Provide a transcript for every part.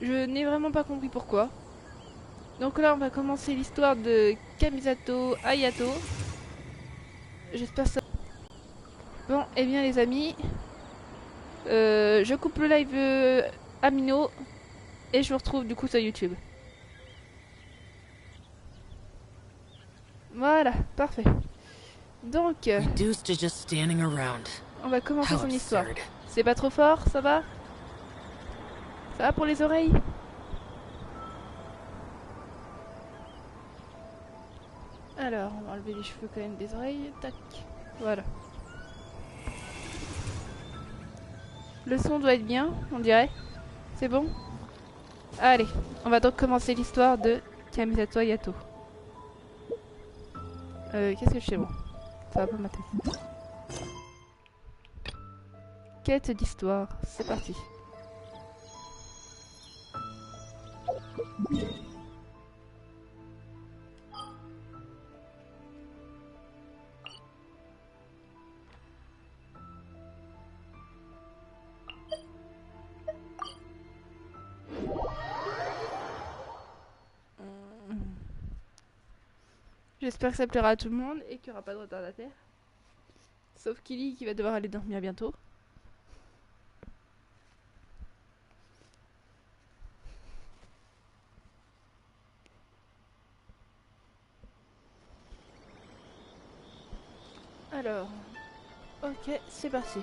Je n'ai vraiment pas compris pourquoi. Donc là, on va commencer l'histoire de Kamisato Hayato. J'espère ça. Bon, eh bien les amis, je coupe le live Amino et je vous retrouve du coup sur YouTube. Voilà, parfait. Donc, on va commencer son histoire. C'est pas trop fort, ça va? Ça va pour les oreilles? Alors, on va enlever les cheveux quand même des oreilles. Tac, voilà. Le son doit être bien, on dirait. C'est bon? Allez, on va donc commencer l'histoire de Kamisato Hayato. Qu'est-ce que je fais bon? Ça va pas ma tête. Quête d'histoire, c'est parti. J'espère que ça plaira à tout le monde et qu'il n'y aura pas de retardataire. Sauf Killy qui va devoir aller dormir bientôt. Alors, ok, c'est parti.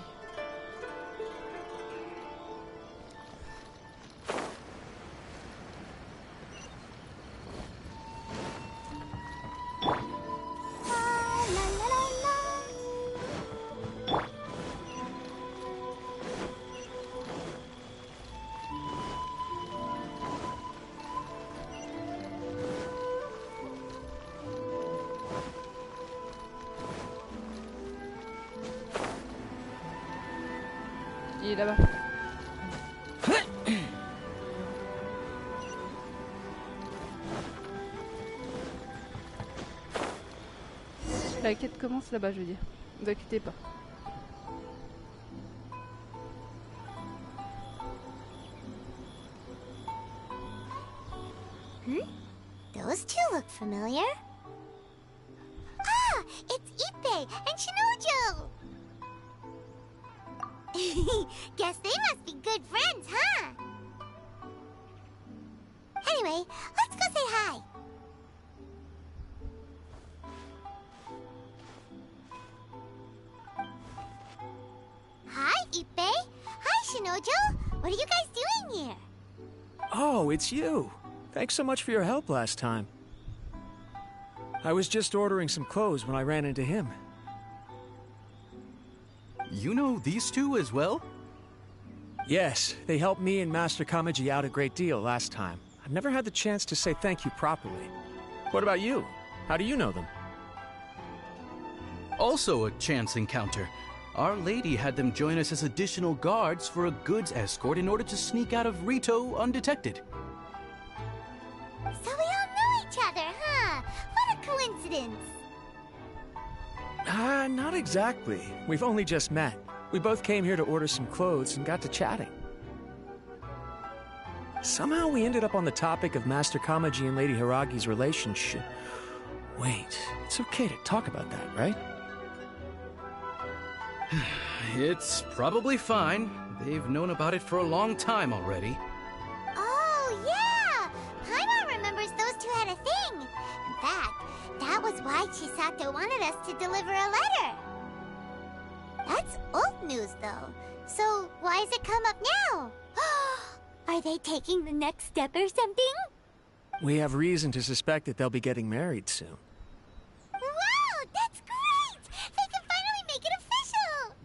Il est là-bas. La quête commence là-bas, je veux dire. Ne vous inquiétez pas. Those two look familiar. Ah, it's Ippei and Shinojo! Guess they must be good friends, huh? Anyway, let's go say hi. Hi, Ippei. Hi, Shinojo. What are you guys doing here? Oh, it's you. Thanks so much for your help last time. I was just ordering some clothes when I ran into him. You know these two as well? Yes, they helped me and Master Kamaji out a great deal last time. I've never had the chance to say thank you properly. What about you? How do you know them? Also a chance encounter. Our lady had them join us as additional guards for a goods escort in order to sneak out of Rito undetected. So we all know each other, huh? What a coincidence. Not exactly. We've only just met. We both came here to order some clothes and got to chatting. Somehow we ended up on the topic of Master Kamaji and Lady Hiragi's relationship. Wait, it's okay to talk about that, right? It's probably fine. They've known about it for a long time already. Oh, yeah! Paimon remembers those two had a thing. In fact, that was why Chisato wanted us to deliver a letter. That's old news, though. So why has it come up now? Are they taking the next step or something? We have reason to suspect that they'll be getting married soon. Wow, that's great! They can finally make it official!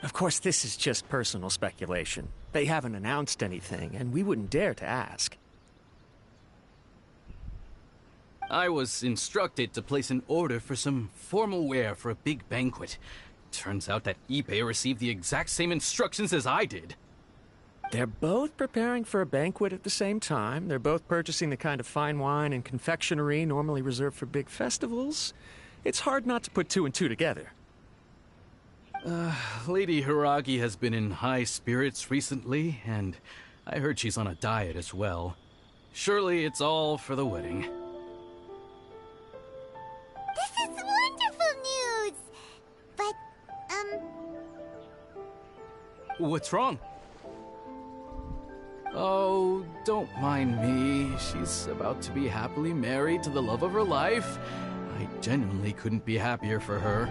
Of course, this is just personal speculation. They haven't announced anything, and we wouldn't dare to ask. I was instructed to place an order for some formal wear for a big banquet. Turns out that Ippei received the exact same instructions as I did. They're both preparing for a banquet at the same time. They're both purchasing the kind of fine wine and confectionery normally reserved for big festivals. It's hard not to put two and two together. Lady Hiragi has been in high spirits recently, and I heard she's on a diet as well. Surely it's all for the wedding. This is wonderful news! But, What's wrong? Oh, don't mind me. She's about to be happily married to the love of her life. I genuinely couldn't be happier for her.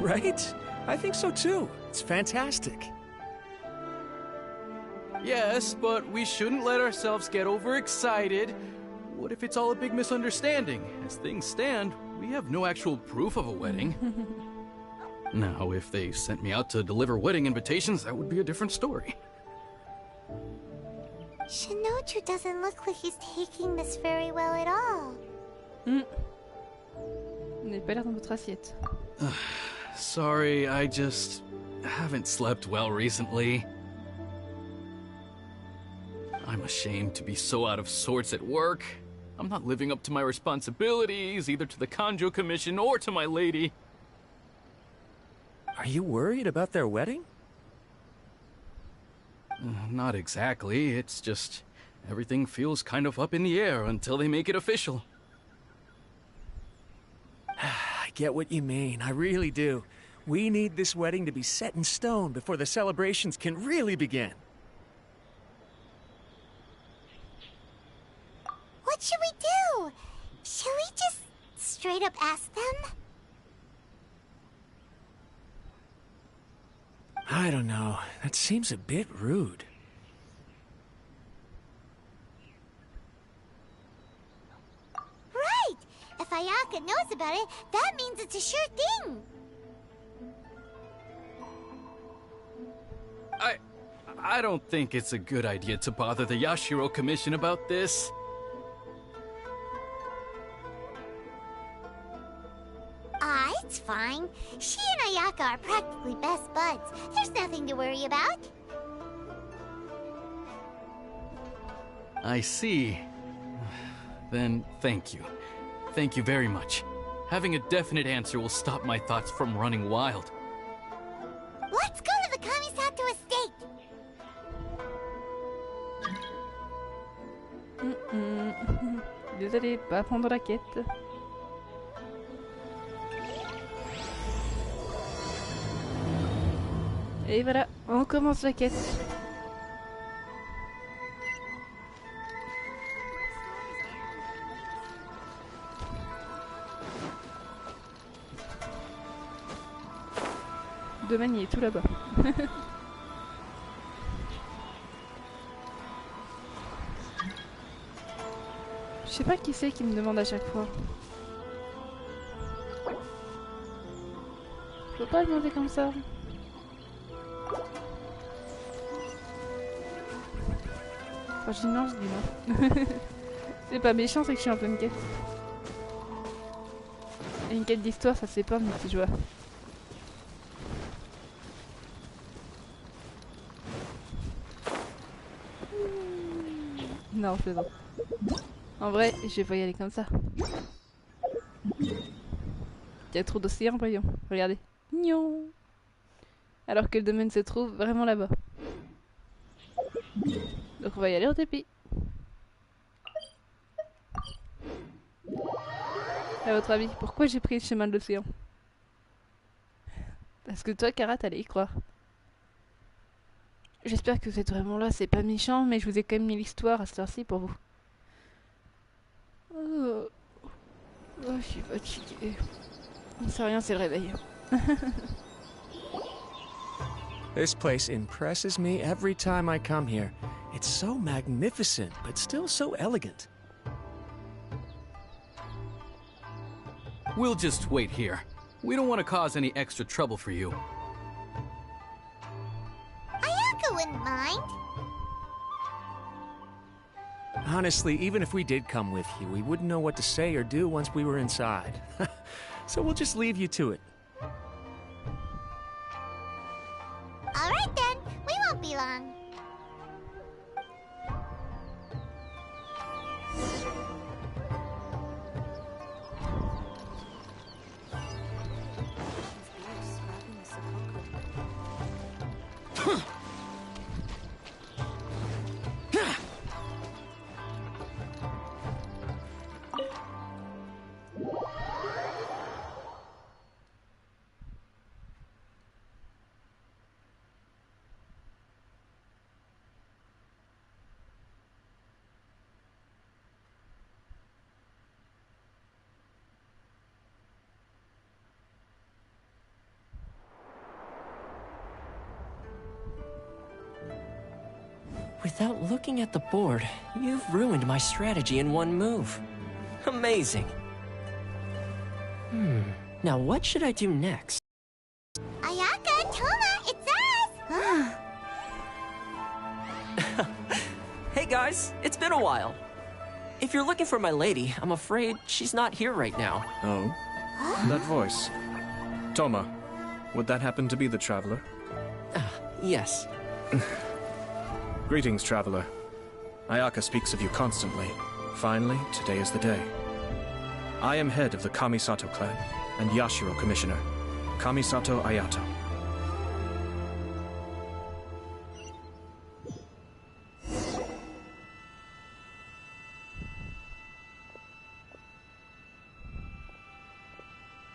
Right? I think so too. It's fantastic. Yes, but we shouldn't let ourselves get overexcited. What if it's all a big misunderstanding? As things stand, we have no actual proof of a wedding. Now, if they sent me out to deliver wedding invitations, that would be a different story. Shinoju doesn't look like he's taking this very well at all. Vous n'avez pas l'air dans votre assiette. Sorry, I just haven't slept well recently. I'm ashamed to be so out of sorts at work. I'm not living up to my responsibilities, either to the Kanjo Commission or to my lady. Are you worried about their wedding? Not exactly, it's just everything feels kind of up in the air until they make it official. I get what you mean, I really do. We need this wedding to be set in stone before the celebrations can really begin. What should we do? Should we just straight up ask them? I don't know. That seems a bit rude. Right! If Ayaka knows about it, that means it's a sure thing. I don't think it's a good idea to bother the Yashiro Commission about this. It's fine. She and Ayaka are practically best buds. There's nothing to worry about. I see. Then thank you. Thank you very much. Having a definite answer will stop my thoughts from running wild. Let's go to the Kamisato estate. Désolé, pas prendre la quête. Et voilà, on commence la quête. Le domaine il est tout là-bas. Je sais pas qui c'est qui me demande à chaque fois. Faut pas demander comme ça. Quand je dis non, je dis non. C'est pas méchant, c'est que je suis en pleine quête. Et une quête d'histoire, ça se fait pas, mes petits joueurs. Non, je plaisante. En vrai, je vais pas y aller comme ça. Il y a trop d'océans, voyons. Regardez. Gnon. Alors que le domaine se trouve vraiment là-bas. Donc on va y aller au tapis. À votre avis, pourquoi j'ai pris le chemin de l'océan? Parce que toi, Kara, t'allais y croire. J'espère que vous êtes vraiment là, c'est pas méchant, mais je vous ai quand même mis l'histoire à cette heure-ci pour vous. Oh, je suis fatiguée. C'est rien, c'est le réveil. This place impresses me every time I come here. It's so magnificent, but still so elegant. We'll just wait here. We don't want to cause any extra trouble for you. Ayaka wouldn't mind. Honestly, even if we did come with you, we wouldn't know what to say or do once we were inside. So we'll just leave you to it. All right then, we won't be long. Without looking at the board, you've ruined my strategy in one move. Amazing. Now what should I do next? Ayaka, Toma, it's us! Hey guys, it's been a while. If you're looking for my lady, I'm afraid she's not here right now. Oh? That voice. Toma, would that happen to be the traveler? Yes. Greetings, traveler. Ayaka speaks of you constantly. Finally, today is the day. I am head of the Kamisato clan and Yashiro commissioner, Kamisato Ayato.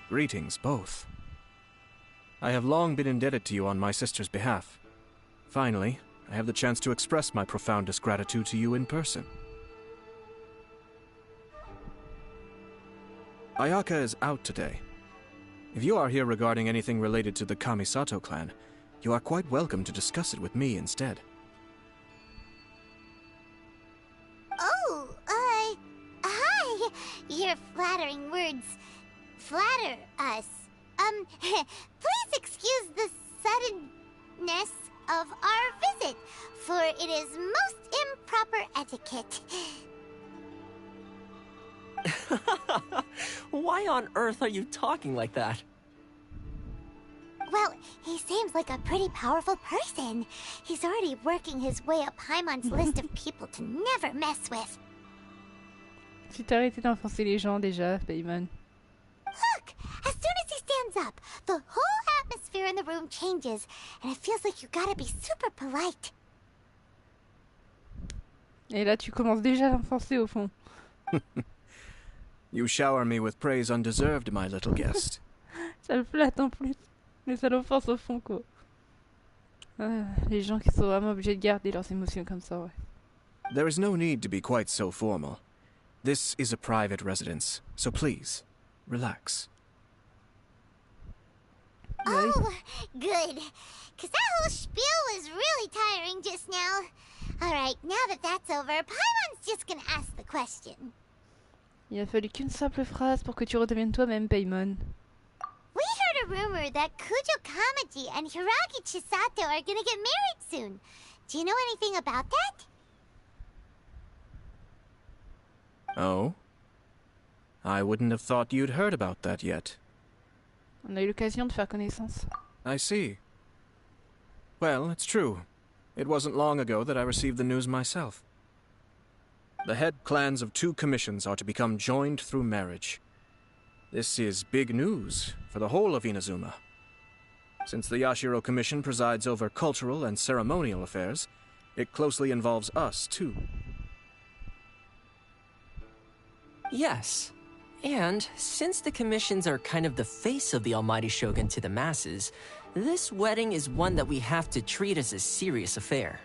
Greetings, both. I have long been indebted to you on my sister's behalf. Finally, I have the chance to express my profoundest gratitude to you in person. Ayaka is out today. If you are here regarding anything related to the Kamisato clan, you are quite welcome to discuss it with me instead. Oh, hi! Your flattering words flatter us. Please excuse the suddenness of our visit, for it is most improper etiquette. Why on earth are you talking like that? Well, he seems like a pretty powerful person. He's already working his way up Paimon's list of people to never mess with. Tu t'as arrêté d'enfoncer les gens déjà, Paimon. Look! As soon as he stands up, the whole atmosphere in the room changes, and it feels like you gotta be super polite. Et là, tu commences déjà à l'enfoncer au fond. You shower me with praise undeserved, my little guest. Ça le flatte en plus. Mais ça l'offense au fond, quoi. Les gens qui sont vraiment obligés de garder leurs émotions comme ça, ouais. There is no need to be quite so formal. This is a private residence, so please, relax. Oh, good. Because that whole spiel was really tiring just now. Alright, now that that's over, Paimon's just gonna ask the question. Il a fallu qu'une simple phrase pour que tu redeviennes toi-même, Paimon. We heard a rumor that Kujo Kamaji and Hiragi Chisato are gonna get married soon. Do you know anything about that? Oh? I wouldn't have thought you'd heard about that yet. On a eu l'occasion de faire connaissance. I see. Well, it's true. It wasn't long ago that I received the news myself. The head clans of 2 commissions are to become joined through marriage. This is big news for the whole of Inazuma. Since the Yashiro Commission presides over cultural and ceremonial affairs, it closely involves us, too. Yes. And since the commissions are kind of the face of the Almighty Shogun to the masses, this wedding is one that we have to treat as a serious affair.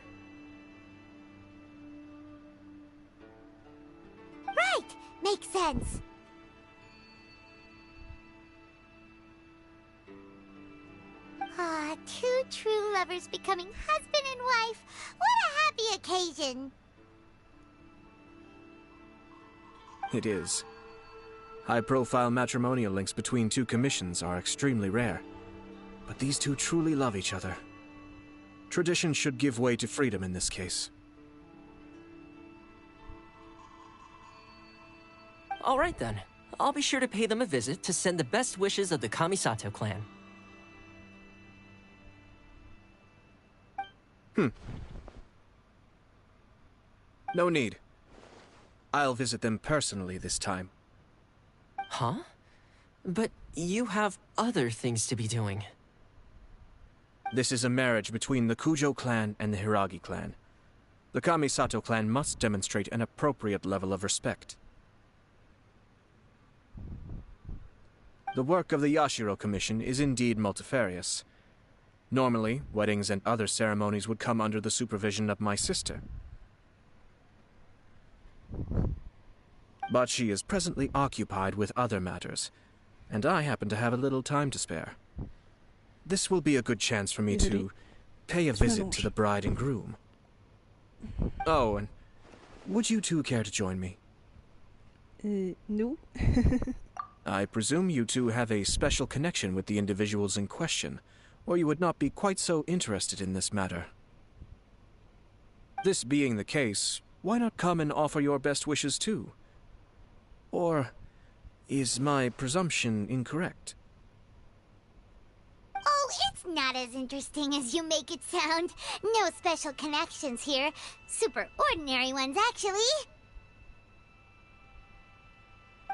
Right! Makes sense. Ah, 2 true lovers becoming husband and wife. What a happy occasion! It is. High-profile matrimonial links between 2 commissions are extremely rare. But these 2 truly love each other. Tradition should give way to freedom in this case. All right then. I'll be sure to pay them a visit to send the best wishes of the Kamisato clan. No need. I'll visit them personally this time. Huh? But you have other things to be doing. This is a marriage between the Kujo clan and the Hiragi clan. The Kamisato clan must demonstrate an appropriate level of respect. The work of the Yashiro Commission is indeed multifarious. Normally, weddings and other ceremonies would come under the supervision of my sister. But she is presently occupied with other matters, and I happen to have a little time to spare. This will be a good chance for me to pay a visit to the bride and groom. Oh, and would you two care to join me? Nous. I presume you two have a special connection with the individuals in question, or you would not be quite so interested in this matter. This being the case, why not come and offer your best wishes too? Or is my presumption incorrect? Oh, it's not as interesting as you make it sound. No special connections here. Super ordinary ones, actually.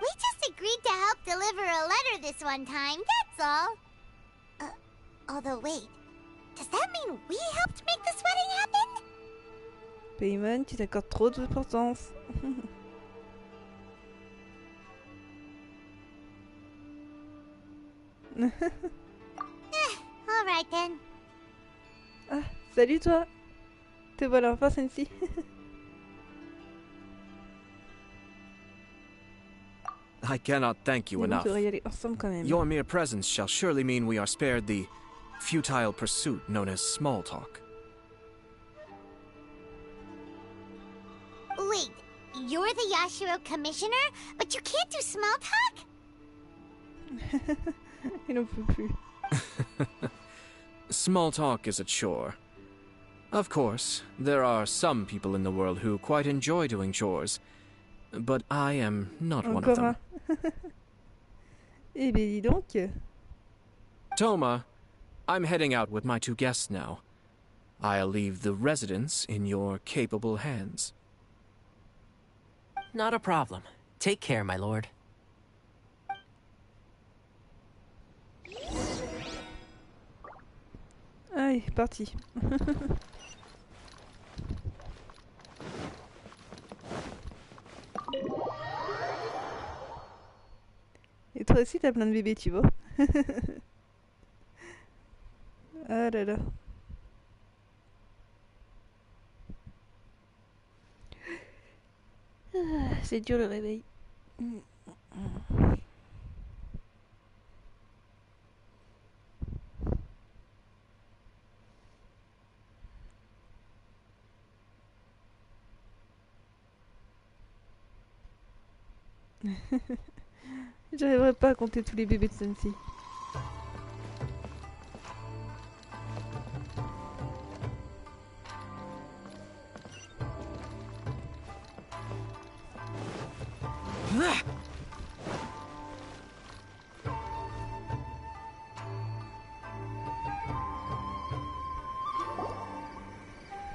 We just agreed to help deliver a letter this one time, that's all. Although wait, does that mean we helped make this wedding happen? Payman, tu t'accordes trop d'importance. Alright then. Ah, salut toi. Te voilà enfin, Sensi. I cannot thank you On enough. devrait y aller ensemble quand même. Your mere presence shall surely mean we are spared the futile pursuit known as small talk. Wait, you're the Yashiro commissioner, but you can't do small talk? Il n'en peut plus. Small talk is a chore. Of course, there are some people in the world who quite enjoy doing chores, but I am not one of Encore them. un. Eh ben dis donc. Toma, I'm heading out with my two guests now. I'll leave the residence in your capable hands. Not a problem. Take care, my lord. Ah, il est parti. Et toi aussi, t'as plein de bébés, tu vois. Ah là là. Ah, c'est dur le réveil. J'arriverai pas à compter tous les bébés de Sensi.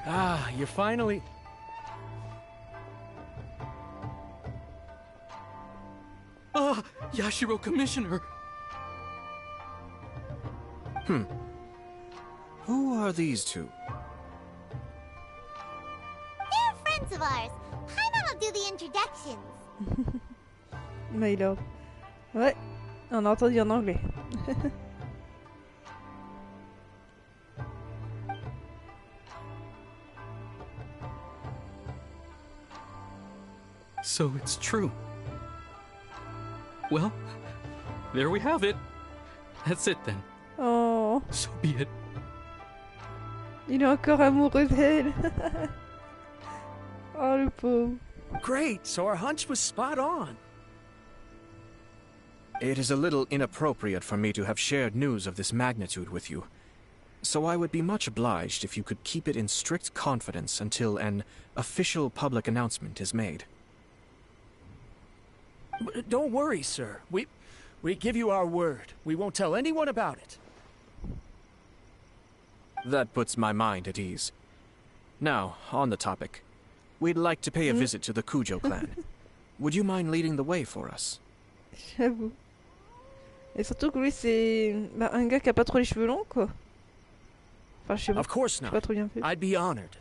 Ah, you're finally... Ah, Yashiro Commissioner! Who are these two? They're friends of ours. Paimon will do the introductions. My lord. Ouais, on a entendu en anglais. So it's true. Well, there we have it. That's it then. Oh, So be it. il est encore amoureux d'elle. Oh, le pauvre. Great, so our hunch was spot on. It is a little inappropriate for me to have shared news of this magnitude with you, so I would be much obliged if you could keep it in strict confidence until an official public announcement is made. Don't worry, sir. We give you our word. We won't tell anyone about it. That puts my mind at ease. Now, on the topic. We'd like to pay a visit to the Kujo clan. Would you mind leading the way for us? J'avoue. Et surtout que lui, c'est un gars qui a pas trop les cheveux longs, quoi. Enfin, je sais pas. Of course J'ai not. pas trop bien fait. De I'd be honored.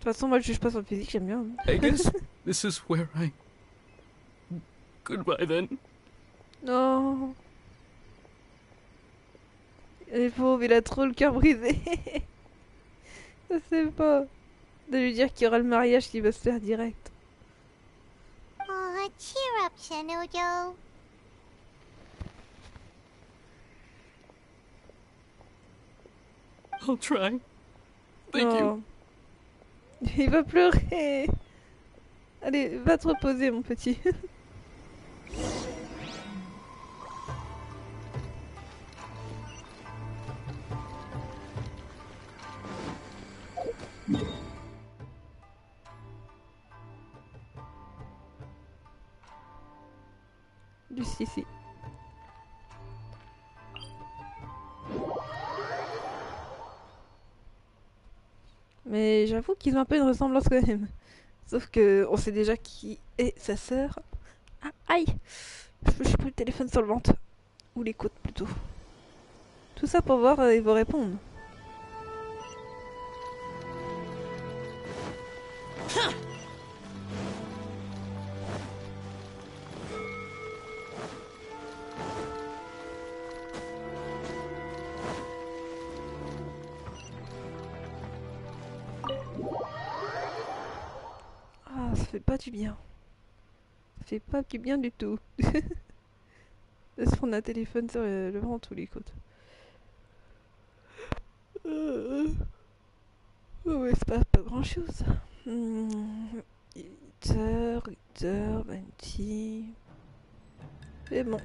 toute façon, moi, je juge pas sur le physique, j'aime bien. I guess this is where I... Goodbye then. Non. Elle est pauvre, il a trop le cœur brisé. Je sais pas. De lui dire qu'il y aura le mariage qui va se faire direct. Aw, cheer up, Shinojo. I'll try. Thank you. Oh. Il va pleurer. Allez, va te reposer, mon petit. Juste ici. Mais j'avoue qu'ils ont un peu une ressemblance quand même. Sauf que on sait déjà qui est sa sœur. Ah, aïe! Je pris le téléphone sur le ventre. Ou les côtes plutôt. Tout ça pour voir et vous répondre. Ah, ça fait pas du bien. Ça fait pas du bien du tout. De se prendre un téléphone sur le ventre ou les côtes. Ouais, c'est pas grand chose. 8h20. C'est bon.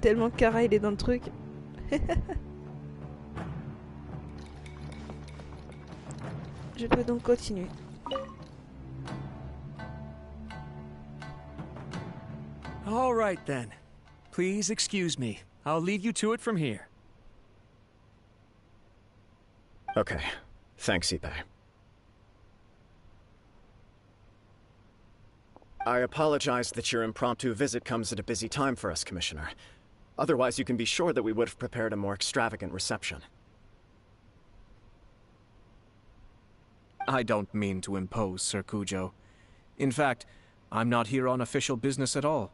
Tellement que Kara il est dans le truc. Je peux donc continuer. All right then. Please excuse me. I'll leave you to it from here. Okay. Thanks, Ipe. I apologize that your impromptu visit comes at a busy time for us, Commissioner. Otherwise, you can be sure that we would have prepared a more extravagant reception. I don't mean to impose, Sir Kujo. In fact, I'm not here on official business at all.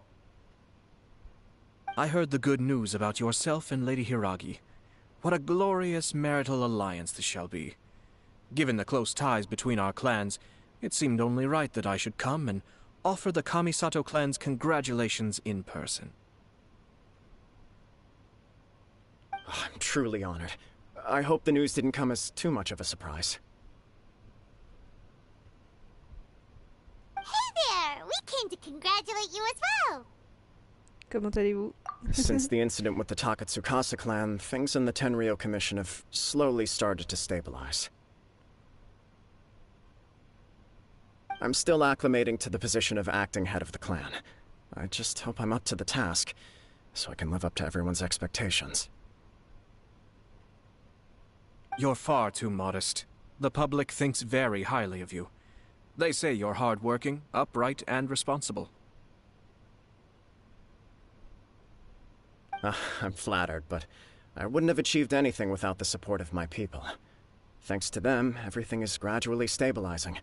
I heard the good news about yourself and Lady Hiragi. What a glorious marital alliance this shall be. Given the close ties between our clans, it seemed only right that I should come and offer the Kamisato clans congratulations in person. I'm truly honored. I hope the news didn't come as too much of a surprise. Hey there! We came to congratulate you as well! Comment allez-vous? Since the incident with the Takatsukasa clan, things in the Tenryou Commission have slowly started to stabilize. I'm still acclimating to the position of acting head of the clan. I just hope I'm up to the task, so I can live up to everyone's expectations. You're far too modest. The public thinks very highly of you. They say you're hardworking, upright, and responsible. I'm flattered, but I wouldn't have achieved anything without the support of my people. Thanks to them, everything is gradually stabilizing,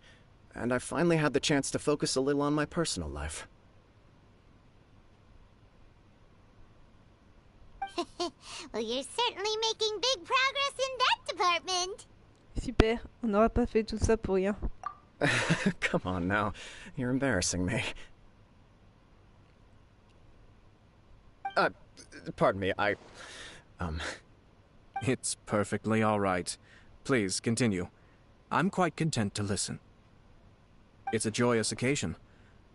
and I've finally had the chance to focus a little on my personal life. Well, you're certainly making big progress in that department. Super, on n'aura pas fait tout ça pour rien. Come on now, you're embarrassing me. Pardon me, It's perfectly all right. Please, continue. I'm quite content to listen. It's a joyous occasion.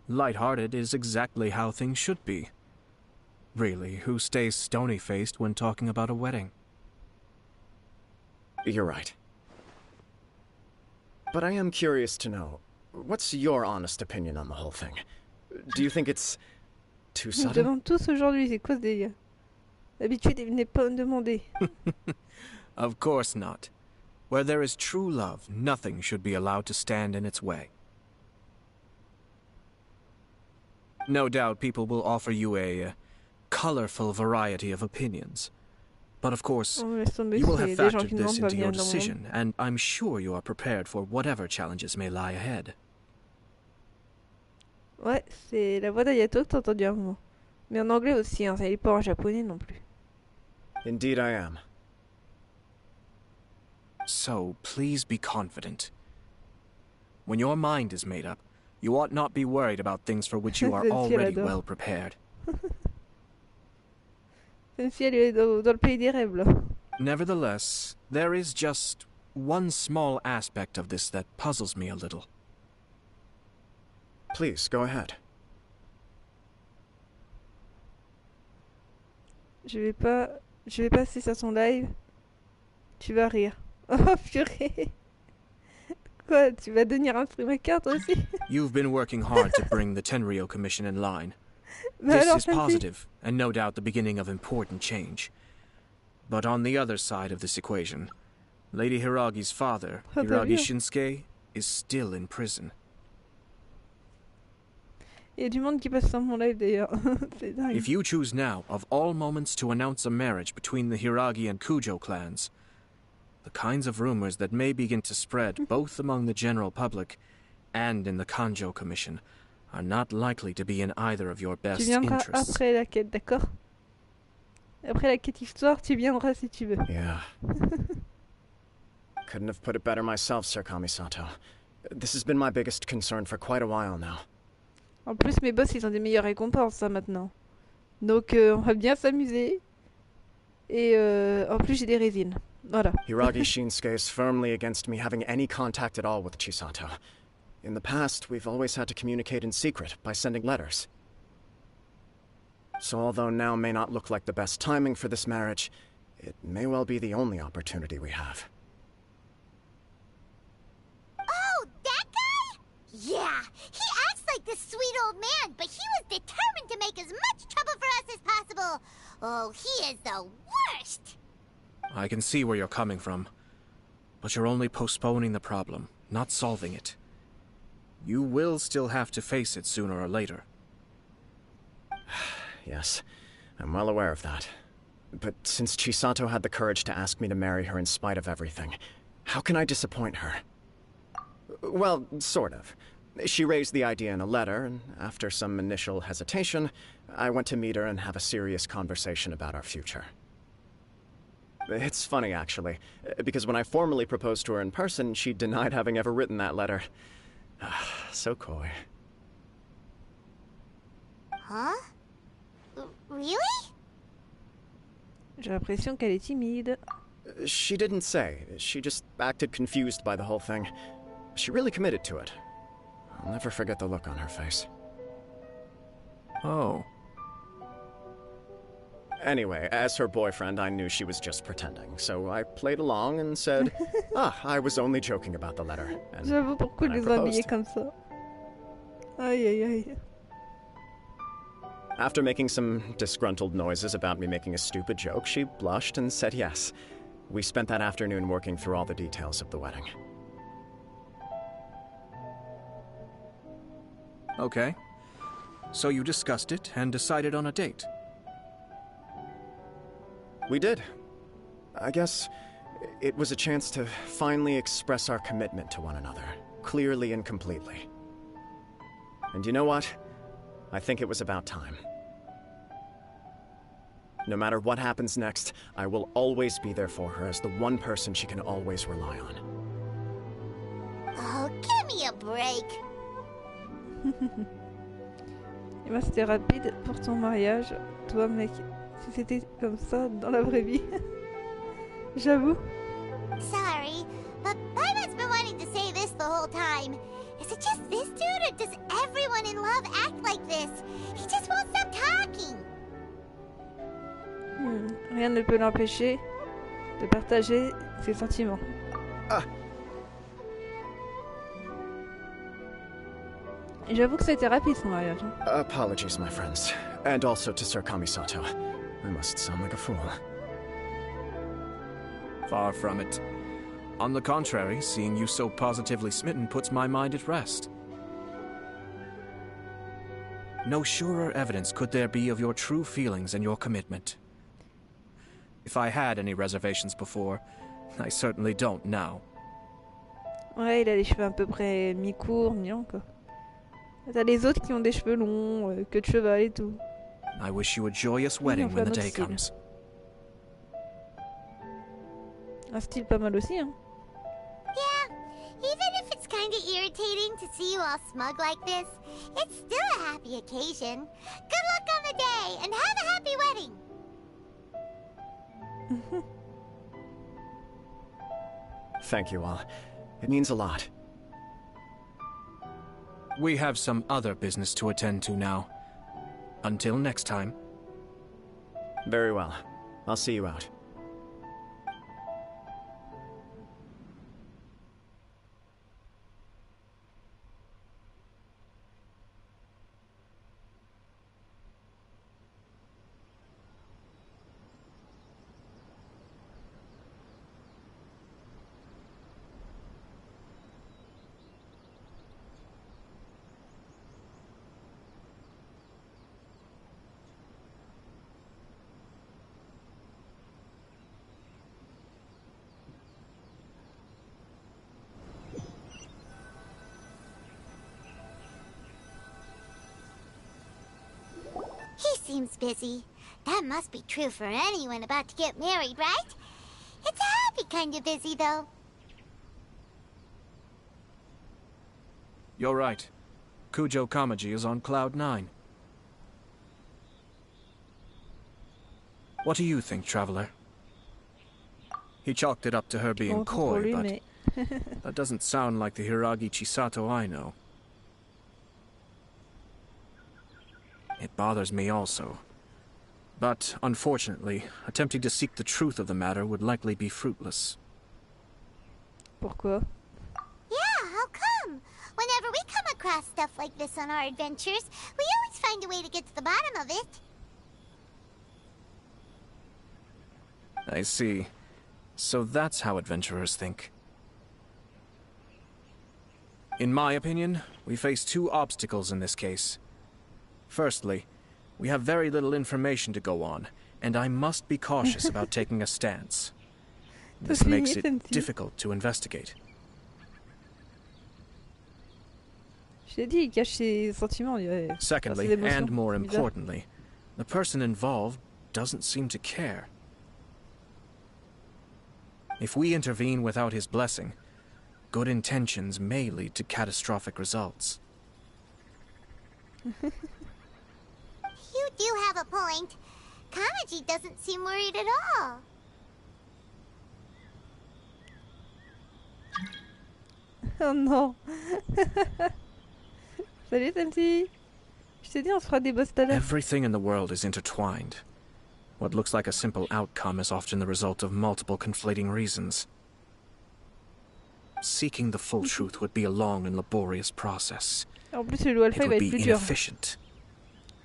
Light-hearted is exactly how things should be. Really, who stays stony-faced when talking about a wedding? You're right. But I am curious to know, what's your honest opinion on the whole thing? Do you think it's too Je me sudden? demande tous aujourd'hui, c'est quoi ce délire? D'habitude, ils venaient pas me demander. Of course not. Where there is true love, nothing should be allowed to stand in its way. No doubt people will offer you a colorful variety of opinions. But of course, On me laisse tomber, you will c'est have des gens factored qui ne this demandent pas into your bien dans mon monde. decision, and I'm sure you are prepared for whatever challenges may lie ahead. Ouais, c'est la voix d'Ayato que t'as entendu à un moment. Mais en anglais aussi, hein, ça n'est pas en japonais non plus. Indeed I am. So, please be confident. When your mind is made up, you ought not be worried about things for which you are Celle-ci, elle already adore. well prepared. Même si elle est dans le pays des rêves, là. Nevertheless, there is just one small aspect of this that puzzles me a little. Please, go ahead. Je vais passer sur son live. Tu vas rire. Oh purée. Quoi, tu vas devenir un streamer toi aussi? You've been working hard to bring the Tenryou Commission in line. Bah This alors, is ça me fait- positive, and no doubt the beginning of important change. But on the other side of this equation, Lady Hiragi's father, Oh, t'as Hiragi vu? Shinsuke, is still in prison. Il y a du monde qui passe sur mon live d'ailleurs. C'est dingue. If you choose now, of all moments, to announce a marriage between the Hiragi and Kujo clans, the kinds of rumors that may begin to spread both among the general public and in the Kanjo Commission are not likely to be in either of your Tu best viendras interests. après la quête, d'accord? Après la quête histoire, tu viendras si tu veux. Yeah. Couldn't have put it better myself, Sir Kamisato. This has been my biggest concern for quite a while now. En plus, mes boss, ils ont des meilleures récompenses, ça, maintenant. Donc, on va bien s'amuser. Et en plus, j'ai des résines. Voilà. Hiragi Shinsuke is firmly against me having any contact at all with Chisato. In the past, we've always had to communicate in secret by sending letters. So although now may not look like the best timing for this marriage, it may well be the only opportunity we have. Oh, that guy? Yeah, he acts like this sweet old man, but he was determined to make as much trouble for us as possible. Oh, he is the worst. I can see where you're coming from, but you're only postponing the problem, not solving it. You will still have to face it sooner or later. Yes, I'm well aware of that. But since Chisato had the courage to ask me to marry her in spite of everything, how can I disappoint her? Well, sort of. She raised the idea in a letter, and after some initial hesitation, I went to meet her and have a serious conversation about our future. It's funny, actually, because when I formally proposed to her in person, she denied having ever written that letter. So coy. Huh? Really? J'ai l'impression qu'elle est timide. She didn't say. She just acted confused by the whole thing. She really committed to it. I'll never forget the look on her face. Oh. Anyway, as her boyfriend, I knew she was just pretending, so I played along and said, I was only joking about the letter. And J'avoue, pourquoi I les habiller proposed. comme ça? Aïe, aïe, aïe. After making some disgruntled noises about me making a stupid joke, she blushed and said yes. We spent that afternoon working through all the details of the wedding. Okay. So you discussed it and decided on a date. We did. I guess it was a chance to finally express our commitment to one another, clearly and completely. And you know what? I think it was about time. No matter what happens next, I will always be there for her as the one person she can always rely on. Oh, give me a break. Et moi, c'était rapide pour ton mariage. Toi, mec, si c'était comme ça dans la vraie vie. J'avoue. Sorry, but Paimon's been wanting to say this the whole time. Is it just this dude, or does everyone in love act like this? He just won't stop talking. Rien ne peut l'empêcher de partager ses sentiments. Et j'avoue que ça a été rapide son mariage. Hein. Apologies, my friends. And also to Sir Kamisato. I must sound like a fool. Far from it. On the contrary, seeing you so positively smitten puts my mind at rest. No surer evidence could there be of your true feelings and your commitment. If I had any reservations before, I certainly don't now. Ouais, il a les cheveux à peu près mi-courts, mi-longs, quoi. T'as les autres qui ont des cheveux longs, queue de cheval et tout. I wish you a joyous wedding when the day comes. Un style pas mal aussi, hein. Yeah, even if it's kinda irritating to see you all smug like this, it's still a happy occasion. Good luck on the day, and have a happy wedding! Thank you all. It means a lot. We have some other business to attend to now. Until next time. Very well. I'll see you out. He seems busy. That must be true for anyone about to get married, right? It's a happy kind of busy, though. You're right. Kujo Kamaji is on Cloud 9. What do you think, Traveler? He chalked it up to her being coy, but that doesn't sound like the Hiragi Chisato I know. It bothers me also. But, unfortunately, attempting to seek the truth of the matter would likely be fruitless. Pourquoi? Yeah, how come? Whenever we come across stuff like this on our adventures, we always find a way to get to the bottom of it. I see. So that's how adventurers think. In my opinion, we face two obstacles in this case. Firstly, we have very little information to go on, and I must be cautious about taking a stance. This makes it difficult to investigate. Je t'ai dit, il cache ses sentiments. Secondly, and more importantly, the person involved doesn't seem to care. If we intervene without his blessing, good intentions may lead to catastrophic results. You do have a point. Kamaji doesn't seem worried at all. Oh non. Salut celle-ci. Je t'ai dit, on se fera des boss tout à l'heure. Everything in the world is intertwined. What looks like a simple outcome is often the result of multiple conflating reasons. Seeking the full truth would be a long and laborious process. En plus, le loup alpha It va would être be plus dur. inefficient.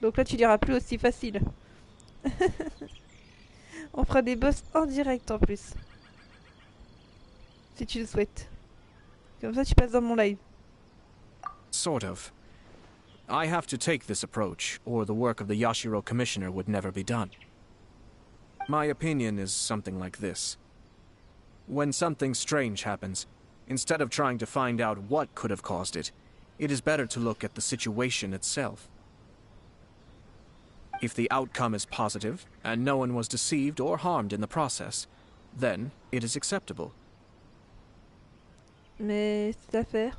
Donc là, tu diras plus aussi facile. On fera des boss en direct en plus. Si tu le souhaites. Comme ça, tu passes dans mon live. Sort of. I have to take this approach, or the work of the Yashiro Commissioner would never be done. My opinion is something like this. When something strange happens, instead of trying to find out what could have caused it, it is better to look at the situation itself. If the outcome is positive, and no one was deceived or harmed in the process, then it is acceptable. Mais cette affaire...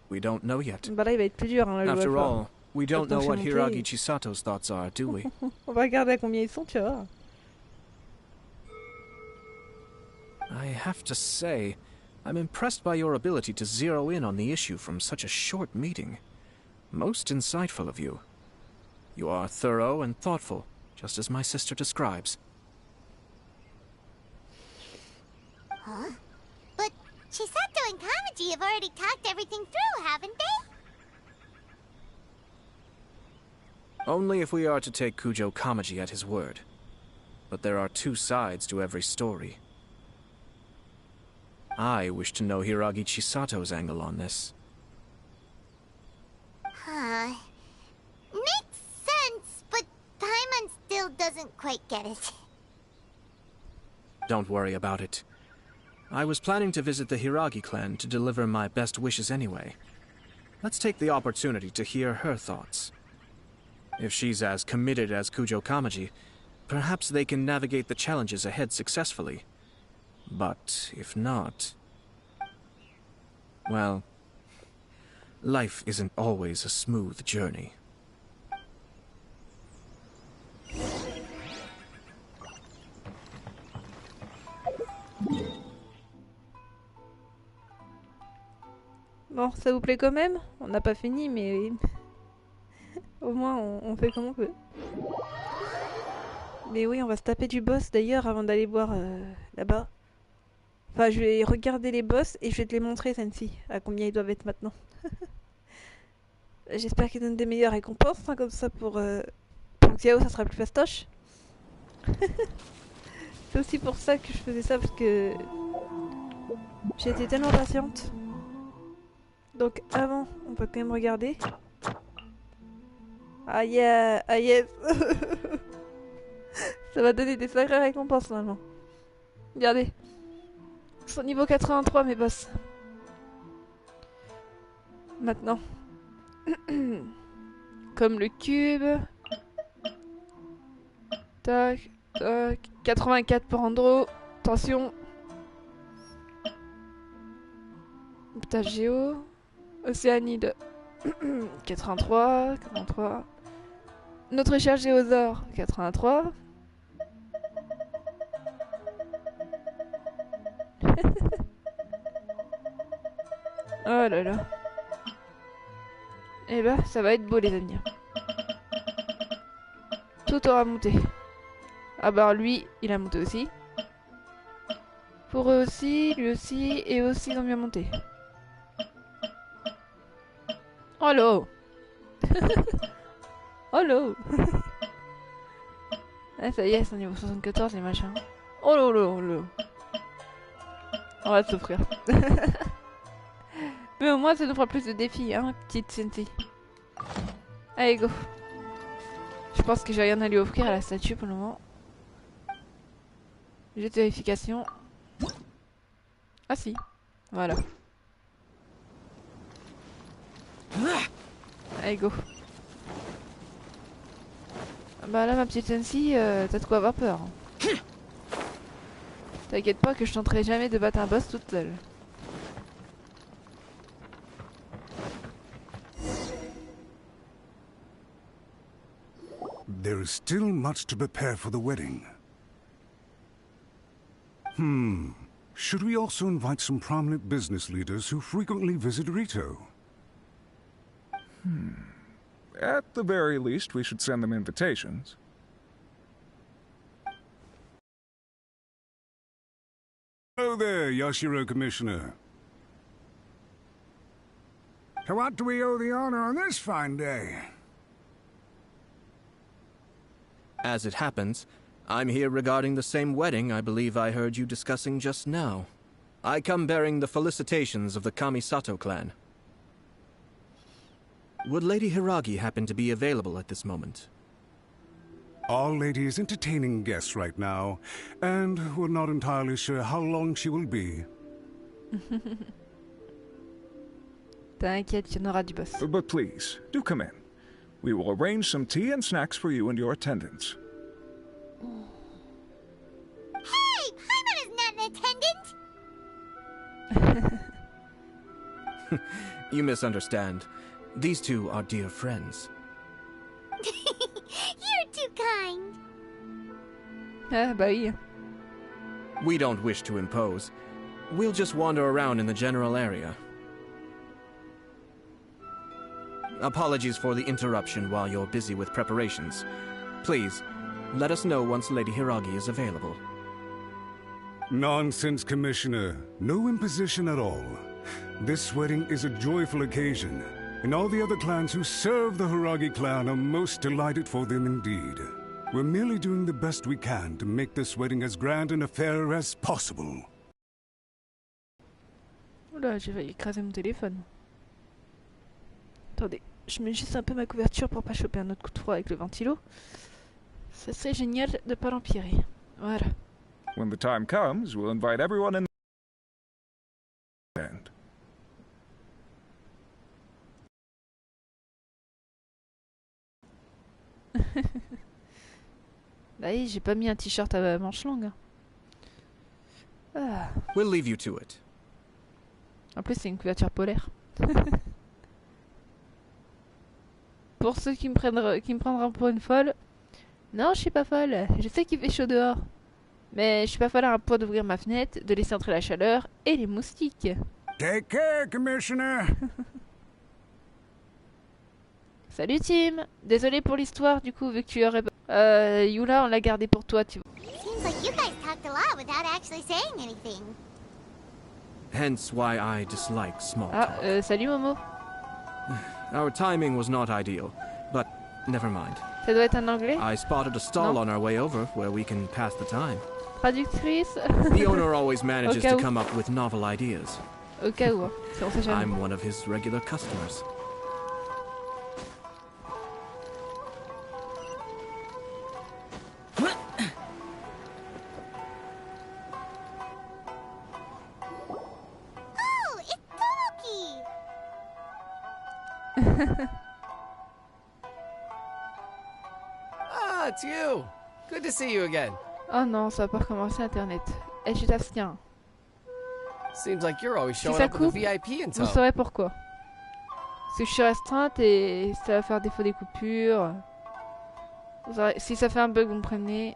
We don't know yet. Bah là, il va être plus dur, hein, le loup After alpha. all, we don't know what Attention, Hiragi montée. Chisato's thoughts are, do we? On va regarder à combien ils sont, tu vois. I have to say, I'm impressed by your ability to zero in on the issue from such a short meeting. Most insightful of you. You are thorough and thoughtful, just as my sister describes. Huh? But Chisato and Kamaji have already talked everything through, haven't they? Only if we are to take Kujo Kamaji at his word. But there are two sides to every story. I wish to know Hiragi Chisato's angle on this. Huh. Makes sense, but Paimon still doesn't quite get it. Don't worry about it. I was planning to visit the Hiragi clan to deliver my best wishes anyway. Let's take the opportunity to hear her thoughts. If she's as committed as Kujo Kamaji, perhaps they can navigate the challenges ahead successfully. But if not... well, life isn't always a smooth journey. Bon, ça vous plaît quand même? On n'a pas fini, mais au moins on fait comme on peut. Mais oui, on va se taper du boss d'ailleurs avant d'aller voir là-bas. Enfin, je vais regarder les boss et je vais te les montrer, Sensi, à combien ils doivent être maintenant. J'espère qu'ils donnent des meilleures récompenses, hein, comme ça pour Xiao, ça sera plus fastoche. C'est aussi pour ça que je faisais ça, parce que j'ai été tellement patiente. Donc avant, on peut quand même regarder. Ah yeah, ah yes. Ça va donner des sacrées récompenses normalement. Regardez. Ils sont niveau 83 mes boss. Maintenant. Comme le cube. Tac, tac. 84 pour Andro. Attention. Putain, Géo. Océanide. 83, 83. Notre cher Géosaure. 83. Oh là là. Et bah, ça va être beau les amis. Tout aura monté. Ah bah lui, il a monté aussi. Pour eux aussi, lui aussi, et eux aussi ils ont bien monté. Oh là. Oh là. Ah ça y est, c'est niveau 74 les machins. Oh là là, oh là. On va souffrir. Mais au moins ça nous fera plus de défis, hein, petite Cinti. Allez, go. Je pense que j'ai rien à lui offrir à la statue pour le moment. Juste vérification. Ah si, voilà. Allez, go. Bah là, ma petite Cinti, t'as de quoi avoir peur. T'inquiète pas que je tenterai jamais de battre un boss toute seule. There is still much to prepare for the wedding. Should we also invite some prominent business leaders who frequently visit Rito? At the very least, we should send them invitations. Hello there, Yashiro Commissioner. To what do we owe the honor on this fine day? As it happens, I'm here regarding the same wedding I believe I heard you discussing just now. I come bearing the felicitations of the Kamisato clan. Would Lady Hiragi happen to be available at this moment? Our lady is entertaining guests right now, and we're not entirely sure how long she will be. T'inquiète, il y en aura du boss. But please, do come in. We will arrange some tea and snacks for you and your attendants. Hey, Paimon is not an attendant! You misunderstand. These two are dear friends. You're too kind. Ah bah oui. We don't wish to impose. We'll just wander around in the general area. Apologies for the interruption while you're busy with preparations. Please, let us know once Lady Hiragi is available. Nonsense, Commissioner. No imposition at all. This wedding is a joyful occasion, and all the other clans who serve the Hiragi clan are most delighted for them indeed. We're merely doing the best we can to make this wedding as grand an affair as possible. Oula, j'ai failli écraser mon téléphone. Attendez, je mets juste un peu ma couverture pour pas choper un autre coup de froid avec le ventilo. Ça serait génial de pas l'empirer. Voilà. When the time comes, we'll invite everyone in. And Bah oui, j'ai pas mis un t-shirt à manches longues. Ah. We'll leave you to it. En plus, c'est une couverture polaire. Pour ceux qui me prendront pour une folle, non, je suis pas folle. Je sais qu'il fait chaud dehors. Mais je suis pas folle à un point d'ouvrir ma fenêtre, de laisser entrer la chaleur et les moustiques. Take care, Commissioner. Salut Tim. Désolé pour l'histoire du coup vu que tu aurais... Yula on l'a gardé pour toi tu vois. Seems like you guys talked a lot without actually saying anything. Hence why I dislike small Ah, talk. salut Momo. Our timing was not ideal, but never mind. Ça doit être un anglais. I spotted a stall No. on our way over where we can pass the time. Traductrice. The owner always manages Au cas to où. come up with novel ideas. Au cas où, hein. On sait jamais. I'm one of his regular customers. Oh, it's Tomoki! Ah, it's you. Good to see you again. Oh non, ça va pas recommencer Internet. Eh, tu t'abstiens. Seems like you're always Si showing ça up with a coupe, VIP in vous tow. saurez pourquoi. Parce que je suis restreinte et ça va faire défaut des coupures. Si ça fait un bug, vous me prévenez.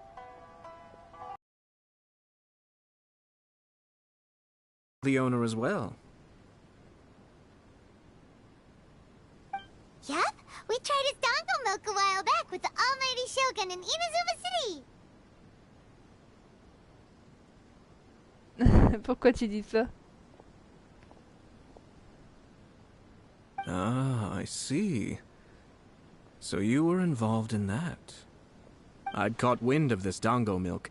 The owner as well. Yup, we tried his dongle milk a while back with the almighty Shogun in Inazuma City. Pourquoi tu dis ça? Ah, I see. So you were involved in that. I'd caught wind of this Dango milk,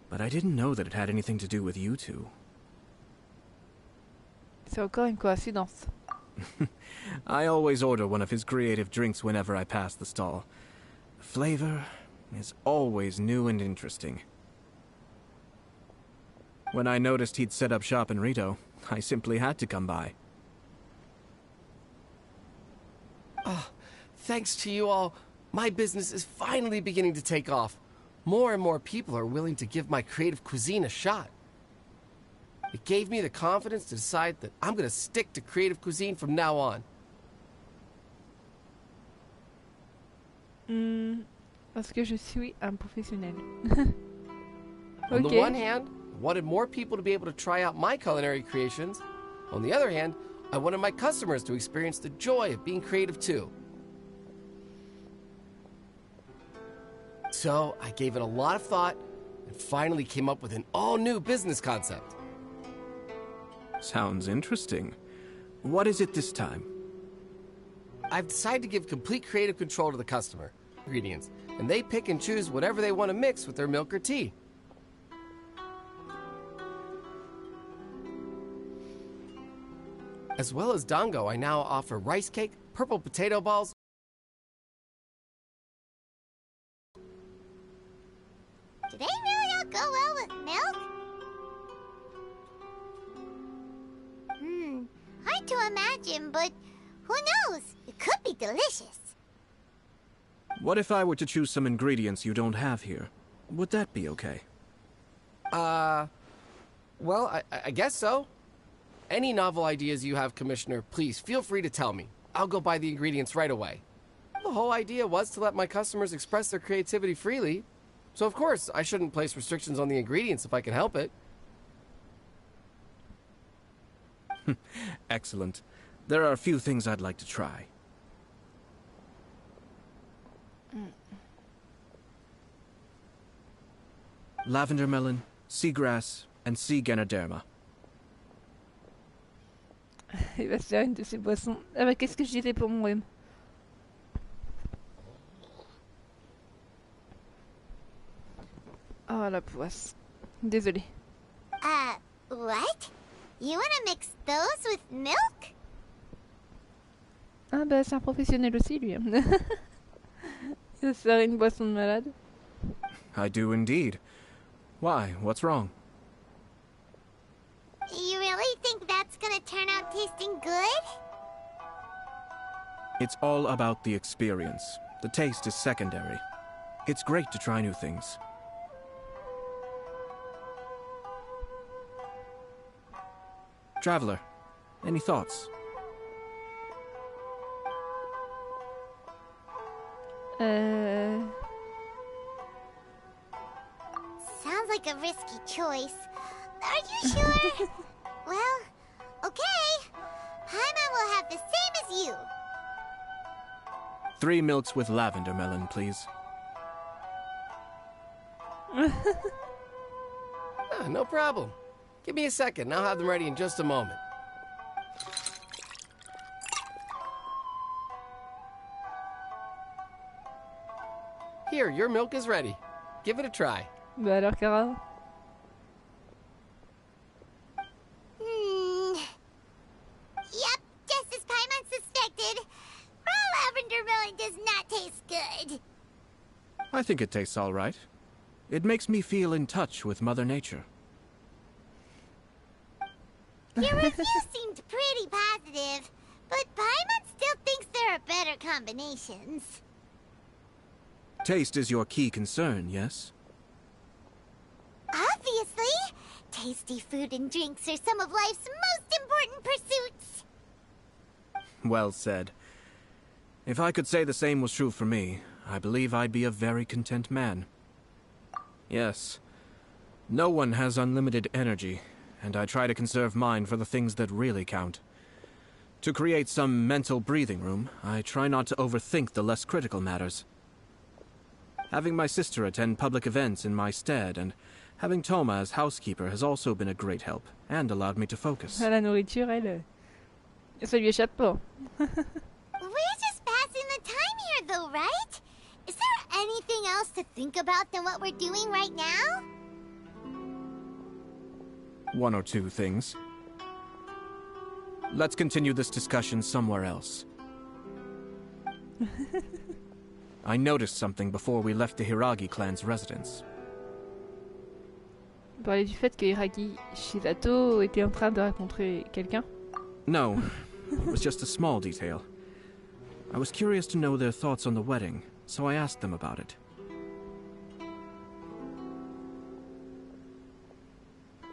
but I didn't know that it had anything to do with you two. C'est encore une coïncidence. I always order one of his creative drinks whenever I pass the stall. The flavor is always new and interesting. When I noticed he'd set up shop in Rito, I simply had to come by. Thanks to you all, my business is finally beginning to take off. More and more people are willing to give my creative cuisine a shot. It gave me the confidence to decide that I'm going to stick to creative cuisine from now on. Parce que je suis un professionnel. On the Ok. one hand, I wanted more people to be able to try out my culinary creations. On the other hand, I wanted my customers to experience the joy of being creative too. So I gave it a lot of thought and finally came up with an all-new business concept. Sounds interesting. What is it this time? I've decided to give complete creative control to the customer. Ingredients, and they pick and choose whatever they want to mix with their milk or tea. As well as dango, I now offer rice cake, purple potato balls. Do they really all go well with milk? Hard to imagine, but who knows? It could be delicious. What if I were to choose some ingredients you don't have here? Would that be okay? Well, I guess so. Any novel ideas you have, Commissioner, please feel free to tell me. I'll go buy the ingredients right away. The whole idea was to let my customers express their creativity freely. So of course, I shouldn't place restrictions on the ingredients if I can help it. Excellent. There are a few things I'd like to try. Lavender melon, seagrass, and sea ganoderma. Il va se faire une de ces boissons. Ah bah qu'est-ce que je dirais pour mon rhume? Oh la poisse. Désolée. What? You wanna mix those with milk? Ah bah c'est un professionnel aussi lui. Il va se faire une boisson de malade. I do indeed. Why? What's wrong? You really think that's gonna turn out tasting good? It's all about the experience. The taste is secondary. It's great to try new things. Traveler, any thoughts? Sounds like a risky choice. Are you sure? Well, okay. 3 milks with lavender melon, please. No problem. Give me a second, I'll have them ready in just a moment. Here, your milk is ready. Give it a try. Bah alors, Cara. Yep, just as Paimon suspected. Raw lavender melon does not taste good. I think it tastes all right. It makes me feel in touch with Mother Nature. Your review seemed pretty positive, but Paimon still thinks there are better combinations. Taste is your key concern, yes? Obviously! Tasty food and drinks are some of life's most important pursuits. Well said. If I could say the same was true for me, I believe I'd be a very content man. Yes. No one has unlimited energy, and I try to conserve mine for the things that really count. To create some mental breathing room, I try not to overthink the less critical matters. Having my sister attend public events in my stead, and having Toma as housekeeper has also been a great help, and allowed me to focus. La nourriture, elle... Ça lui échappe pas. We're just passing the time here, though, right? Is there anything else to think about than what we're doing right now? 1 or 2 things. Let's continue this discussion somewhere else. I noticed something before we left the Hiragi clan's residence. On parlait du fait que Hiragi Shizato était en train de rencontrer quelqu'un. No, it was just a small detail. I was curious to know their thoughts on the wedding, so I asked them about it.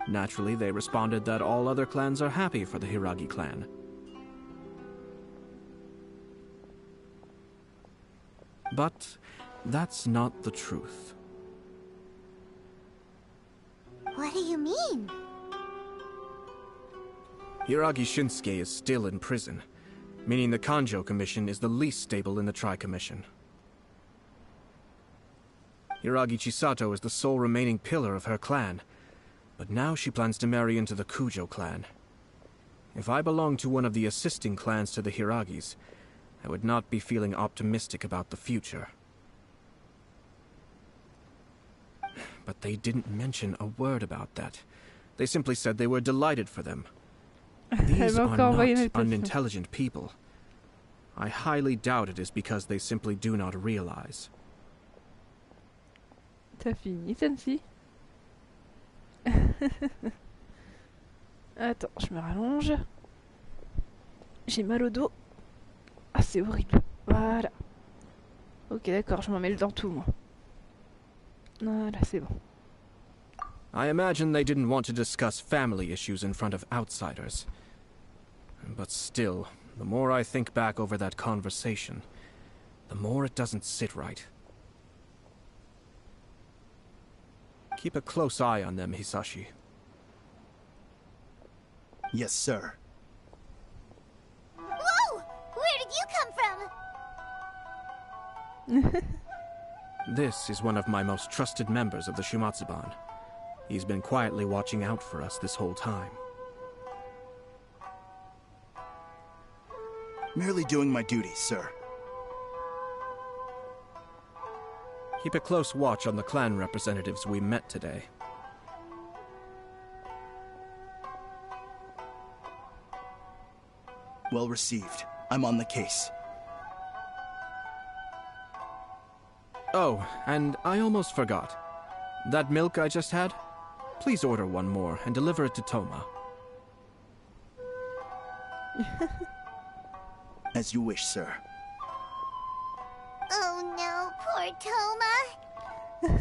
Naturally, they responded that all other clans are happy for the Hiragi clan. But that's not the truth. What do you mean? Hiragi Shinsuke is still in prison, meaning the Kanjo Commission is the least stable in the Tri-Commission. Hiragi Chisato is the sole remaining pillar of her clan, but now she plans to marry into the Kujo clan. If I belonged to one of the assisting clans to the Hiragis, I would not be feeling optimistic about the future. But they didn't mention a word about that. They simply said they were delighted for them. These are not unintelligent people. I highly doubt it is because they simply do not realize. T'as fini, Sensi? Attends, je me rallonge. J'ai mal au dos. Ah, c'est horrible. Voilà. Ok, d'accord, je m'en mêle dans tout, moi. Voilà, c'est bon. I imagine they didn't want to discuss family issues in front of outsiders. But still, the more I think back over that conversation, the more it doesn't sit right. Keep a close eye on them, Hisashi. Yes, sir. Whoa! Where did you come from? This is one of my most trusted members of the Shumatsuban. He's been quietly watching out for us this whole time. Merely doing my duty, sir. Keep a close watch on the clan representatives we met today. Well received. I'm on the case. Oh, and I almost forgot. That milk I just had? Please order one more and deliver it to Toma. As you wish, sir. Oh no, poor Toma.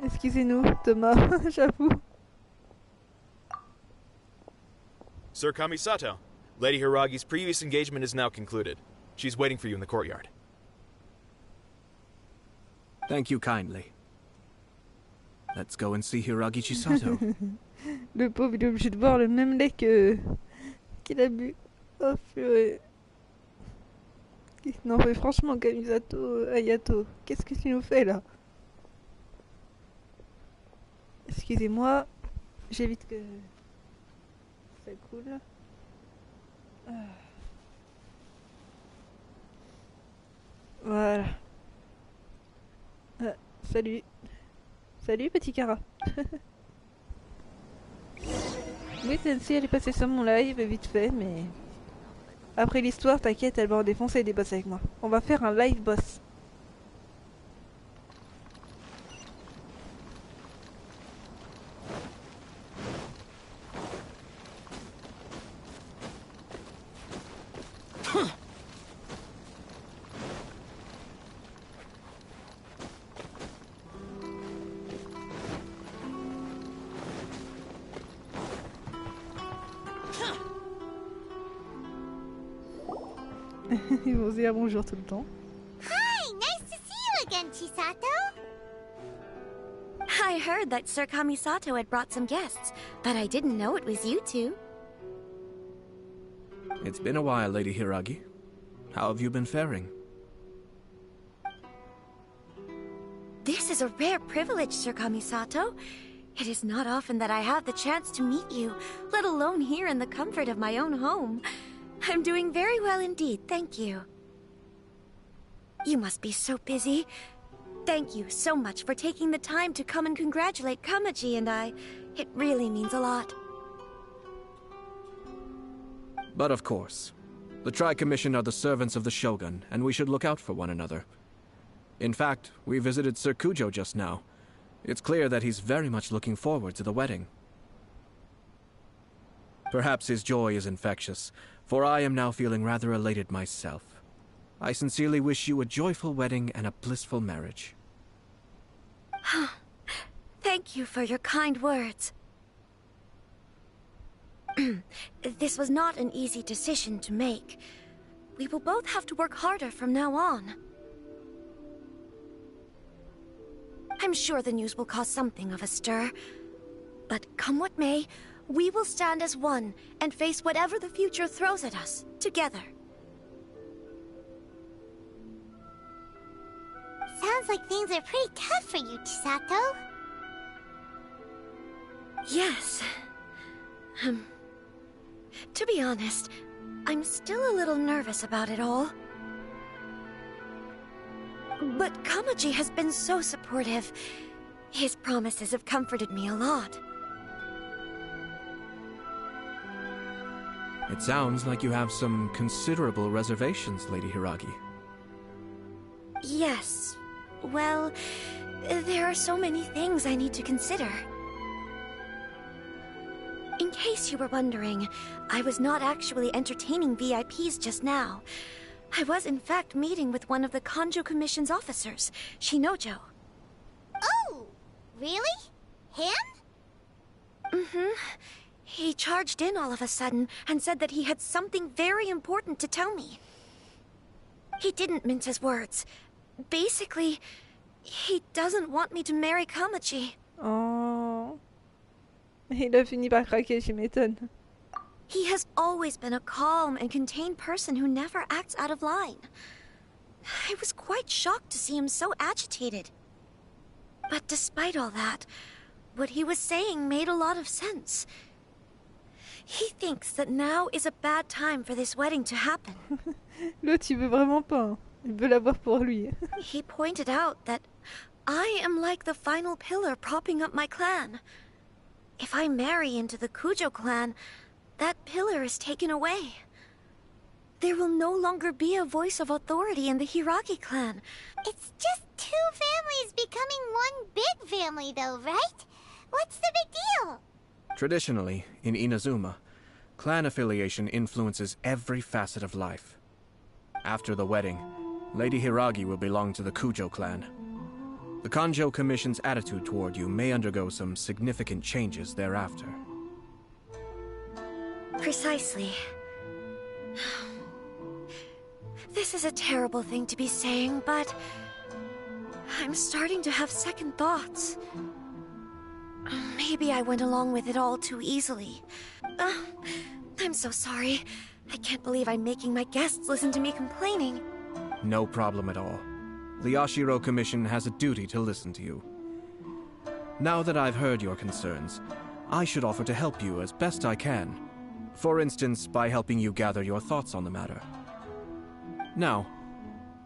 Excusez-nous, Thomas, j'avoue. Sir Kamisato, Lady Hiragi's previous engagement is now concluded. She's waiting for you in the courtyard. Thank you kindly. Let's go and see Hiragi Chisato. Le pauvre, il est obligé de boire le même lait qu'il a bu. Oh purée. Non mais franchement, Kamisato, Ayato, qu'est-ce que tu nous fais là? Excusez-moi, j'évite que ça coule. Ah. Voilà. Ah, salut. Salut petit Kara. Oui, Sensei, elle est passée sur mon live vite fait, mais... Après l'histoire, t'inquiète, elle va en défoncer des boss avec moi. On va faire un live boss. Ils vont se dire bonjour tout le temps. Hi, nice to see you again, Chisato. I heard that Sir Kamisato had brought some guests, but I didn't know it was you two. It's been a while, Lady Hiragi. How have you been faring? This is a rare privilege, Sir Kamisato. It is not often that I have the chance to meet you, let alone here in the comfort of my own home. I'm doing very well indeed, thank you. You must be so busy. Thank you so much for taking the time to come and congratulate Kamaji and I. It really means a lot. But of course, the Tri-Commission are the servants of the Shogun, and we should look out for one another. In fact, we visited Sir Kujo just now. It's clear that he's very much looking forward to the wedding. Perhaps his joy is infectious, for I am now feeling rather elated myself. I sincerely wish you a joyful wedding and a blissful marriage. Thank you for your kind words. This was not an easy decision to make. We will both have to work harder from now on. I'm sure the news will cause something of a stir. But come what may, we will stand as one and face whatever the future throws at us, together. Sounds like things are pretty tough for you, Chisato. Yes. To be honest, I'm still a little nervous about it all. But Kamaji has been so supportive. His promises have comforted me a lot. It sounds like you have some considerable reservations, Lady Hiragi. Yes. Well, there are so many things I need to consider. In case you were wondering, I was not actually entertaining VIPs just now. I was in fact meeting with one of the Kanjo Commission's officers, Shinojo. Oh, really? Him? Mm-hmm. He charged in all of a sudden and said that he had something very important to tell me. He didn't mince his words. Basically, he doesn't want me to marry Kamaji. Oh. Il a fini par craquer, je m'étonne. He has always been a calm and contained person who never acts out of line. I was quite shocked to see him so agitated. But despite all that, what he was saying made a lot of sense. He thinks that now is a bad time for this wedding to happen. L'autre, il veut vraiment pas. Hein. Il veut l'avoir pour lui. He pointed out that I am like the final pillar propping up my clan. If I marry into the Kujo clan, that pillar is taken away. There will no longer be a voice of authority in the Hiragi clan. It's just two families becoming one big family though, right? What's the big deal? Traditionally, in Inazuma, clan affiliation influences every facet of life. After the wedding, Lady Hiragi will belong to the Kujo clan. The Kanjo Commission's attitude toward you may undergo some significant changes thereafter. Precisely. This is a terrible thing to be saying, but I'm starting to have second thoughts. Maybe I went along with it all too easily. I'm so sorry. I can't believe I'm making my guests listen to me complaining. No problem at all. The Yashiro Commission has a duty to listen to you. Now that I've heard your concerns, I should offer to help you as best I can. For instance, by helping you gather your thoughts on the matter. Now,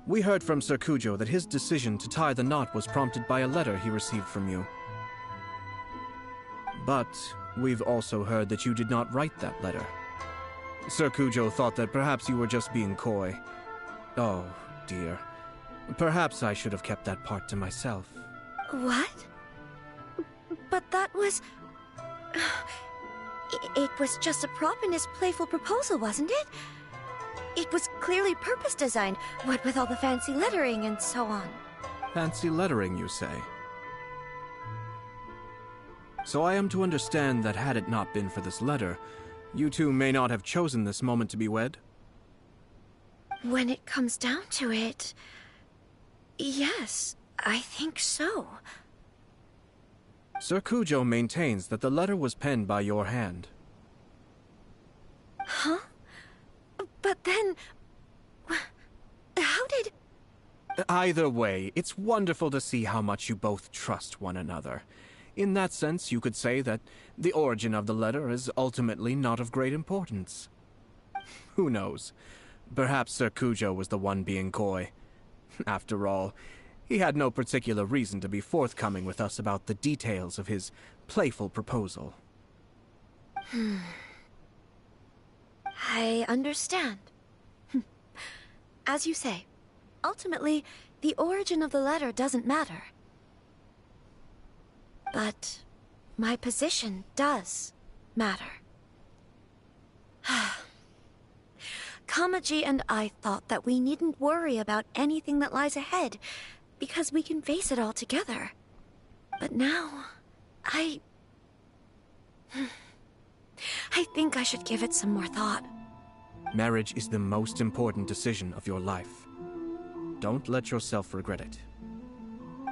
we heard from Sir Kujo that his decision to tie the knot was prompted by a letter he received from you. But we've also heard that you did not write that letter. Sir Kujo thought that perhaps you were just being coy. Oh, dear. Perhaps I should have kept that part to myself. What? But that was... It was just a prop in his playful proposal, wasn't it? It was clearly purpose designed, what with all the fancy lettering and so on. Fancy lettering, you say? So I am to understand that had it not been for this letter, you two may not have chosen this moment to be wed? When it comes down to it... yes, I think so. Sir Kujo maintains that the letter was penned by your hand. Huh? But then... how did... Either way, it's wonderful to see how much you both trust one another. In that sense, you could say that the origin of the letter is ultimately not of great importance. Who knows? Perhaps Sir Kujo was the one being coy. After all, he had no particular reason to be forthcoming with us about the details of his playful proposal. I understand. As you say, ultimately, the origin of the letter doesn't matter. But my position does matter. Kamaji and I thought that we needn't worry about anything that lies ahead, because we can face it all together. But now, I think I should give it some more thought. Marriage is the most important decision of your life. Don't let yourself regret it.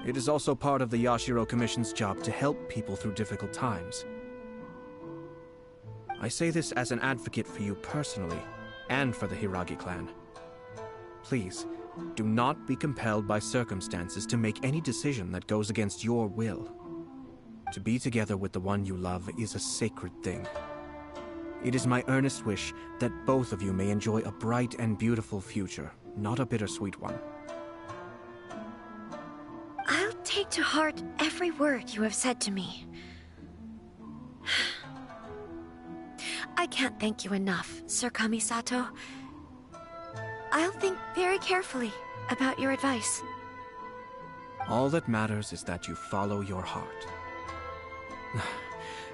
It is also part of the Yashiro Commission's job to help people through difficult times. I say this as an advocate for you personally, and for the Hiragi clan. Please, do not be compelled by circumstances to make any decision that goes against your will. To be together with the one you love is a sacred thing. It is my earnest wish that both of you may enjoy a bright and beautiful future, not a bittersweet one. I'll take to heart every word you have said to me. I can't thank you enough, Sir Kamisato. I'll think very carefully about your advice. All that matters is that you follow your heart.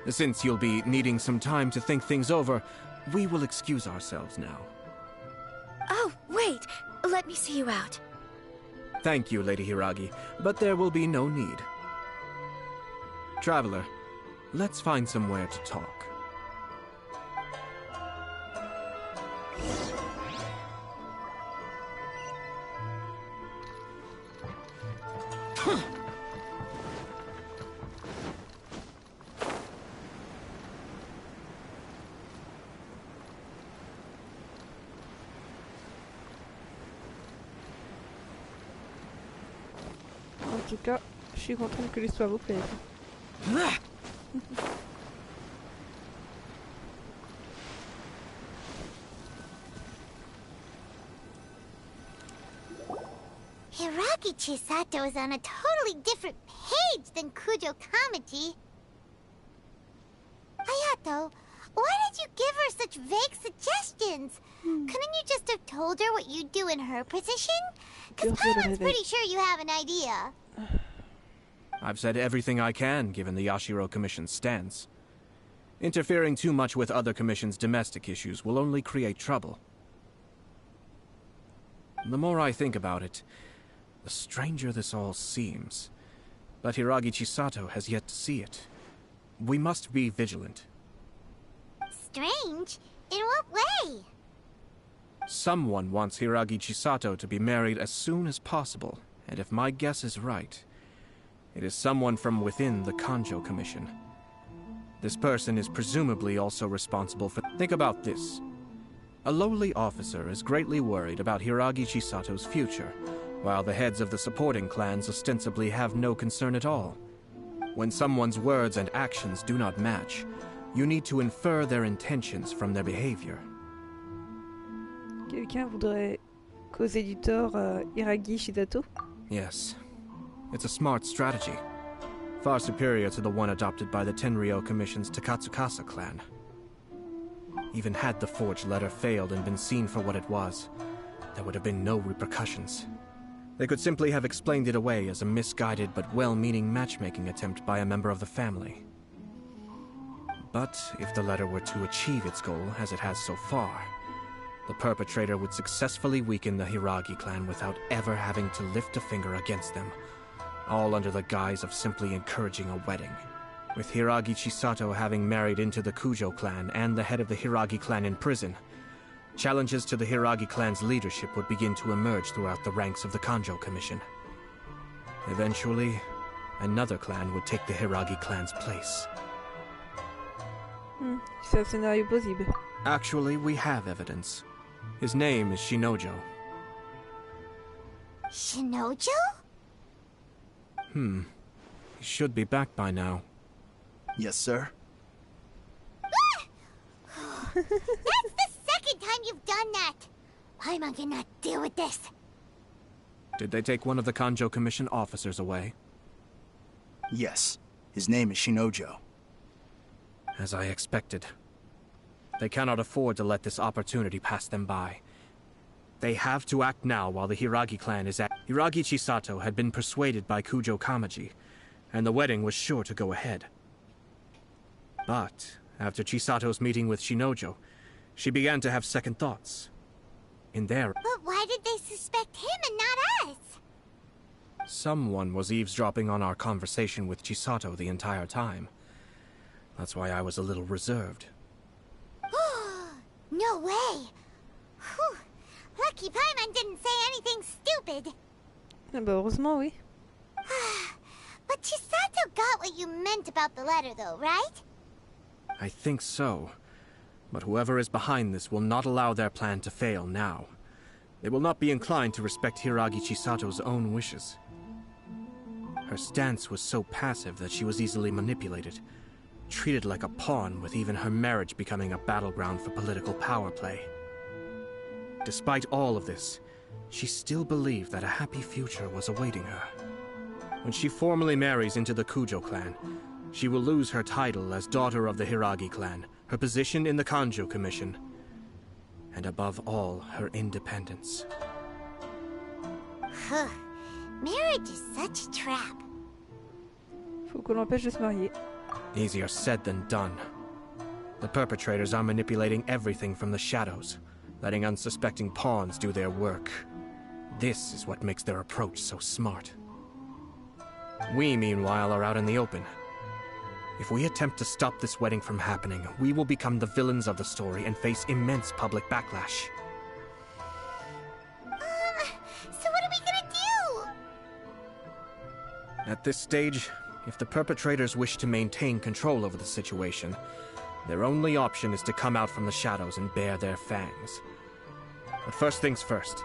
Since you'll be needing some time to think things over, we will excuse ourselves now. Oh, wait! Let me see you out. Thank you, Lady Hiragi, but there will be no need. Traveler, let's find somewhere to talk. En tout cas, je suis contente que l'histoire vous plaise. Hiragi Chisato is on a totally different page than Kujo Kamaji. Hayato, why did you give her such vague suggestions? Couldn't you just have told her what you'd do in her position? Because Paimon's pretty sure you have an idea. I've said everything I can, given the Yashiro Commission's stance. Interfering too much with other commissions' domestic issues will only create trouble. The more I think about it, the stranger this all seems. But Hiragi Chisato has yet to see it. We must be vigilant. Strange? In what way? Someone wants Hiragi Chisato to be married as soon as possible, and if my guess is right, it is someone from within the Kanjo Commission. This person is presumably also responsible for... Think about this. A lowly officer is greatly worried about Hiragi Chisato's future, while the heads of the supporting clans ostensibly have no concern at all. When someone's words and actions do not match, you need to infer their intentions from their behavior. Quelqu'un voudrait causer du tort à Hiragi Shisato? Yes. It's a smart strategy. Far superior to the one adopted by the Tenryou Commission's Takatsukasa clan. Even had the forged letter failed and been seen for what it was, there would have been no repercussions. They could simply have explained it away as a misguided but well-meaning matchmaking attempt by a member of the family. But if the letter were to achieve its goal, as it has so far, the perpetrator would successfully weaken the Hiragi clan without ever having to lift a finger against them, all under the guise of simply encouraging a wedding. With Hiragi Chisato having married into the Kujo clan and the head of the Hiragi clan in prison, challenges to the Hiragi clan's leadership would begin to emerge throughout the ranks of the Kanjo Commission. Eventually, another clan would take the Hiragi clan's place. C'est un scénario possible. Actually, we have evidence. His name is Shinojo. Shinojo? He should be back by now. Yes, sir. That's the second time you've done that! Paimon cannot deal with this. Did they take one of the Kanjo Commission officers away? Yes. His name is Shinojo. As I expected. They cannot afford to let this opportunity pass them by. They have to act now while the Hiragi clan is at... Hiragi Chisato had been persuaded by Kujo Kamaji, and the wedding was sure to go ahead. But, after Chisato's meeting with Shinojo, she began to have second thoughts. In their... But why did they suspect him and not us? Someone was eavesdropping on our conversation with Chisato the entire time. That's why I was a little reserved. No way! Whew. Lucky Paimon didn't say anything stupid. Ah bah heureusement, oui. But Chisato got what you meant about the letter though, right? I think so. But whoever is behind this will not allow their plan to fail now. They will not be inclined to respect Hiragi Chisato's own wishes. Her stance was so passive that she was easily manipulated, treated like a pawn, with even her marriage becoming a battleground for political power play. Despite all of this, she still believed that a happy future was awaiting her. When she formally marries into the Kujo clan, she will lose her title as daughter of the Hiragi clan, her position in the Kanjo Commission, and above all, her independence. Marriage is such a trap. Faut qu'on l'empêche de se marier. Easier said than done. The perpetrators are manipulating everything from the shadows, letting unsuspecting pawns do their work. This is what makes their approach so smart. We, meanwhile, are out in the open. If we attempt to stop this wedding from happening, we will become the villains of the story and face immense public backlash. So what are we gonna do? At this stage, if the perpetrators wish to maintain control over the situation, their only option is to come out from the shadows and bare their fangs. But first things first,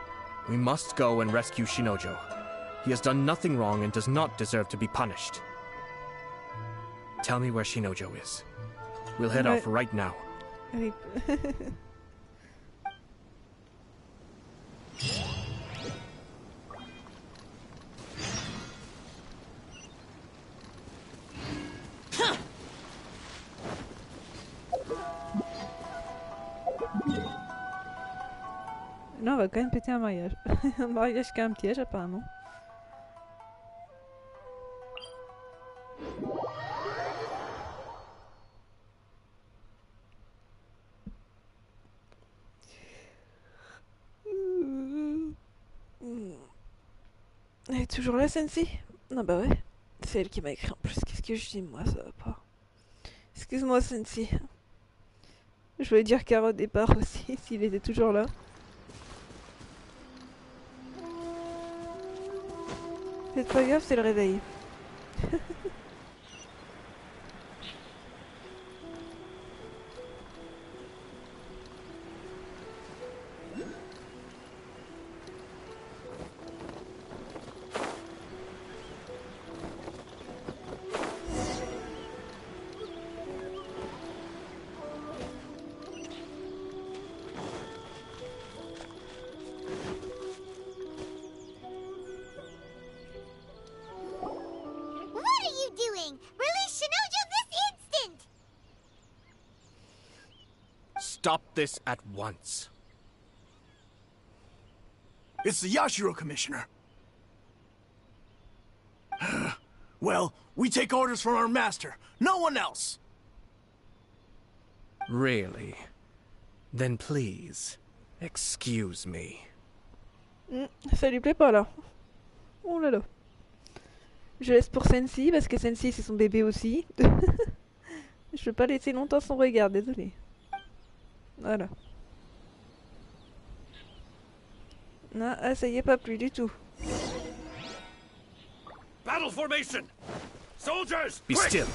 we must go and rescue Shinojo. He has done nothing wrong and does not deserve to be punished. Tell me where Shinojo is. We'll head off right now. Allez. Là, on va quand même péter un mariage. Un mariage qui a un piège, apparemment. Elle est toujours là, Sensei? Non, bah ouais. C'est elle qui m'a écrit en plus. Qu'est-ce que je dis, moi, ça va pas. Excuse-moi, Sensei. Je voulais dire Caro au départ aussi, s'il était toujours là. C'est pas grave, c'est le réveil. stop this at once. It's the Yashiro Commissioner. Well, we take orders from our master. No one else. Really? Then please, excuse me. Ça lui plaît pas là. Oh là là. Je laisse pour Sensi parce que Sensi c'est son bébé aussi. Je peux pas laisser longtemps son regard, désolé. Voilà. Non, ah ça y est, pas plus du tout. Battle formation! Soldiers! Be still.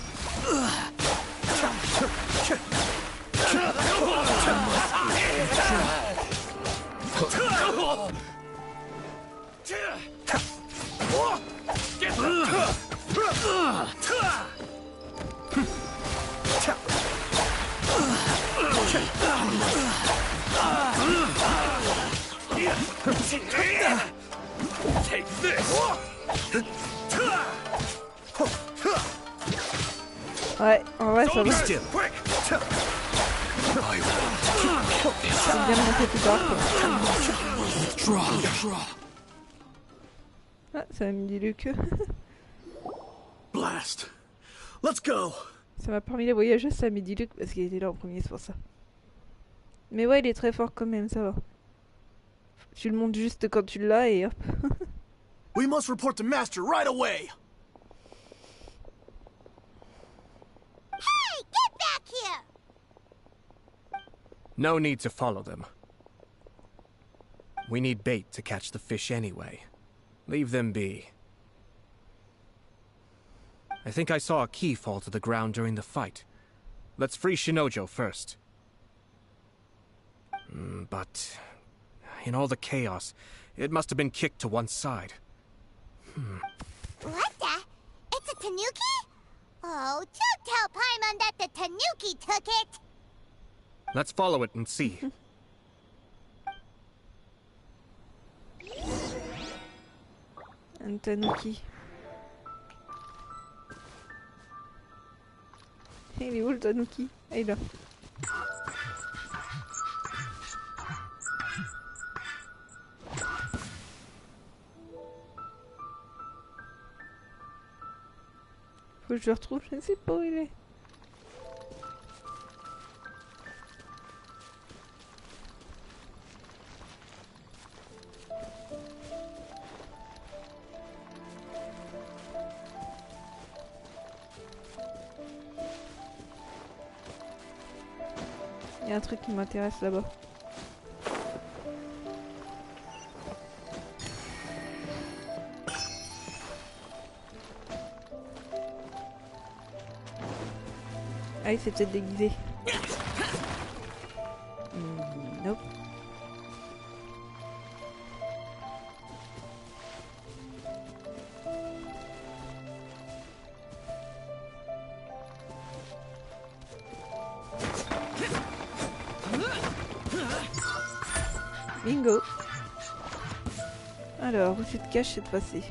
Take this! Ouais, en vrai ça va. C'est bien monté plus tard quoi. Ah, ça m'a mis du queue. Blast. Let's go. Ça m'a parmi les voyageurs, ça m'a dit Luc parce qu'il était là en premier, c'est pour ça. Mais ouais, il est très fort quand même, ça va. Tu le montes juste quand tu l'as et hop. We must report the master right away. Hey, get back here! No need to follow them. We need bait to catch the fish anyway. Leave them be. I think I saw a key fall to the ground during the fight. Let's free Shinojo first. But in all the chaos, it must have been kicked to one side. What the? It's a tanuki? Oh, don't tell Paimon that the tanuki took it! Let's follow it and see. Un tanuki. Il est où le tanuki? Ah, il est là. Faut que je le retrouve, je ne sais pas où il est. Il y a un truc qui m'intéresse là-bas. Ah, il s'est peut-être déguisé. Nope. Bingo. Alors, où tu te caches cette fois-ci?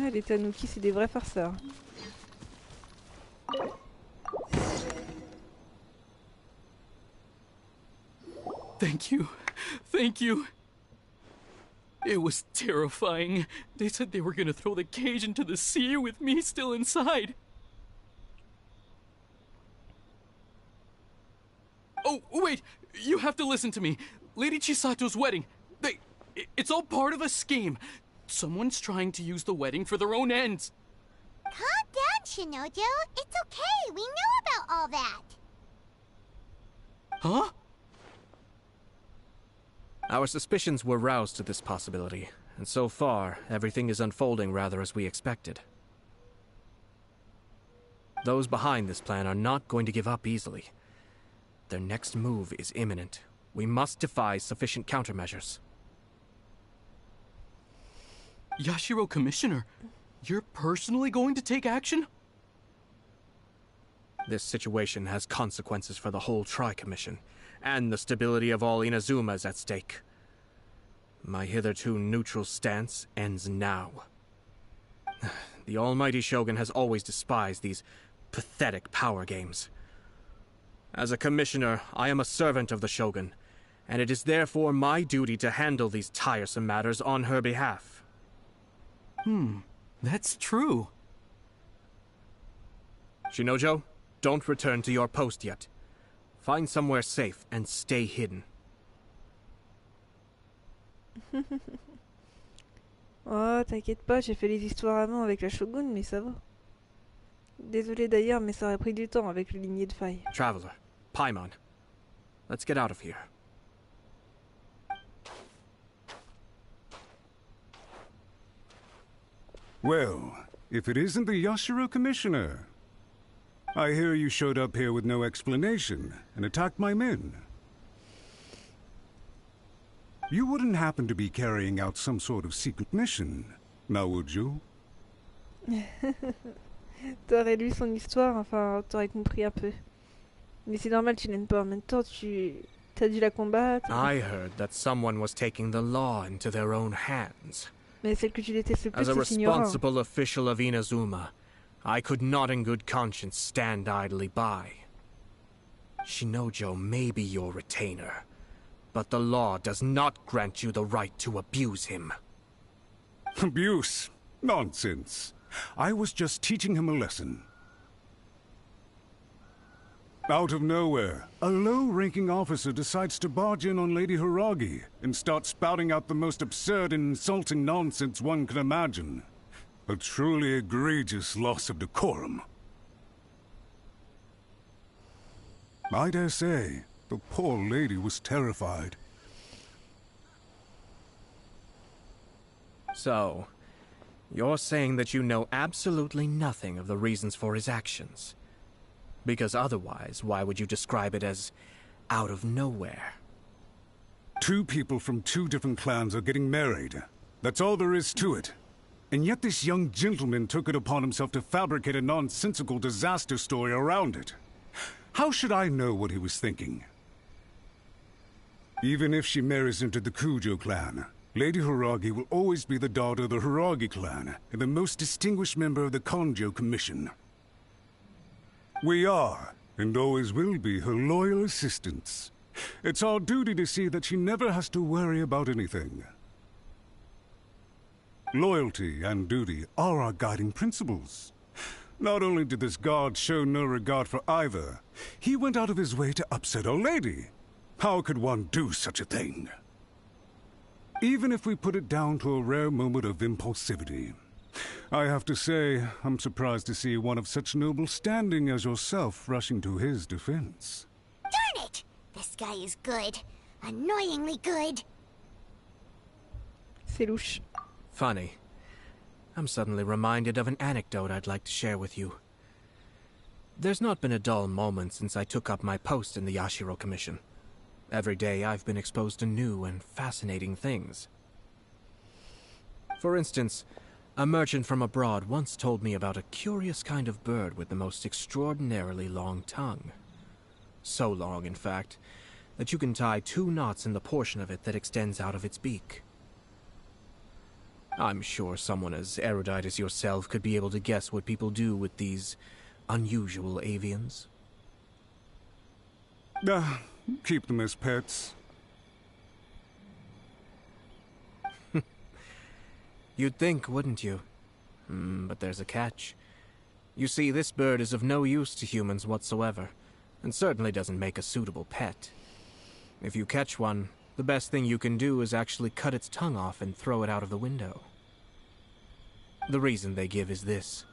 Ah, les tanuki, c'est des vrais farceurs. Thank you. Thank you. It was terrifying. They said they were gonna throw the cage into the sea with me still inside. Oh, wait! You have to listen to me. Lady Chisato's wedding. It's all part of a scheme. Someone's trying to use the wedding for their own ends. Calm down, Shinojo. It's okay. We know about all that. Huh? Our suspicions were roused to this possibility, and so far, everything is unfolding rather as we expected. Those behind this plan are not going to give up easily. Their next move is imminent. We must devise sufficient countermeasures. Yashiro Commissioner, you're personally going to take action? This situation has consequences for the whole Tri-Commission, and the stability of all Inazuma is at stake. My hitherto neutral stance ends now. The almighty Shogun has always despised these pathetic power games. As a commissioner, I am a servant of the Shogun, and it is therefore my duty to handle these tiresome matters on her behalf. That's true. Shinojo, don't return to your post yet. Find somewhere safe and stay hidden. Oh, t'inquiète pas, j'ai fait les histoires avant avec la Shogun, mais ça va. Désolé d'ailleurs, mais ça aurait pris du temps avec le ligné de faille. Traveler, Paimon, let's get out of here. Well, if it isn't the Yashiro Commissioner. I hear you showed up here with no explanation and attacked my men. You wouldn't happen to be carrying out some sort of secret mission, now would you? T'aurais lu son histoire, enfin, t'aurais compris un peu. Mais c'est normal, tu l'aimes pas. En même temps, t'as dû la combattre. I heard that someone was taking the law into their own hands. Mais celle que tu détestes le plus, As a c'est Signora. responsible official of Inazuma, I could not in good conscience stand idly by. Shinojo may be your retainer, but the law does not grant you the right to abuse him. Abuse? Nonsense. I was just teaching him a lesson. Out of nowhere, a low-ranking officer decides to barge in on Lady Hiragi and start spouting out the most absurd and insulting nonsense one can imagine. A truly egregious loss of decorum. I dare say, the poor lady was terrified. So, you're saying that you know absolutely nothing of the reasons for his actions? Because otherwise, why would you describe it as out of nowhere? Two people from two different clans are getting married. That's all there is to it. And yet this young gentleman took it upon himself to fabricate a nonsensical disaster story around it. How should I know what he was thinking? Even if she marries into the Kujo clan, Lady Hiragi will always be the daughter of the Hiragi clan and the most distinguished member of the Konjo Commission. We are, and always will be, her loyal assistants. It's our duty to see that she never has to worry about anything. Loyalty and duty are our guiding principles. Not only did this guard show no regard for either, he went out of his way to upset our lady. How could one do such a thing? Even if we put it down to a rare moment of impulsivity, I have to say, I'm surprised to see one of such noble standing as yourself rushing to his defense. Darn it! This guy is good. Annoyingly good. C'est louche. Funny. I'm suddenly reminded of an anecdote I'd like to share with you. There's not been a dull moment since I took up my post in the Yashiro Commission. Every day I've been exposed to new and fascinating things. For instance, a merchant from abroad once told me about a curious kind of bird with the most extraordinarily long tongue. So long, in fact, that you can tie 2 knots in the portion of it that extends out of its beak. I'm sure someone as erudite as yourself could be able to guess what people do with these unusual avians. Keep them as pets. You'd think, wouldn't you? But there's a catch. You see, this bird is of no use to humans whatsoever, and certainly doesn't make a suitable pet. If you catch one, the best thing you can do is actually cut its tongue off and throw it out of the window. The reason they give is this.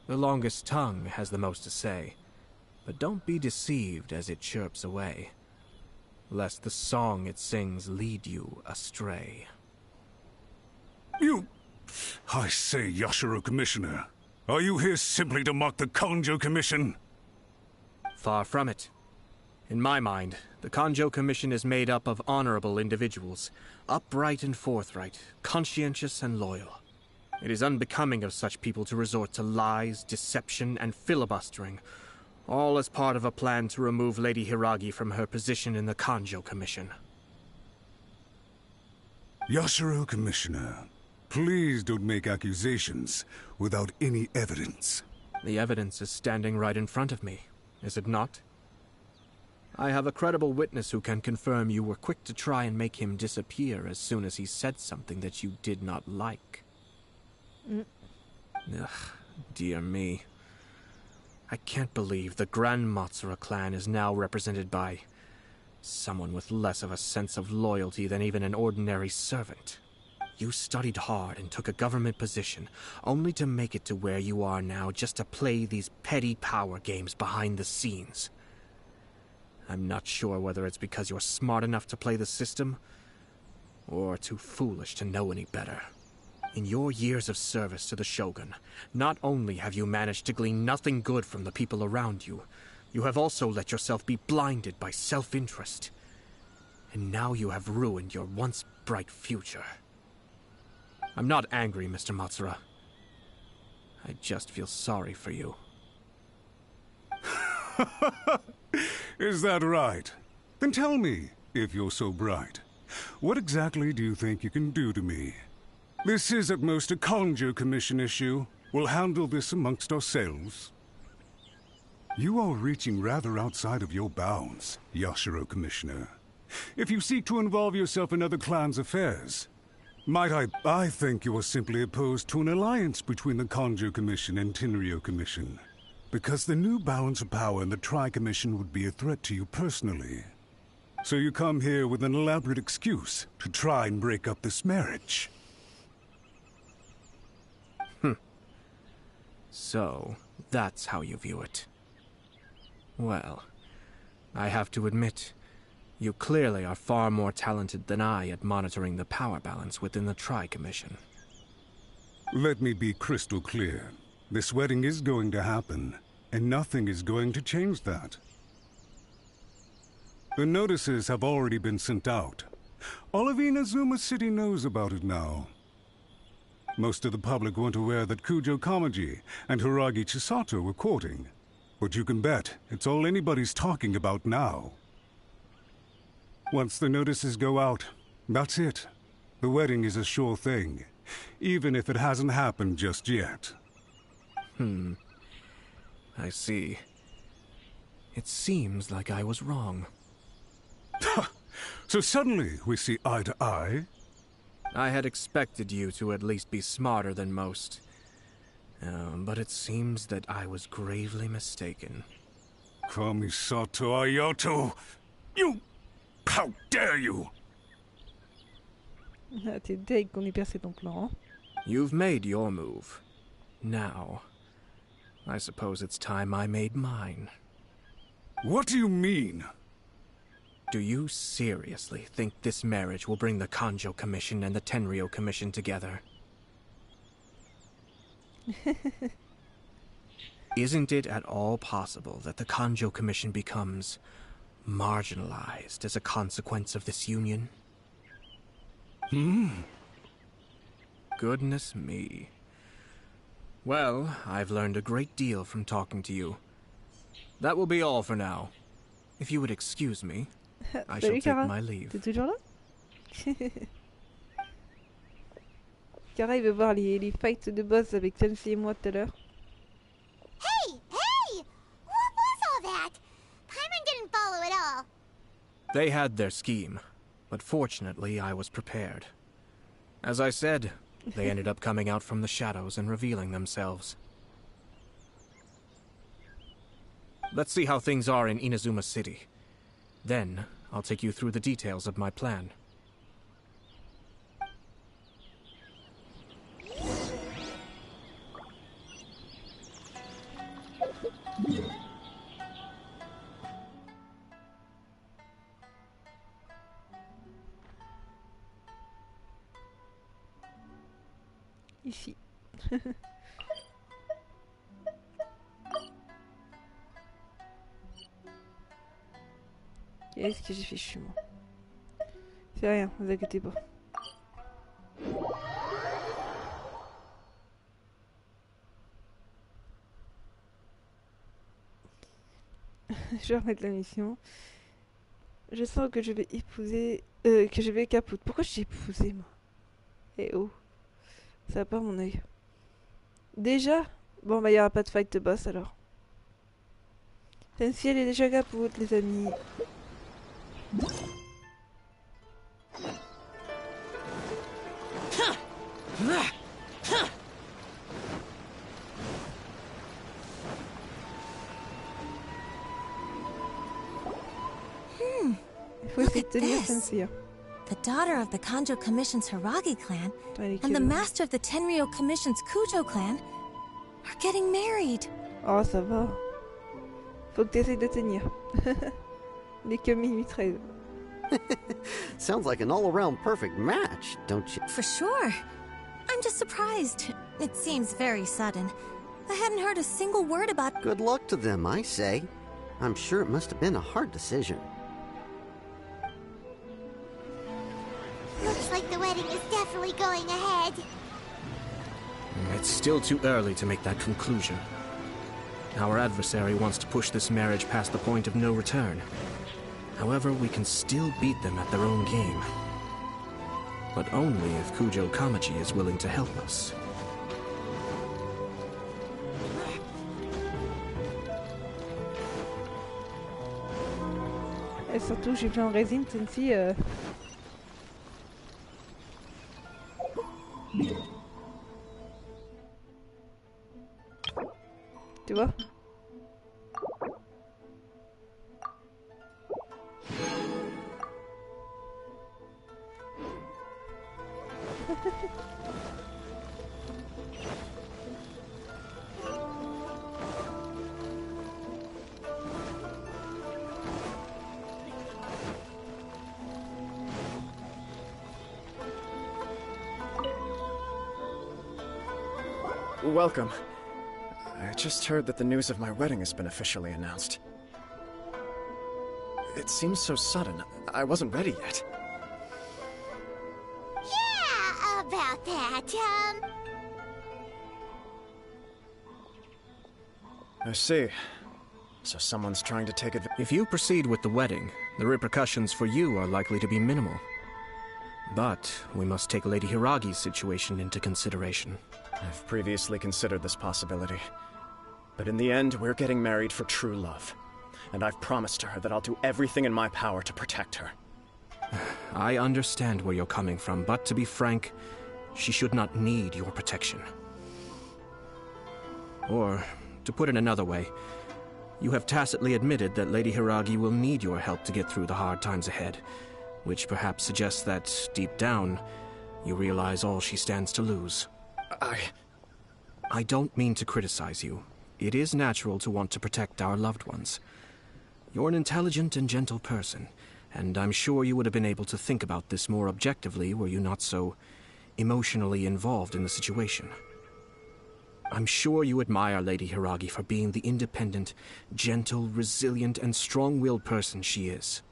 The longest tongue has the most to say, But don't be deceived as it chirps away, lest the song it sings lead you astray. You... I say, Yashiro Commissioner, are you here simply to mock the Kanjo Commission? Far from it. In my mind, the Kanjo Commission is made up of honorable individuals, upright and forthright, conscientious and loyal. It is unbecoming of such people to resort to lies, deception, and filibustering, all as part of a plan to remove Lady Hiragi from her position in the Kanjo Commission. Yashiro Commissioner, please don't make accusations without any evidence. The evidence is standing right in front of me, is it not? I have a credible witness who can confirm you were quick to try and make him disappear as soon as he said something that you did not like. Ugh, dear me. I can't believe the Grand Matsura clan is now represented by someone with less of a sense of loyalty than even an ordinary servant. You studied hard and took a government position, only to make it to where you are now just to play these petty power games behind the scenes. I'm not sure whether it's because you're smart enough to play the system, or too foolish to know any better. In your years of service to the Shogun, not only have you managed to glean nothing good from the people around you, you have also let yourself be blinded by self-interest. And now you have ruined your once bright future. I'm not angry, Mr. Matsura. I just feel sorry for you. Is that right? Then tell me, if you're so bright, what exactly do you think you can do to me? This is at most a Kanjo Commission issue. We'll handle this amongst ourselves. You are reaching rather outside of your bounds, Yashiro Commissioner. If you seek to involve yourself in other clans' affairs, I think you are simply opposed to an alliance between the Kanjo Commission and Tenryo Commission. Because the new balance of power in the Tri-Commission would be a threat to you personally. So you come here with an elaborate excuse to try and break up this marriage. So, that's how you view it. Well, I have to admit, you clearly are far more talented than I at monitoring the power balance within the Tri-Commission. Let me be crystal clear. This wedding is going to happen, and nothing is going to change that. The notices have already been sent out. All of Inazuma City knows about it now. Most of the public weren't aware that Kujo Kamaji and Hiragi Chisato were courting. But you can bet it's all anybody's talking about now. Once the notices go out, that's it. The wedding is a sure thing, even if it hasn't happened just yet. I see. It seems like I was wrong. So suddenly we see eye to eye? I had expected you to at least be smarter than most. But it seems that I was gravely mistaken. Kamisato Ayato! You... How dare you! Ah, t'es deg qu'on ait percé ton plan, hein? You've made your move. Now, I suppose it's time I made mine. What do you mean? Do you seriously think this marriage will bring the Kanjo Commission and the Tenryo Commission together? Isn't it at all possible that the Kanjo Commission becomes marginalized as a consequence of this union? Goodness me. Well, I've learned a great deal from talking to you. That will be all for now. If you would excuse me, I shall take my leave. T'es toujours là? Kara, il veut voir les fights de boss avec Chelsea et moi tout à l'heure. Hey! Hey! What was all that? Paimon didn't follow at all. They had their scheme, but fortunately I was prepared. As I said, they ended up coming out from the shadows and revealing themselves. Let's see how things are in Inazuma City. Then, I'll take you through the details of my plan. ici. Qu'est-ce que j'ai fait chument? C'est rien, vous inquiétez pas. Je vais remettre la mission. Je sens que je vais épouser... que je vais capote. Pourquoi j'ai épousé, moi? Eh oh. Ça va pas mon œil. Déjà? Bon, bah, il n'y aura pas de fight de boss, alors. Celle-ci, elle est déjà capote, les amis. Look at this. The daughter of the Kanjo Commission's Hiragi clan and the master of the Tenryo Commission's Kujo clan are getting married. Oh, ça va. Faut que t'essayes de tenir. Il est que minuit 13. Sounds like an all-around perfect match, don't you? For sure. I'm just surprised. It seems very sudden. I hadn't heard a single word about... Good luck to them, I say. I'm sure it must have been a hard decision. Looks like the wedding is definitely going ahead. It's still too early to make that conclusion. Our adversary wants to push this marriage past the point of no return. However, we can still beat them at their own game. But only if Kujo Kamaji is willing to help us. Et surtout, j'ai fait en résine, Sensi. Tu vois? Welcome. I just heard that the news of my wedding has been officially announced. It seems so sudden. I wasn't ready yet. Yeah, about that, I see. So someone's trying to take advantage. If you proceed with the wedding, the repercussions for you are likely to be minimal. But we must take Lady Hiragi's situation into consideration. I've previously considered this possibility. But in the end, we're getting married for true love. And I've promised her that I'll do everything in my power to protect her. I understand where you're coming from, but to be frank, she should not need your protection. Or, to put it another way, you have tacitly admitted that Lady Hiragi will need your help to get through the hard times ahead, which perhaps suggests that, deep down, you realize all she stands to lose. I don't mean to criticize you. It is natural to want to protect our loved ones. You're an intelligent and gentle person, and I'm sure you would have been able to think about this more objectively were you not so emotionally involved in the situation. I'm sure you admire Lady Hiragi for being the independent, gentle, resilient, and strong-willed person she is.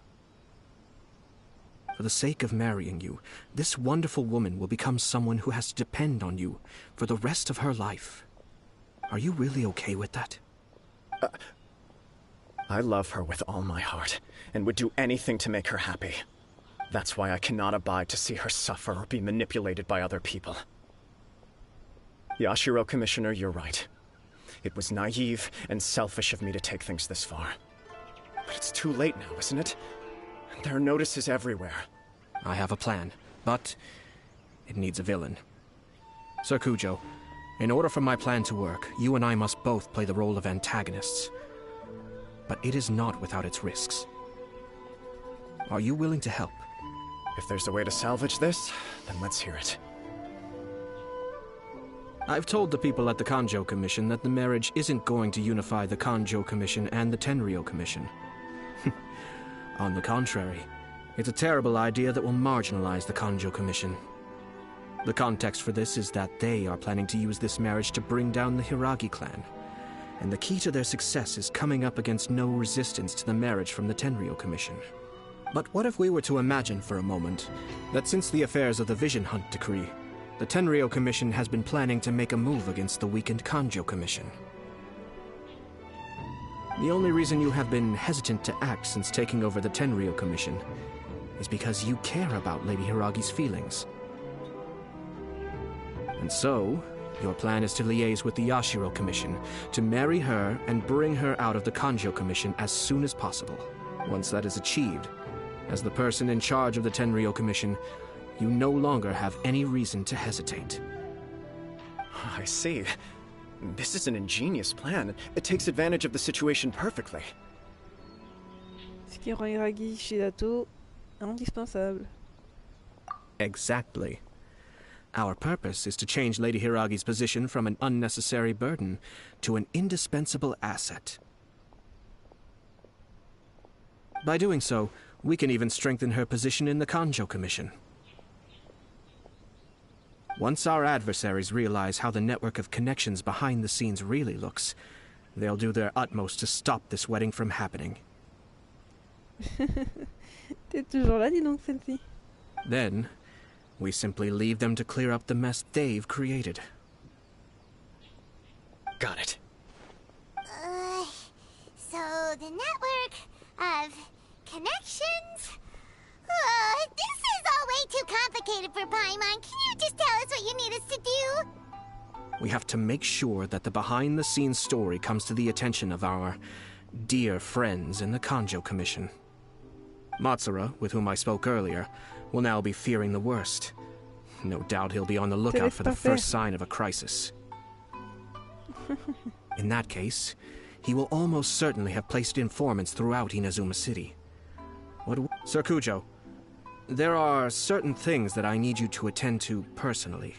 For the sake of marrying you, this wonderful woman will become someone who has to depend on you for the rest of her life. Are you really okay with that? I love her with all my heart, and would do anything to make her happy. That's why I cannot abide to see her suffer or be manipulated by other people. Yashiro, Commissioner, you're right. It was naive and selfish of me to take things this far. But it's too late now, isn't it? There are notices everywhere. I have a plan, but it needs a villain. Sir Kujo, in order for my plan to work, you and I must both play the role of antagonists. But it is not without its risks. Are you willing to help? If there's a way to salvage this, then let's hear it. I've told the people at the Kanjo Commission that the marriage isn't going to unify the Kanjo Commission and the Tenryo Commission. On the contrary, it's a terrible idea that will marginalize the Kanjo Commission. The context for this is that they are planning to use this marriage to bring down the Hiragi clan. And the key to their success is coming up against no resistance to the marriage from the Tenryou Commission. But what if we were to imagine for a moment that since the affairs of the Vision Hunt decree, the Tenryou Commission has been planning to make a move against the weakened Kanjo Commission? The only reason you have been hesitant to act since taking over the Tenryou Commission is because you care about Lady Hiragi's feelings. And so, your plan is to liaise with the Yashiro Commission to marry her and bring her out of the Kanjo Commission as soon as possible. Once that is achieved, as the person in charge of the Tenryou Commission, you no longer have any reason to hesitate. I see. This is an ingenious plan. It takes advantage of the situation perfectly. Ce qui rend Hiragi Shidato indispensable. Exactly. Our purpose is to change Lady Hiragi's position from an unnecessary burden to an indispensable asset. By doing so, we can even strengthen her position in the Kanjo Commission. Once our adversaries realize how the network of connections behind the scenes really looks, they'll do their utmost to stop this wedding from happening. T'es toujours là, dis donc, celle-ci. Then, we simply leave them to clear up the mess they've created. Got it. So the network of connections? This is all way too complicated for Paimon. Can you just tell us what you need us to do? We have to make sure that the behind-the-scenes story comes to the attention of our dear friends in the Kanjo Commission. Matsura, with whom I spoke earlier, will now be fearing the worst. No doubt he'll be on the lookout for the first sign of a crisis. In that case, he will almost certainly have placed informants throughout Inazuma City. Sir Kujo, there are certain things that I need you to attend to personally.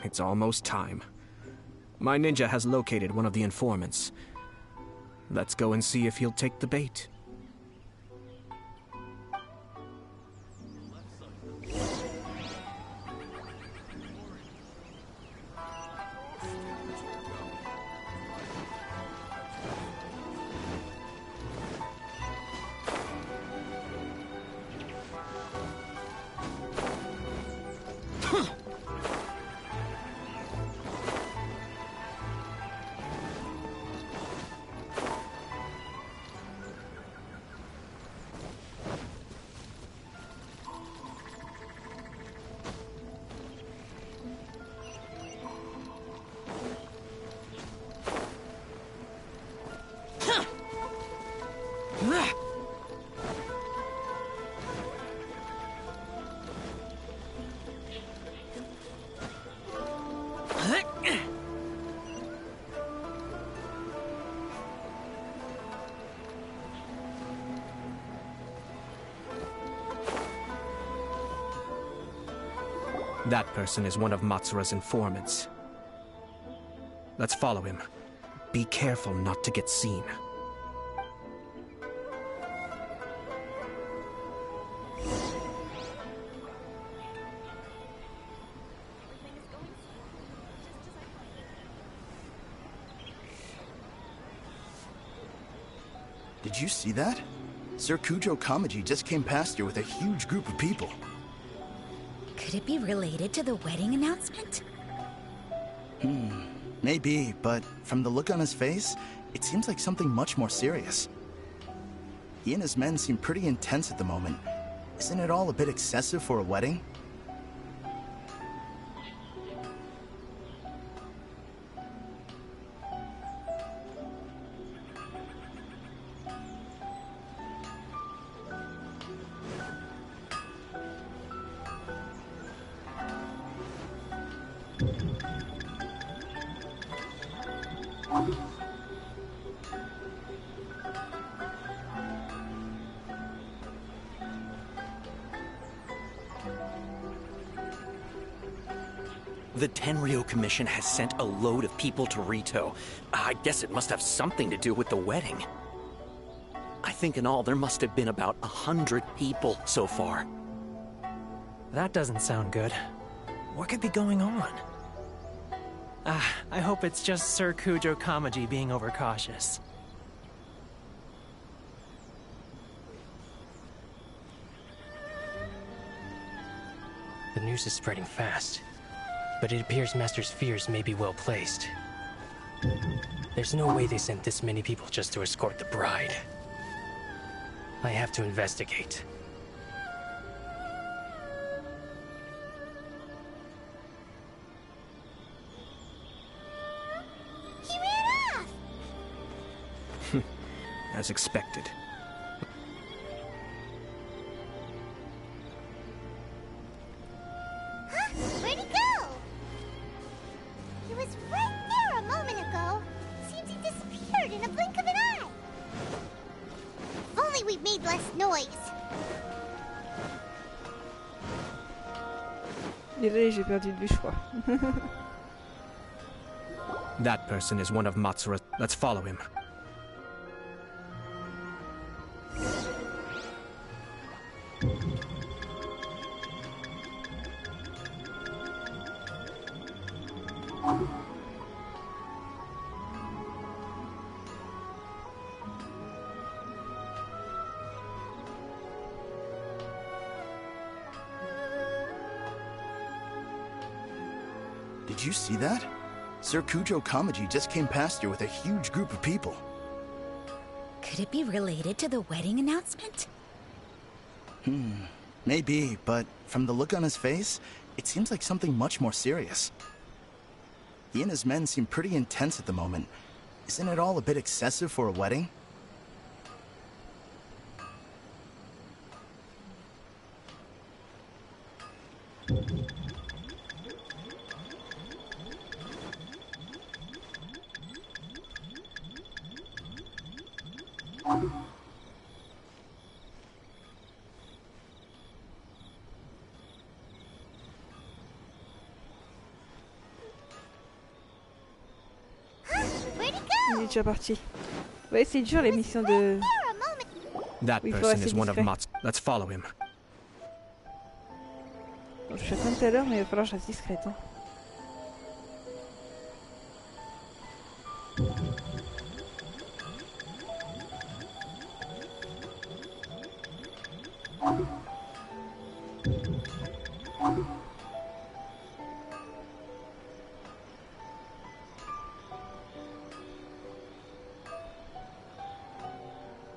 It's almost time. My ninja has located one of the informants. Let's go and see if he'll take the bait. That person is one of Matsura's informants. Let's follow him. Be careful not to get seen. Did you see that? Sir Kujo Kamaji just came past here with a huge group of people. Could it be related to the wedding announcement? Maybe, but from the look on his face, it seems like something much more serious. He and his men seem pretty intense at the moment. Isn't it all a bit excessive for a wedding? The Tenryou Commission has sent a load of people to Rito. I guess it must have something to do with the wedding. I think in all there must have been about 100 people so far. That doesn't sound good. What could be going on? I hope it's just Sir Kujo Kamaji being overcautious. The news is spreading fast, but it appears Master's fears may be well placed. There's no way they sent this many people just to escort the bride. I have to investigate. He ran off! As expected. Huh? Where'd he go? He was right there a moment ago. Seems he disappeared in a blink of an eye. If only we made less noise. Désolé, j'ai perdu de vue, je crois. That person is one of Matsura's. Let's follow him. Did you see that? Sir Kujo Kamaji just came past here with a huge group of people. Could it be related to the wedding announcement? Maybe, but from the look on his face, it seems like something much more serious. He and his men seem pretty intense at the moment. Isn't it all a bit excessive for a wedding? Il est déjà parti. Ouais, c'est dur les missions de... That Oui, il faut person rester is one of discret. Mats. Let's follow him. Bon, je fais comme tout à l'heure, mais il va falloir que je reste discrète. Hein.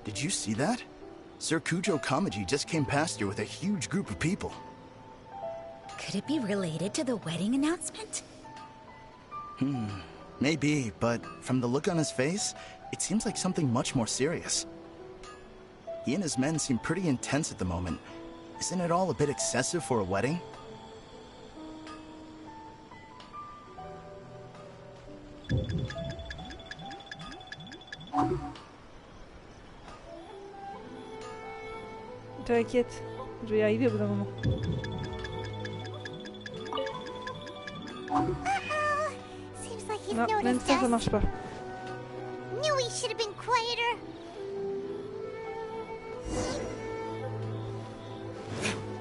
Did you see that? Sir Kujo Kamaji just came past here with a huge group of people. Could it be related to the wedding announcement? Maybe, but from the look on his face, it seems like something much more serious. He and his men seem pretty intense at the moment. Isn't it all a bit excessive for a wedding? T'inquiète, je vais y arriver au bout d'un moment. Seems like he's Non, même noticed ça, ça us. marche pas. Knew he should have been quieter.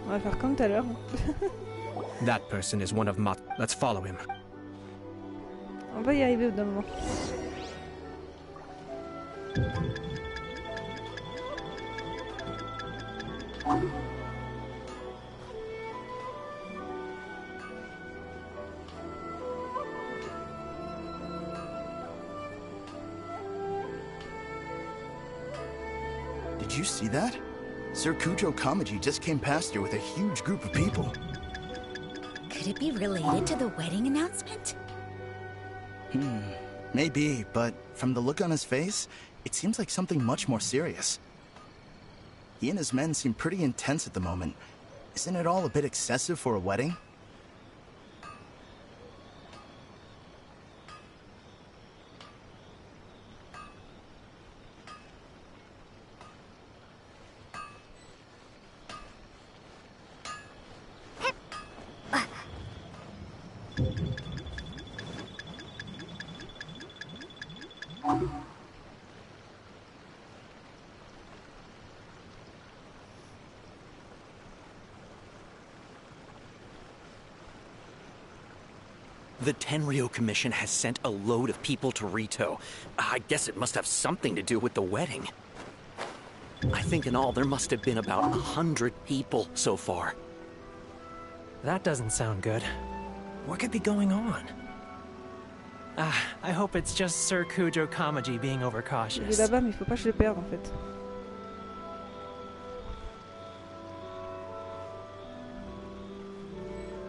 On va faire comme tout à l'heure. That person is one of Mats. Let's follow him. On va y arriver au bout d'un moment. Did you see that? Sir Kujo Kamaji just came past here with a huge group of people. Could it be related to the wedding announcement? Maybe, but from the look on his face, it seems like something much more serious. He and his men seem pretty intense at the moment. Isn't it all a bit excessive for a wedding? The Tenryo Commission has sent a load of people to Rito. I guess it must have something to do with the wedding. I think in all there must have been about 100 people so far. That doesn't sound good. What could be going on? I hope it's just Sir Kujo Kamaji being Il est overcautious. là-bas, mais il faut pas que je le perde en fait.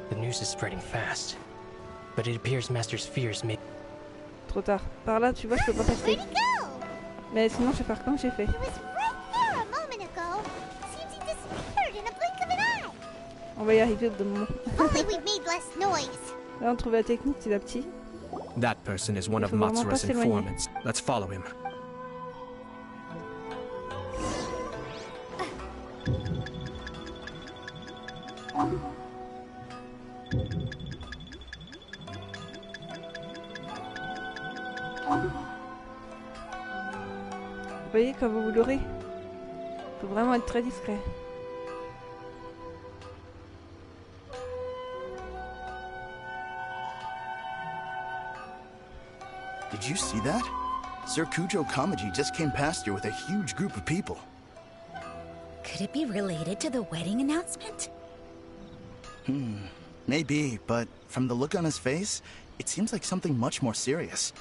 The news is spreading fast, but it appears Master's fears may. Trop tard. Par là, tu vois, je peux pas passer. Mais sinon, je vais faire comme j'ai fait. There a moment ago. Seems he disappeared in a blink of an eye. On va y arriver au bout d'un moment. Only we've made less noise. Là, on trouve la technique petit à petit. That person is one of Il faut vraiment pas Matsura's s'éloigner. informants. Let's follow him. Vous voyez comme vous l'aurez. Faut vraiment être très discret. Did you see that? Sir Kujo Kamaji just came past here with a huge group of people. Could it be related to the wedding announcement? Maybe, but from the look on his face, it seems like something much more serious.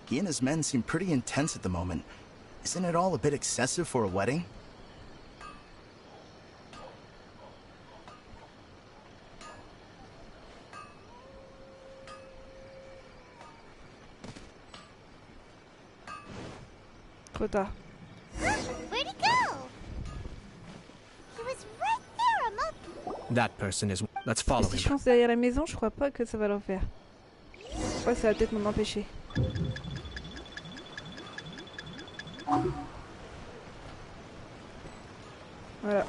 He and his men seem pretty intense at the moment. Isn't it all a bit excessive for a wedding? Trop tard. Where'd he go? He was right there a moment. That person is... Let's follow Si je him. fonce derrière la maison, je crois pas que ça va le faire. Je crois que ça va peut-être m'en empêcher. Voilà.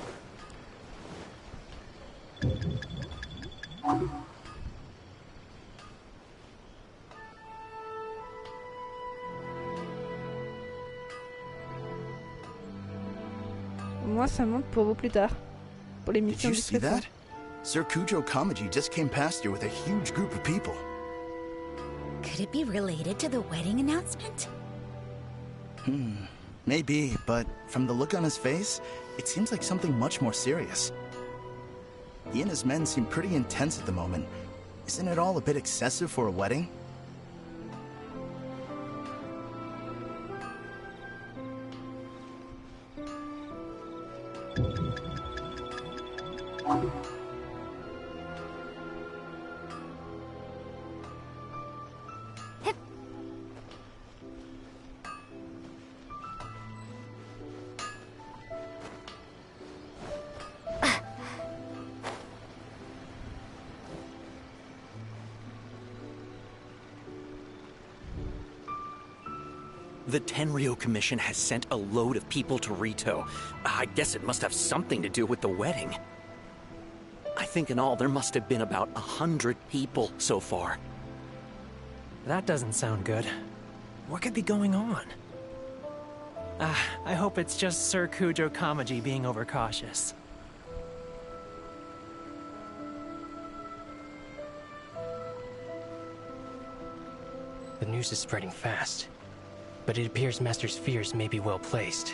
Au moins ça monte pour vous plus tard. Pour les Did missions you de see discrétion. that? Sir Kujo Kamaji just came past here with a huge group of people. Could it be related to the wedding announcement? Maybe, but from the look on his face, it seems like something much more serious. He and his men seem pretty intense at the moment. Isn't it all a bit excessive for a wedding? The Tenryo Commission has sent a load of people to Rito. I guess it must have something to do with the wedding. I think in all there must have been about 100 people so far. That doesn't sound good. What could be going on? I hope it's just Sir Kujo Kamaji being overcautious. The news is spreading fast, but it appears Master's fears may be well placed.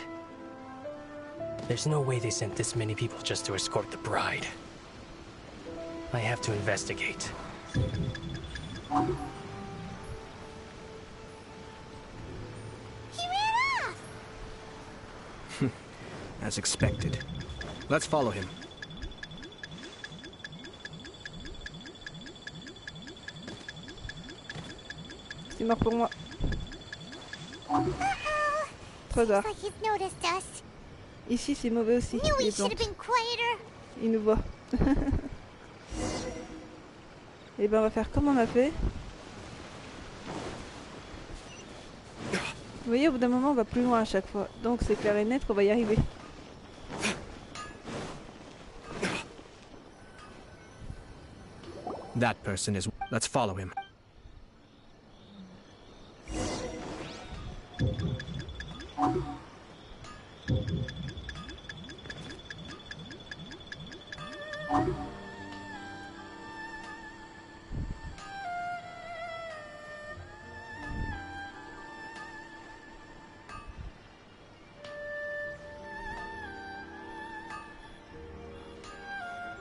There's no way they sent this many people just to escort the bride. I have to investigate. He ran off. As expected. Let's follow him. C'est mort pour moi. Trop tard. Like he's noticed us. Ici c'est mauvais aussi. Knew he Les should have plantes. been quieter. Il nous voit. Et ben on va faire comme on a fait. Vous voyez, au bout d'un moment on va plus loin à chaque fois. Donc c'est clair et net qu'on va y arriver. That person is... Let's follow him.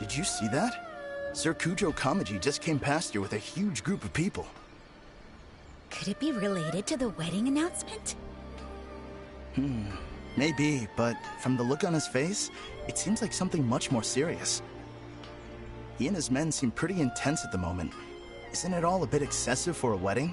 Did you see that? Sir Kujo Kamaji just came past here with a huge group of people. Could it be related to the wedding announcement? Maybe, but from the look on his face, it seems like something much more serious. He and his men seem pretty intense at the moment. Isn't it all a bit excessive for a wedding?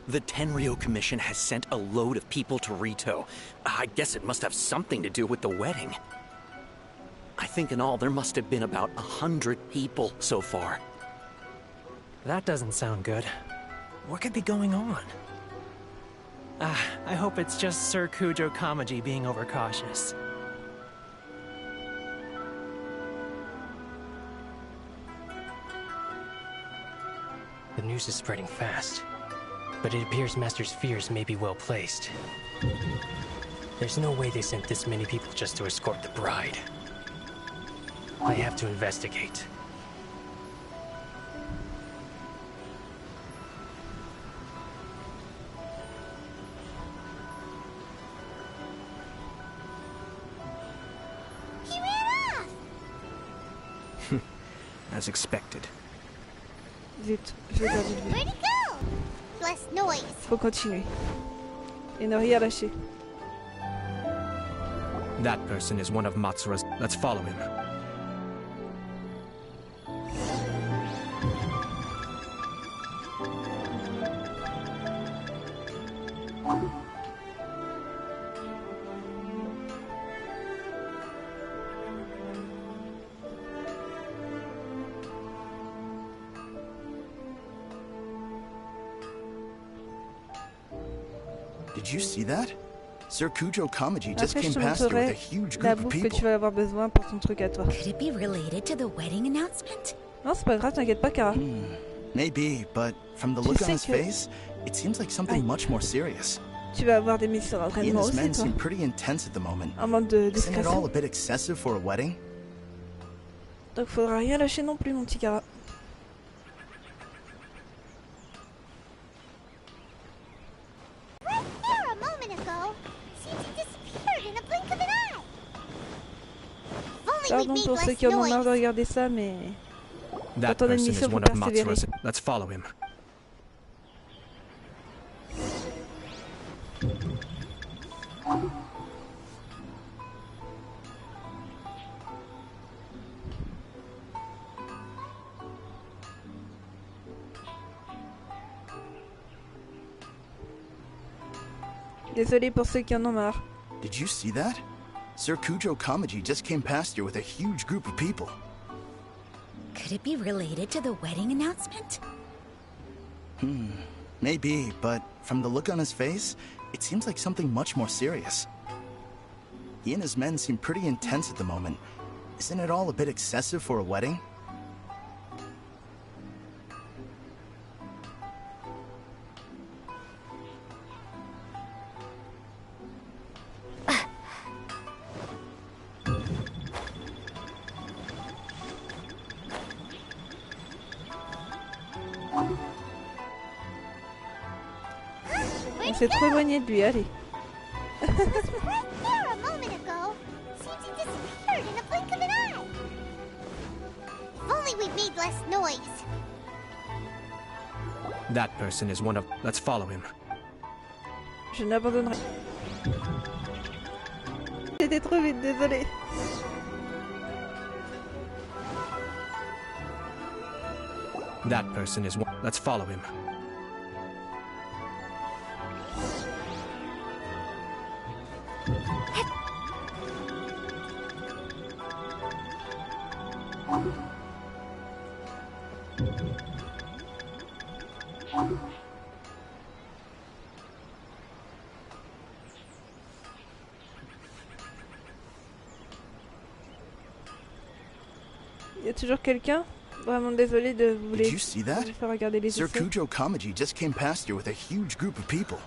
The Tenryo Commission has sent a load of people to Rito. I guess it must have something to do with the wedding. I think in all there must have been about 100 people so far. That doesn't sound good. What could be going on? I hope it's just Sir Kujo Kamaji being overcautious. The news is spreading fast, but it appears Master's fears may be well placed. There's no way they sent this many people just to escort the bride. I have to investigate. He ran off! As expected. Zut, je vais perdre de vue. Where'd he go? Less noise. Faut continuer. Et ne rien lâcher. That person is one of Matsura's. Let's follow him. Did you see that? Sir Kujo Kamaji just Après, je came te past here with a montrerai huge la group of bouffe que people. tu vas avoir besoin pour ton truc à toi. Could it be related to the wedding announcement? Non, c'est pas grave, t'inquiète pas, Kara. Maybe, but from the Tu look on sais his que- face, it seems like something much more serious. Tu vas avoir des missions He and d'entraînement his aussi, men toi. seem pretty intense at the moment. Un manque de Isn't it all discrétion. a bit excessive for a wedding? Donc faudra rien lâcher non plus, mon petit Kara. Right there a moment ago. Seems he disappeared in a blink of an eye. If only we'd Pardon made pour ceux less qui en ont marre de noise. regarder ça, mais... That Quand on a une person mission, is faut one of persévérer. Matsura's. Let's follow him. Désolé pour ceux qui en ont marre. Did you see that? Sir Kujo Kamaji just came past here with a huge group of people. Could it be related to the wedding announcement? Maybe, but from the look on his face, it seems like something much more serious. He and his men seem pretty intense at the moment. Isn't it all a bit excessive for a wedding? On s'est trop éloigné de lui, allez. He was right there a moment ago. Seems he disappeared in a blink of an eye. If only we'd made less noise. That person is one of. Let's follow him. Je n'abandonnerai. J'étais trop vite, désolé. That person is one. Let's follow him. Y a toujours quelqu'un? Vraiment désolé de vous Did you see that? faire regarder les Sir essais. Kujo Kamaji just came past here with a huge group of people.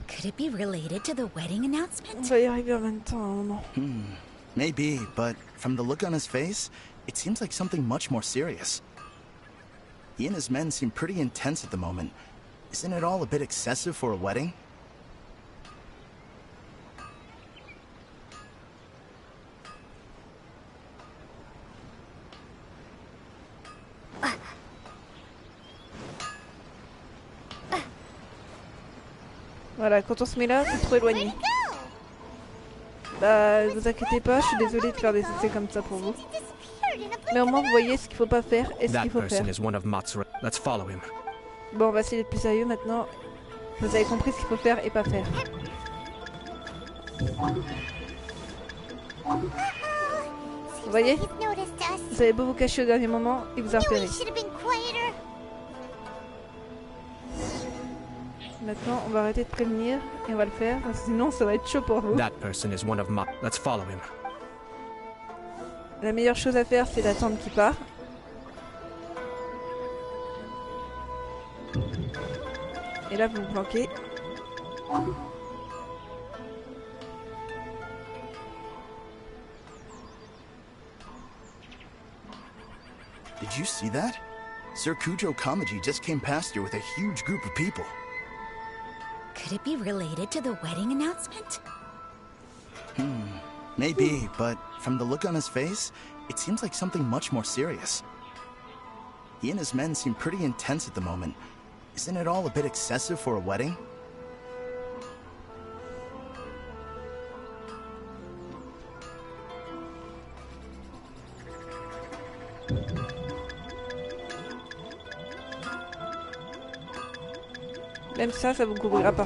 Could it be related to the wedding announcement? On va y arriver en même temps à un moment. Maybe, but from the look on his face, it seems like something much more serious. He and his men seem pretty intense at the moment. Isn't it all a bit excessive for a wedding? Voilà, quand on se met là, c'est trop éloigné. Bah, vous inquiétez pas, je suis désolée de faire des essais comme ça pour vous. Mais au moins, vous voyez ce qu'il faut pas faire et ce qu'il faut faire. Let's follow him. Bon, on va essayer d'être plus sérieux maintenant. Vous avez compris ce qu'il faut faire et pas faire. Vous voyez? Vous avez beau vous cacher au dernier moment, il vous a repéré. Maintenant, on va arrêter de prévenir et on va le faire, sinon ça va être chaud pour vous. Let's follow him. La meilleure chose à faire, c'est d'attendre qu'il part. Et là, vous vous planquez. Did you see that? Sir Kujo Kamaji just came past here with a huge group of people. Could it be related to the wedding announcement? Maybe, but from the look on his face, it seems like something much more serious. He and his men seem pretty intense at the moment. Isn't it all a bit excessive for a wedding? Même ça vous couvrira pas.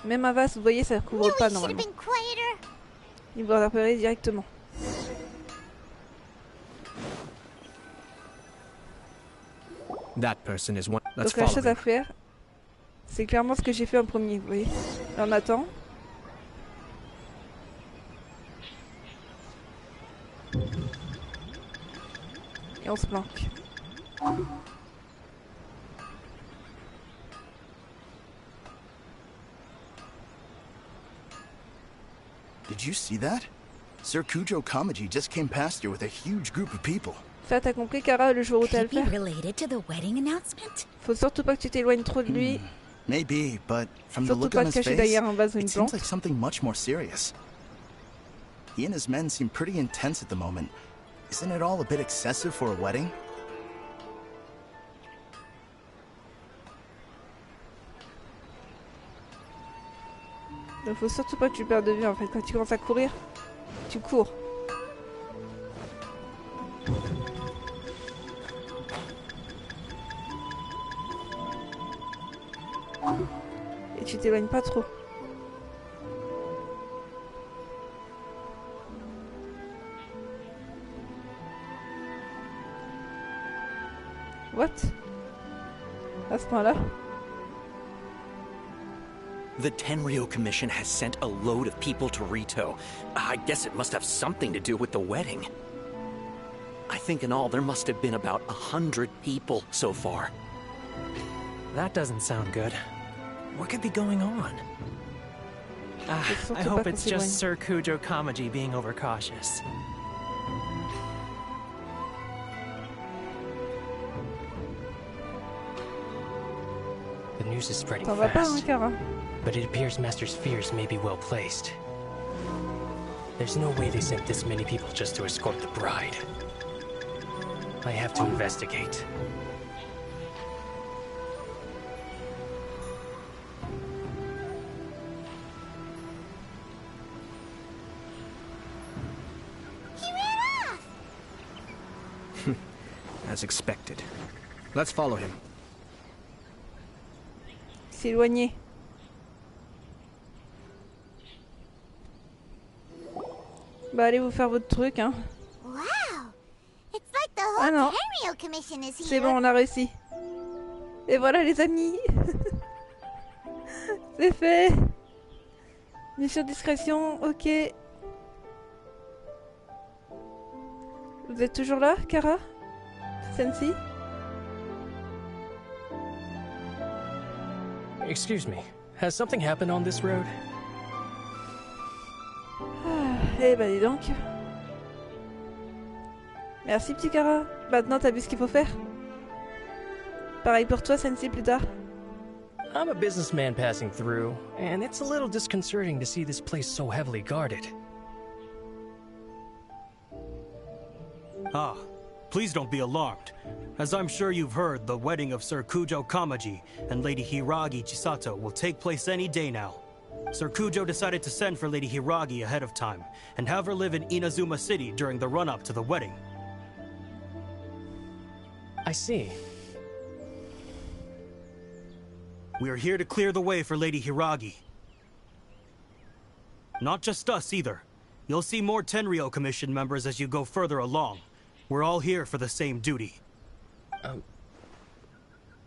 Même un vase, vous voyez, ça ne couvre pas normalement. Il va repérer directement. That person is one. Let's Donc la follow chose him. à faire, c'est clairement ce que j'ai fait en premier, vous voyez. Là, on attend. Et on se planque. Did you see that? Sir Kujo Kamaji just came past here with a huge group of people. Ça, t'as compris, Kara, le jour où t'as le Could it be faire? related to the wedding announcement? Faut surtout pas que tu t'éloignes trop de lui. Maybe, but from the Surtout look pas on te his cacher face, derrière un vase ou une it seems plante. like something much more serious. He and his men seem pretty intense at the moment. Isn't it all a bit excessive for a wedding? Donc faut surtout pas que tu perdes de vue en fait. Quand tu commences à courir, tu cours. Et tu t'éloignes pas trop. What? À ce point-là? The Tenryo Commission has sent a load of people to Rito. I guess it must have something to do with the wedding. I think in all there must have been about 100 people so far. That doesn't sound good. What could be going on? I hope it's just Sir Kujo Kamaji being overcautious. The news is spreading T'en vas pas, hein, fast, Kara? but it appears Master's fears may be well placed. There's no way they sent this many people just to escort the bride. I have to investigate. As expected. Let's follow him. S'éloigner. Bah allez vous faire votre truc, hein. Wow! It's like the Ah whole non. Tenryo Commission is here. C'est bon, on a réussi. Et voilà les amis. C'est fait. Mission discrétion, ok. Vous êtes toujours là, Kara? Sensi? Excuse me, has something happened on this road? Ah, eh bah dis donc. Merci petit Kara. Maintenant t'as vu ce qu'il faut faire. Pareil pour toi, Sensi, plus tard. I'm a businessman passing through, and it's a little disconcerting to see this place so heavily guarded. Ah, please don't be alarmed. As I'm sure you've heard, the wedding of Sir Kujo Kamaji and Lady Hiragi Chisato will take place any day now. Sir Kujo decided to send for Lady Hiragi ahead of time, and have her live in Inazuma City during the run-up to the wedding. I see. We are here to clear the way for Lady Hiragi. Not just us, either. You'll see more Tenryou Commission members as you go further along. We're all here for the same duty.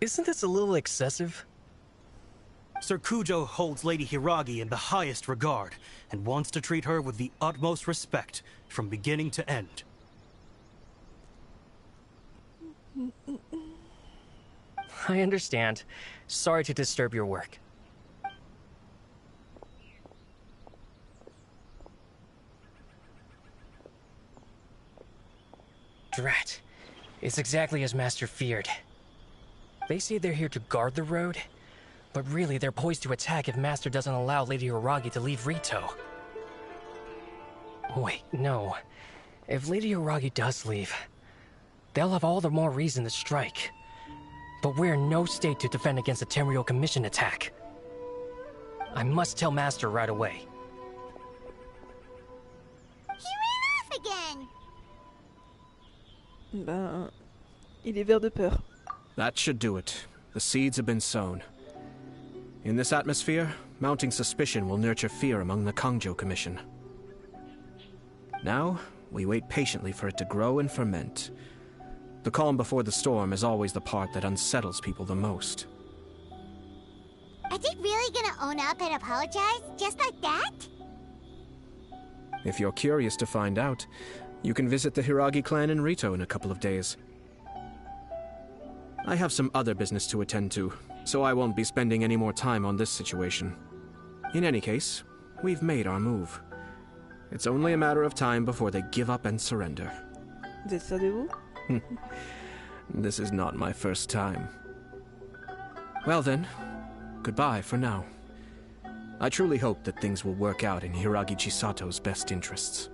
Isn't this a little excessive? Sir Kujo holds Lady Hiragi in the highest regard, and wants to treat her with the utmost respect, from beginning to end. I understand. Sorry to disturb your work. Drat. It's exactly as Master feared. They say they're here to guard the road, but really they're poised to attack if Master doesn't allow Lady Hiragi to leave Rito. Wait, no. If Lady Hiragi does leave, they'll have all the more reason to strike. But we're in no state to defend against a Tenryou Commission attack. I must tell Master right away. He ran off again! Ben, il est vert de peur. That should do it. The seeds have been sown. In this atmosphere, mounting suspicion will nurture fear among the Kangjo Commission. Now, we wait patiently for it to grow and ferment. The calm before the storm is always the part that unsettles people the most. Are they really gonna own up and apologize, just like that? If you're curious to find out, you can visit the Hiragi clan in Rito in a couple of days. I have some other business to attend to, so I won't be spending any more time on this situation. In any case, we've made our move. It's only a matter of time before they give up and surrender. Vous êtes sûr de vous? This is not my first time. Well then, goodbye for now. I truly hope that things will work out in Hiragi Chisato's best interests.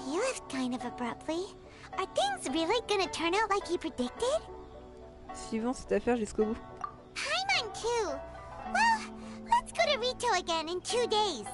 He left kind of abruptly. Are things really gonna turn out like he predicted? Suivons cette affaire jusqu'au bout. Paimon too! Well, let's go to Rito again in 2 days.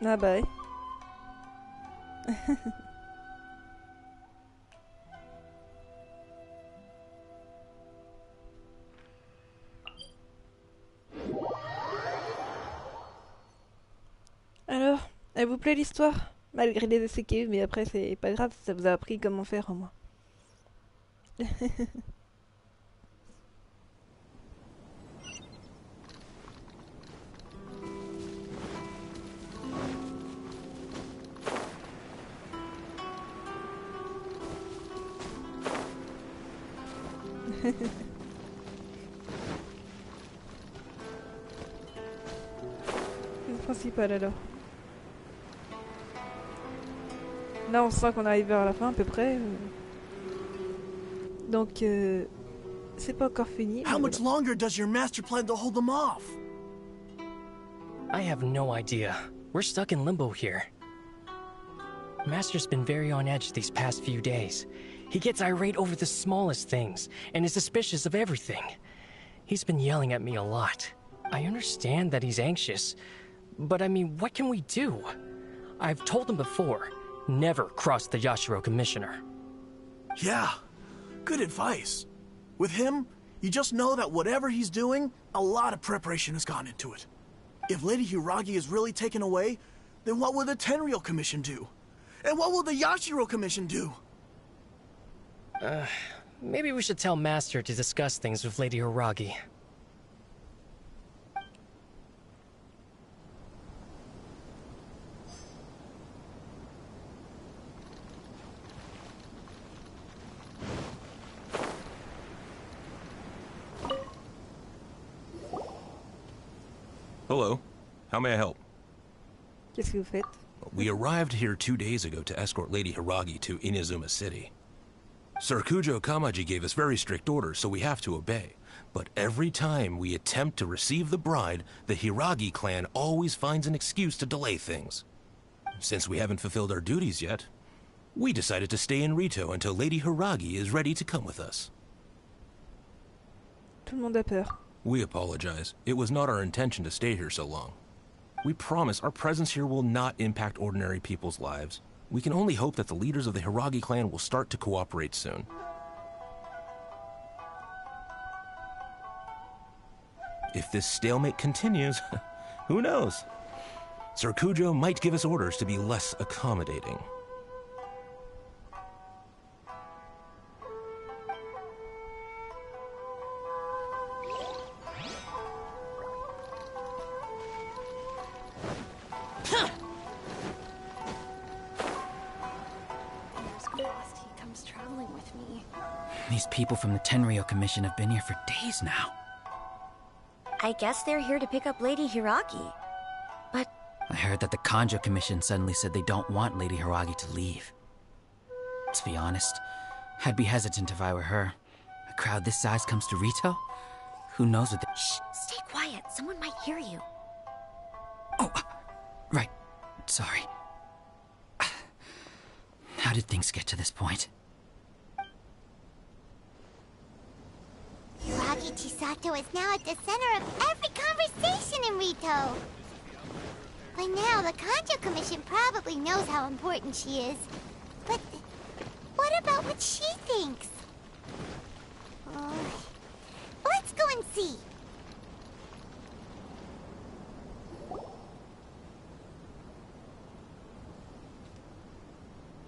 Ah bah ouais. Alors, elle vous plaît l'histoire? Malgré les essais qu'il y a eu, mais après c'est pas grave, ça vous a appris comment faire au moins. Le principal alors. Là on sent qu'on arrive vers la fin à peu près. Donc c'est pas encore fini. How much longer does your master plan to hold them off? I have no idea. We're stuck in limbo here. Master's been very on edge these past few days. He gets irate over the smallest things, and is suspicious of everything. He's been yelling at me a lot. I understand that he's anxious, but I mean, what can we do? I've told him before, never cross the Yashiro Commissioner. Yeah, good advice. With him, you just know that whatever he's doing, a lot of preparation has gone into it. If Lady Hiragi is really taken away, then what will the Tenryou Commission do? And what will the Yashiro Commission do? Maybe we should tell Master to discuss things with Lady Hiragi. Hello. How may I help? Qu'est-ce que vous faites? We arrived here 2 days ago to escort Lady Hiragi to Inazuma City. Sir Kujo Kamaji gave us very strict orders, so we have to obey. But every time we attempt to receive the bride, the Hiragi clan always finds an excuse to delay things. Since we haven't fulfilled our duties yet, we decided to stay in Rito until Lady Hiragi is ready to come with us. Tout le monde a peur. We apologize. It was not our intention to stay here so long. We promise our presence here will not impact ordinary people's lives. We can only hope that the leaders of the Hiragi clan will start to cooperate soon. If this stalemate continues, who knows? Sir Kujo might give us orders to be less accommodating. These people from the Tenryou Commission have been here for days now. I guess they're here to pick up Lady Hiragi. But I heard that the Kanjo Commission suddenly said they don't want Lady Hiragi to leave. To be honest, I'd be hesitant if I were her. A crowd this size comes to Rito? Who knows what the— Shh! Stay quiet. Someone might hear you. Oh, right. Sorry. How did things get to this point? Hiragi Chisato is now at the center of every conversation in Rito. By now, the Kanjo Commission probably knows how important she is. But what about what she thinks? Let's go and see.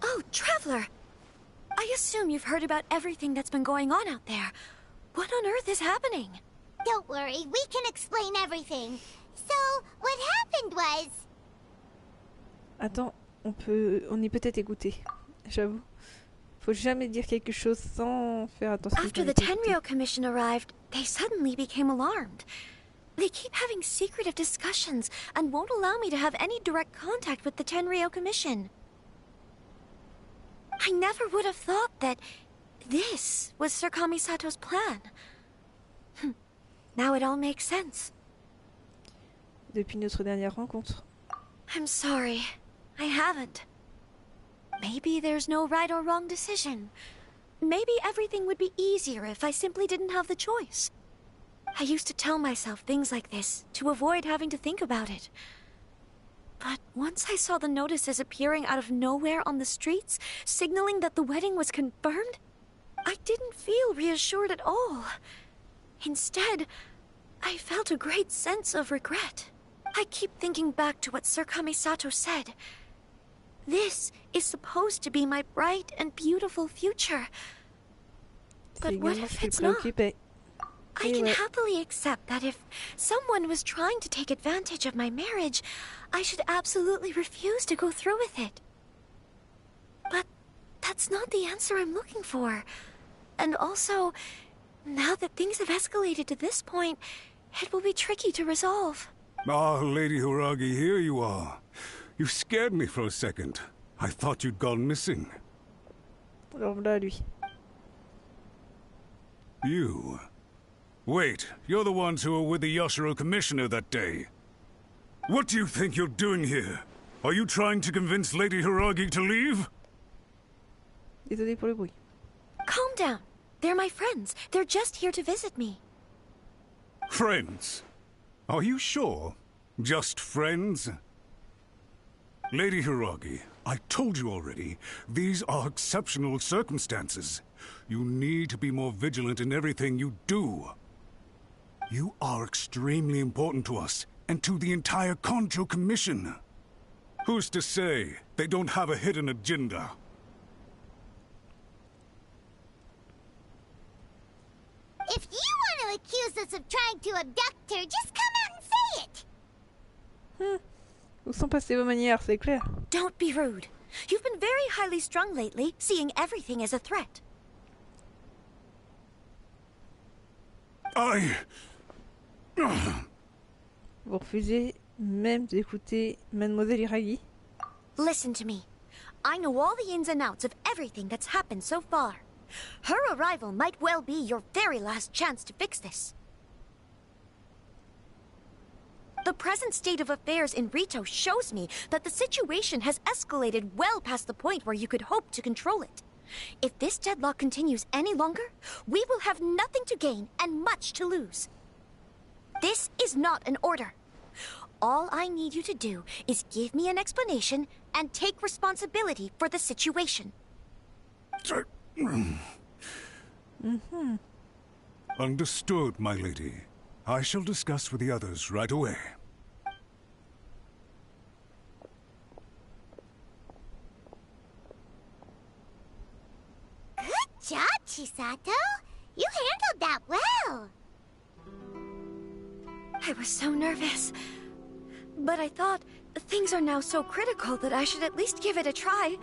Oh, Traveler! I assume you've heard about everything that's been going on out there. What on earth is happening? Don't worry, we can explain everything. So, what happened was... Attends, on est peut-être écouté. J'avoue. Faut jamais dire quelque chose sans faire attention. After the Tenryou Commission arrived, they suddenly became alarmed. They keep having secretive discussions and won't allow me to have any direct contact with the Tenryou Commission. I never would have thought that this was Sir Kamisato's plan. Now it all makes sense. Depuis notre dernière rencontre. I'm sorry. I haven't. Maybe there's no right or wrong decision. Maybe everything would be easier if I simply didn't have the choice. I used to tell myself things like this to avoid having to think about it. But once I saw the notices appearing out of nowhere on the streets, signaling that the wedding was confirmed, I didn't feel reassured at all. Instead, I felt a great sense of regret. I keep thinking back to what Sir Kamisato said. This is supposed to be my bright and beautiful future. But what if it's not? I can happily accept that if someone was trying to take advantage of my marriage, I should absolutely refuse to go through with it. But that's not the answer I'm looking for. And also, Now that things have escalated to this point, it will be tricky to resolve. Ah, Lady Hiragi, here you are. You scared me for a second. I thought you'd gone missing. Alors là, lui. You? Wait, you're the ones who were with the Yashiro Commissioner that day. What do you think you're doing here? Are you trying to convince Lady Hiragi to leave? Désolé pour le bruit. Calm down. They're my friends. They're just here to visit me. Friends? Are you sure? Just friends? Lady Hiragi, I told you already, these are exceptional circumstances. You need to be more vigilant in everything you do. You are extremely important to us, and to the entire Konjo Commission. Who's to say they don't have a hidden agenda? If you want to accuse us of trying to abduct her, just come out and say it! Où sont passées vos manières, c'est clair. Don't be rude. You've been very highly strung lately, seeing everything as a threat. Vous refusez même d'écouter Mademoiselle Hiragi? Listen to me. I know all the ins and outs of everything that's happened so far. Her arrival might well be your very last chance to fix this. The present state of affairs in Rito shows me that the situation has escalated well past the point where you could hope to control it. If this deadlock continues any longer, we will have nothing to gain and much to lose. This is not an order. All I need you to do is give me an explanation and take responsibility for the situation. Understood, my lady. I shall discuss with the others right away. Good job, Chisato! You handled that well! I was so nervous. But I thought, things are now so critical that I should at least give it a try.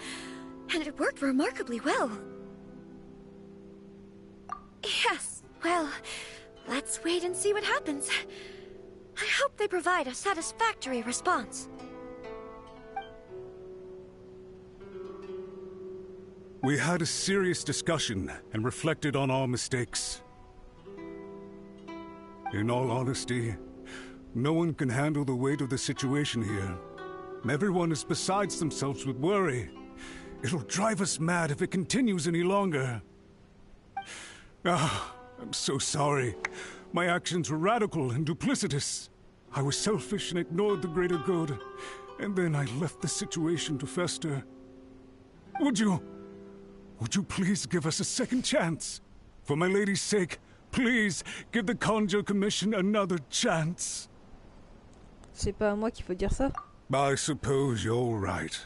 And it worked remarkably well. Yes, well, let's wait and see what happens. I hope they provide a satisfactory response. We had a serious discussion and reflected on our mistakes. In all honesty, no one can handle the weight of the situation here. Everyone is besides themselves with worry. It'll drive us mad if it continues any longer. I'm so sorry. My actions were radical and duplicitous. I was selfish and ignored the greater good. And then I left the situation to fester. Would you please give us a second chance? For my lady's sake, please give the Konjo Commission another chance. C'est pas à moi qu'il faut dire ça. I suppose you're right.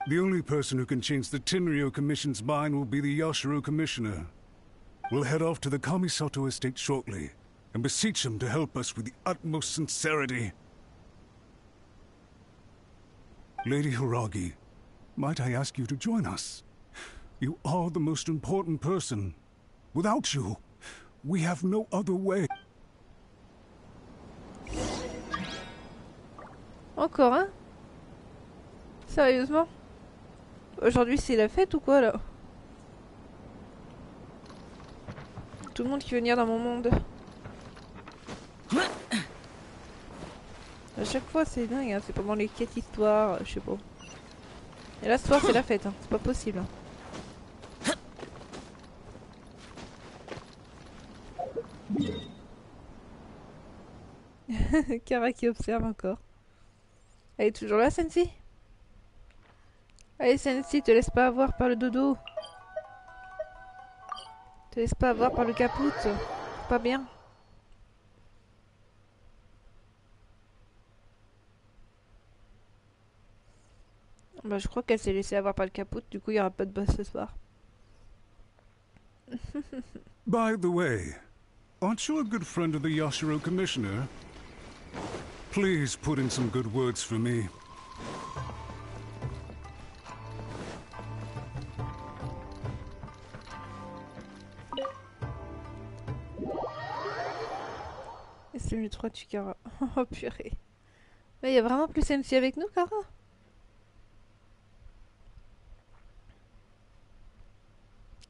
The only person who can change the Tenryo Commission's mind will be the Yashiro Commissioner. We'll head off to the Kamisato estate shortly and beseech him to help us with the utmost sincerity. Lady Hiragi, might I ask you to join us? You are the most important person. Without you, we have no other way. Encore un? Sérieusement? Aujourd'hui c'est la fête ou quoi là? Tout le monde qui veut venir dans mon monde. À chaque fois c'est dingue, hein. C'est pendant les quêtes histoires, je sais pas. Et là ce soir c'est la fête, hein. C'est pas possible. Kara qui observe encore. Elle est toujours là, Sensi? Allez, Sensi, te laisse pas avoir par le dodo. Te laisse pas avoir par le caput. C'est pas bien. Bah, je crois qu'elle s'est laissée avoir par le caput, du coup, il n'y aura pas de boss ce soir. By the way, aren't you a good friend of the Yashiro Commissioner? Please put in some good words for me. Et c'est le 3 tu Kara. Oh purée. Mais il y a vraiment plus MC avec nous, Kara?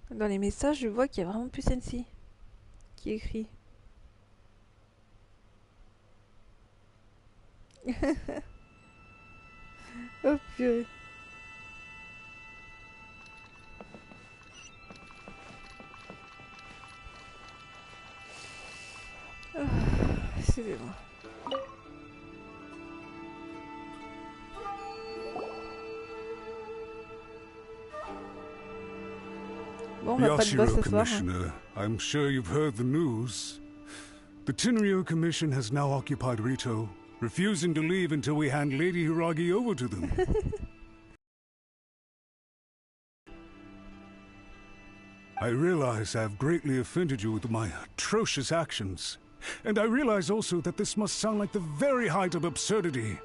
Dans les messages, je vois qu'il y a vraiment plus MC qui écrit. Oh purée. Oh, excusez-moi. Bon, on va pas de boss Yashiro, ce soir. Commissioner, I'm sure you've heard the news. The Tenryo Commission has now occupied Rito, refusing to leave until we hand Lady Hiragi over to them. I realize I have greatly offended you with my atrocious actions. And I realize also that this must sound like the very height of absurdity.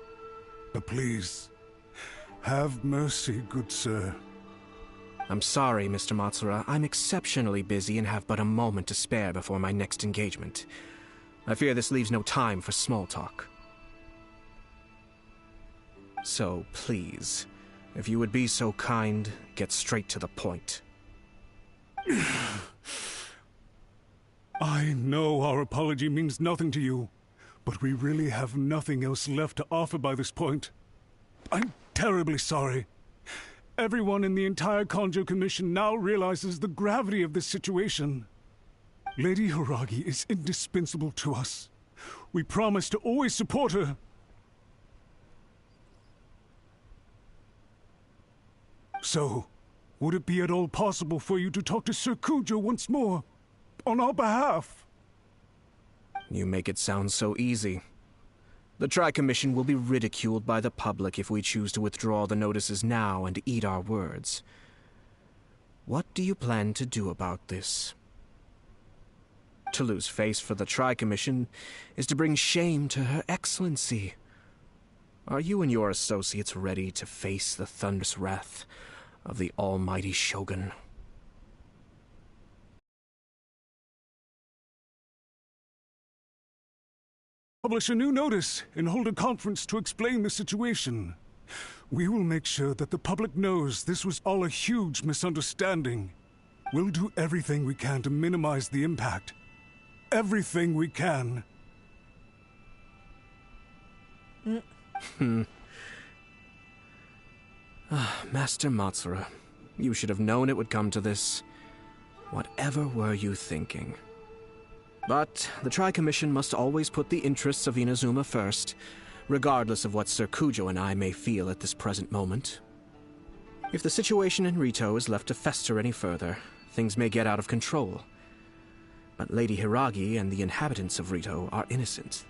But please, have mercy, good sir. I'm sorry, Mr. Matsura. I'm exceptionally busy and have but a moment to spare before my next engagement. I fear this leaves no time for small talk. So, please, if you would be so kind, get straight to the point. I know our apology means nothing to you, but we really have nothing else left to offer by this point. I'm terribly sorry. Everyone in the entire Kanjo Commission now realizes the gravity of this situation. Lady Hiragi is indispensable to us. We promise to always support her. So, would it be at all possible for you to talk to Sir Kujo once more? On our behalf? You make it sound so easy. The Tri-Commission will be ridiculed by the public if we choose to withdraw the notices now and eat our words. What do you plan to do about this? To lose face for the Tri-Commission is to bring shame to Her Excellency. Are you and your associates ready to face the thunderous wrath of the almighty Shogun? Publish a new notice and hold a conference to explain the situation. We will make sure that the public knows this was all a huge misunderstanding. We'll do everything we can to minimize the impact. Everything we can. Master Matsura, you should have known it would come to this. Whatever were you thinking? But the Tri-Commission must always put the interests of Inazuma first, regardless of what Sir Kujo and I may feel at this present moment. If the situation in Rito is left to fester any further, things may get out of control. But Lady Hiragi and the inhabitants of Rito are innocent.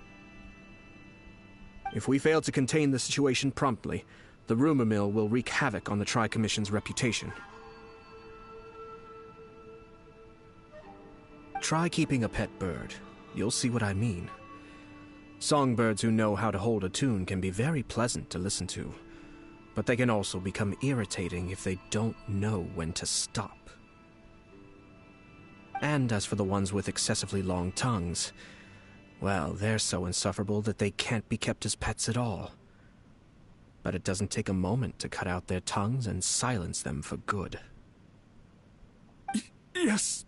If we fail to contain the situation promptly, the rumor mill will wreak havoc on the Tri-Commission's reputation. Try keeping a pet bird. You'll see what I mean. Songbirds who know how to hold a tune can be very pleasant to listen to, but they can also become irritating if they don't know when to stop. And as for the ones with excessively long tongues, well, they're so insufferable that they can't be kept as pets at all. But it doesn't take a moment to cut out their tongues and silence them for good. Yes,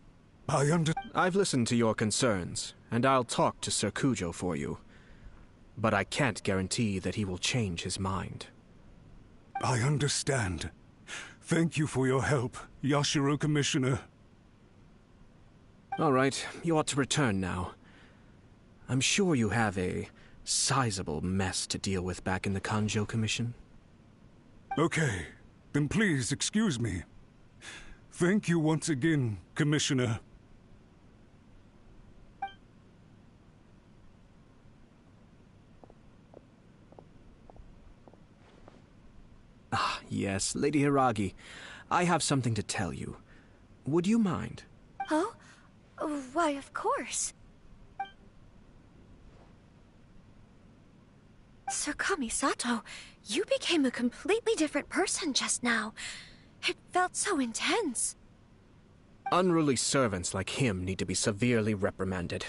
I've listened to your concerns, and I'll talk to Sir Kujo for you. But I can't guarantee that he will change his mind. I understand. Thank you for your help, Yashiro Commissioner. All right, you ought to return now. I'm sure you have a sizable mess to deal with back in the Kanjo Commission. Okay, then please excuse me. Thank you once again, Commissioner. Ah, yes, Lady Hiragi. I have something to tell you. Would you mind? Oh? Why, of course. Sir Kamisato, you became a completely different person just now. It felt so intense. Unruly servants like him need to be severely reprimanded.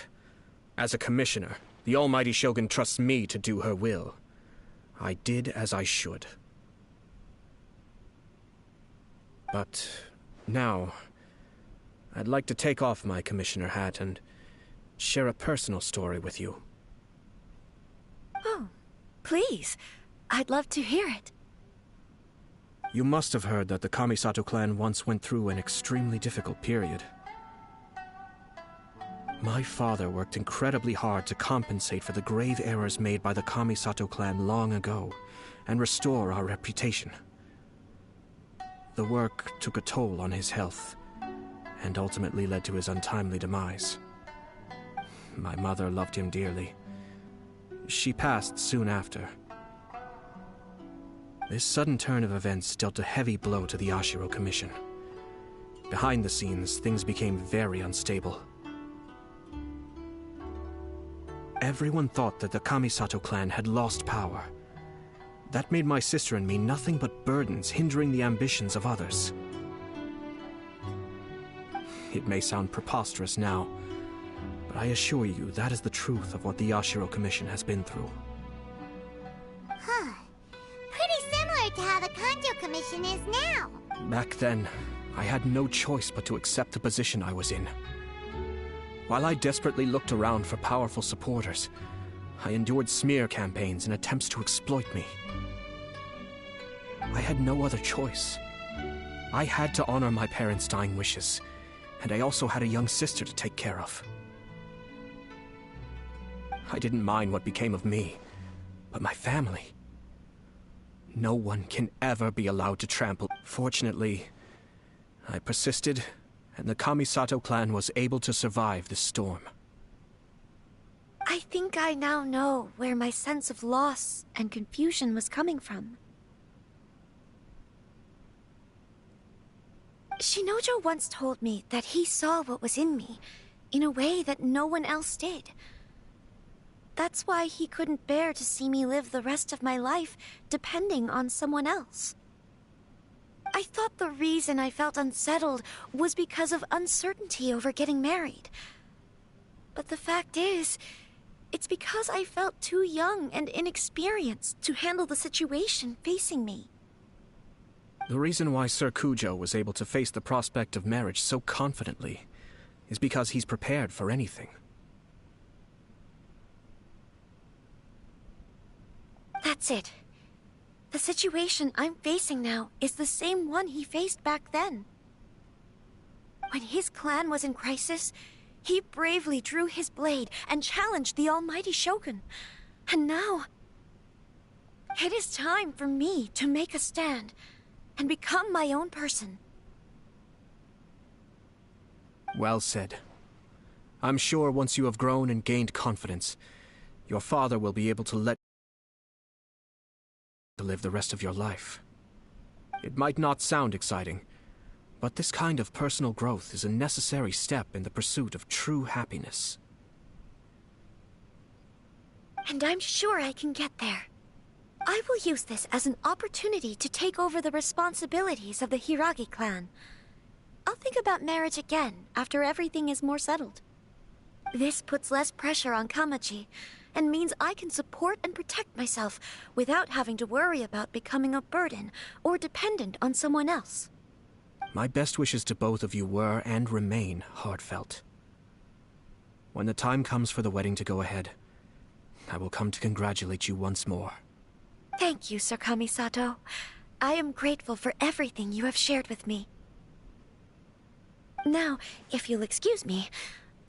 As a commissioner, the almighty Shogun trusts me to do her will. I did as I should. But now, I'd like to take off my commissioner hat and share a personal story with you. Oh, please. I'd love to hear it. You must have heard that the Kamisato clan once went through an extremely difficult period. My father worked incredibly hard to compensate for the grave errors made by the Kamisato clan long ago, and restore our reputation. The work took a toll on his health, and ultimately led to his untimely demise. My mother loved him dearly. She passed soon after. This sudden turn of events dealt a heavy blow to the Ashiro Commission. Behind the scenes, things became very unstable. Everyone thought that the Kamisato clan had lost power. That made my sister and me nothing but burdens, hindering the ambitions of others. It may sound preposterous now, but I assure you that is the truth of what the Ashiro Commission has been through. Huh. Pretty similar to how the Kanjo Commission is now. Back then, I had no choice but to accept the position I was in. While I desperately looked around for powerful supporters, I endured smear campaigns and attempts to exploit me. I had no other choice. I had to honor my parents' dying wishes, and I also had a young sister to take care of. I didn't mind what became of me, but my family. No one can ever be allowed to trample. Fortunately, I persisted, and the Kamisato clan was able to survive this storm. I think I now know where my sense of loss and confusion was coming from. Shinojo once told me that he saw what was in me, in a way that no one else did. That's why he couldn't bear to see me live the rest of my life depending on someone else. I thought the reason I felt unsettled was because of uncertainty over getting married. But the fact is, it's because I felt too young and inexperienced to handle the situation facing me. The reason why Sir Kujo was able to face the prospect of marriage so confidently is because he's prepared for anything. That's it. The situation I'm facing now is the same one he faced back then. When his clan was in crisis, he bravely drew his blade and challenged the almighty Shogun. And now, it is time for me to make a stand and become my own person. Well said. I'm sure once you have grown and gained confidence, your father will be able to let you live the rest of your life. It might not sound exciting, but this kind of personal growth is a necessary step in the pursuit of true happiness. And I'm sure I can get there. I will use this as an opportunity to take over the responsibilities of the Hiragi clan. I'll think about marriage again after everything is more settled. This puts less pressure on Kamaji, and means I can support and protect myself without having to worry about becoming a burden or dependent on someone else. My best wishes to both of you were and remain heartfelt. When the time comes for the wedding to go ahead, I will come to congratulate you once more. Thank you, Sir Kamisato. I am grateful for everything you have shared with me. Now, if you'll excuse me,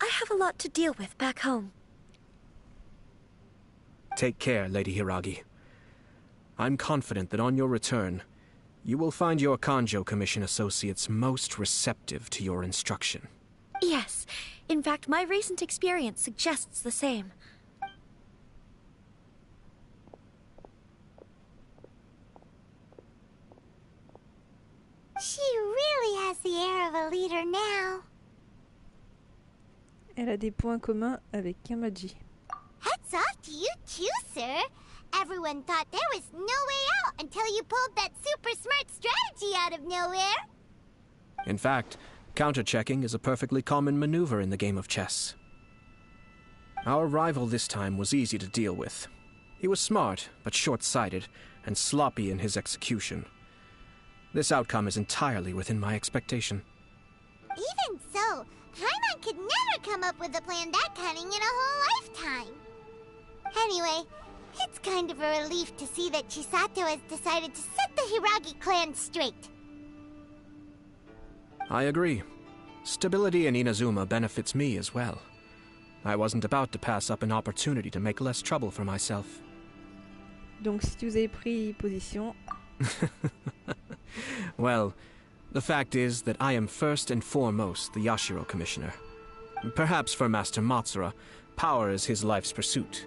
I have a lot to deal with back home. Take care, Lady Hiragi. I'm confident that on your return, you will find your Kanjo Commission associates most receptive to your instruction. Yes. In fact, my recent experience suggests the same. She really has the air of a leader now. Elle a des points communs avec Kamaji. Hats off to you too, sir. Everyone thought there was no way out until you pulled that super smart strategy out of nowhere. In fact, counter-checking is a perfectly common maneuver in the game of chess. Our rival this time was easy to deal with. He was smart, but short-sighted, and sloppy in his execution. This outcome is entirely within my expectation. Even so, Paimon could never come up with a plan that cunning in a whole lifetime. Anyway, it's kind of a relief to see that Chisato has decided to set the Hiragi clan straight. I agree. Stability in Inazuma benefits me as well. I wasn't about to pass up an opportunity to make less trouble for myself. Donc si vous avez pris position... Well, the fact is that I am first and foremost the Yashiro Commissioner. Perhaps for Master Matsura, power is his life's pursuit.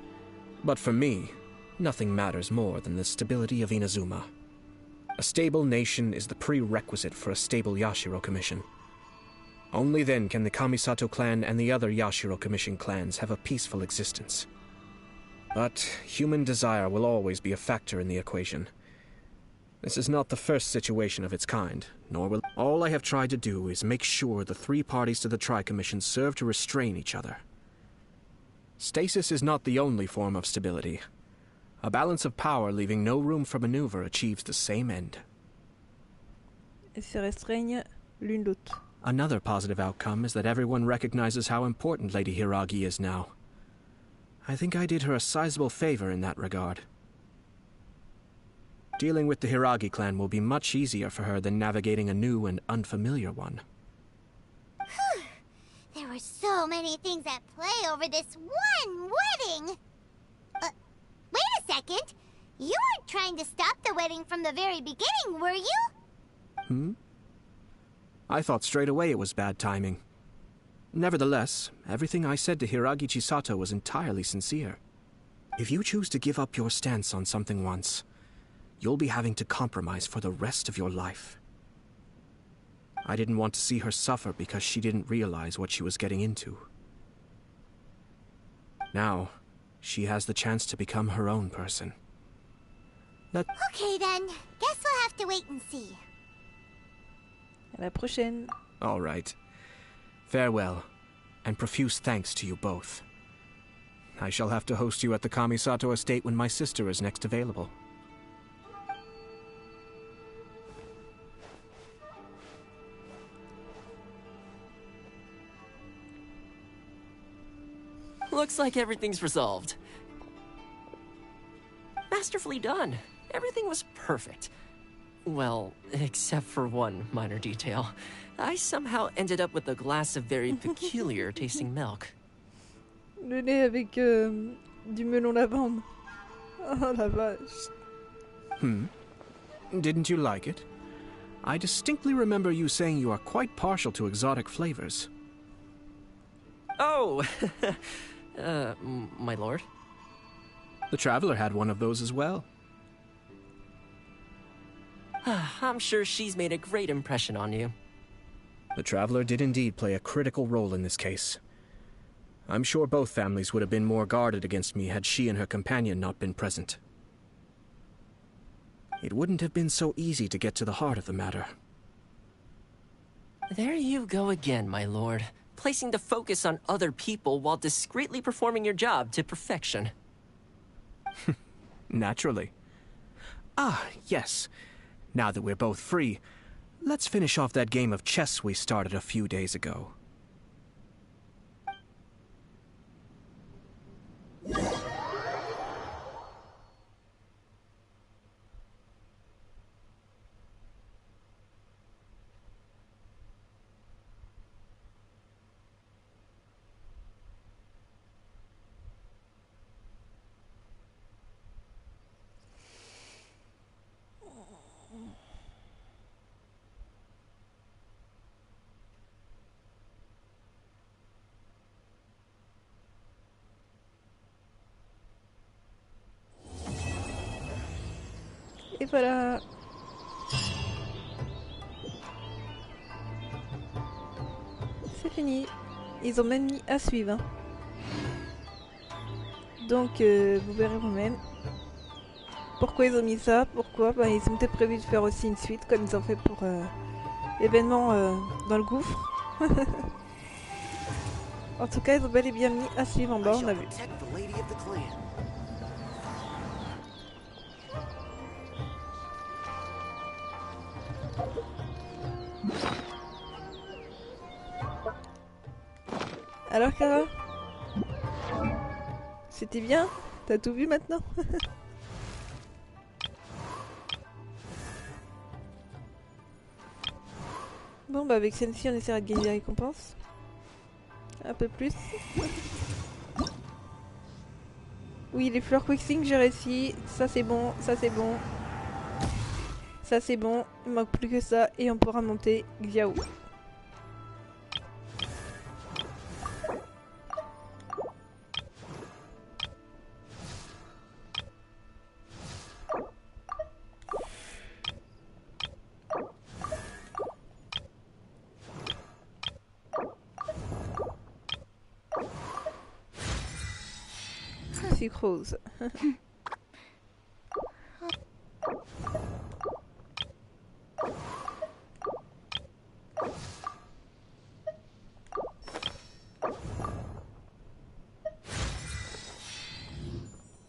But for me, nothing matters more than the stability of Inazuma. A stable nation is the prerequisite for a stable Yashiro Commission. Only then can the Kamisato clan and the other Yashiro Commission clans have a peaceful existence. But human desire will always be a factor in the equation. This is not the first situation of its kind, nor will... All I have tried to do is make sure the three parties to the Tri-Commission serve to restrain each other. Stasis is not the only form of stability. A balance of power leaving no room for maneuver achieves the same end. Et se restreignent l'une l'autre. Another positive outcome is that everyone recognizes how important Lady Hiragi is now. I think I did her a sizable favor in that regard. Dealing with the Hiragi clan will be much easier for her than navigating a new and unfamiliar one. There were so many things at play over this one wedding! Wait a second! You weren't trying to stop the wedding from the very beginning, were you? I thought straight away it was bad timing. Nevertheless, everything I said to Hiragi Chisato was entirely sincere. If you choose to give up your stance on something once, you'll be having to compromise for the rest of your life. I didn't want to see her suffer because she didn't realize what she was getting into. Now, she has the chance to become her own person. Okay then, guess we'll have to wait and see. À la prochaine. All right. Farewell, and profuse thanks to you both. I shall have to host you at the Kamisato estate when my sister is next available. Looks like everything's resolved. Masterfully done. Everything was perfect. Well, except for one minor detail. I somehow ended up with a glass of very peculiar tasting milk. Le lait avec du melon lavande. Oh la vache. Didn't you like it? I distinctly remember you saying you are quite partial to exotic flavors. Oh! My lord? The Traveler had one of those as well. I'm sure she's made a great impression on you. The Traveler did indeed play a critical role in this case. I'm sure both families would have been more guarded against me had she and her companion not been present. It wouldn't have been so easy to get to the heart of the matter. There you go again, my lord. Placing the focus on other people while discreetly performing your job to perfection. Naturally. Ah, yes. Now that we're both free, let's finish off that game of chess we started a few days ago. Et voilà. C'est fini. Ils ont même mis à suivre. Hein. Donc vous verrez vous-même. Pourquoi ils ont mis ça? Pourquoi? Ben, ils ont peut-être prévu de faire aussi une suite comme ils ont fait pour l'événement dans le gouffre. En tout cas, ils ont bel et bien mis à suivre en bas, on a vu. Alors Clara, c'était bien? T'as tout vu maintenant? Bon bah avec celle-ci on essaiera de gagner des récompenses. Un peu plus. Oui, les fleurs quicksing j'ai réussi. Ça c'est bon, ça c'est bon. Ça c'est bon, il manque plus que ça et on pourra monter Xiao. Sucrose.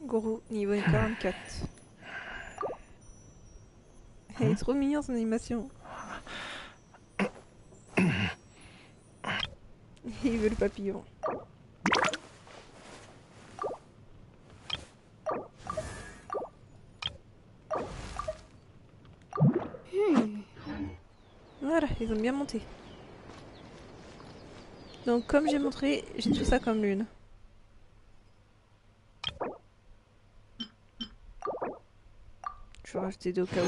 Gros, niveau 44. Elle est trop mignon son animation. Il veut le papillon. Voilà, ils ont bien monté. Donc comme j'ai montré, j'ai tout ça comme lune. Je vais rajouter deux au cas où.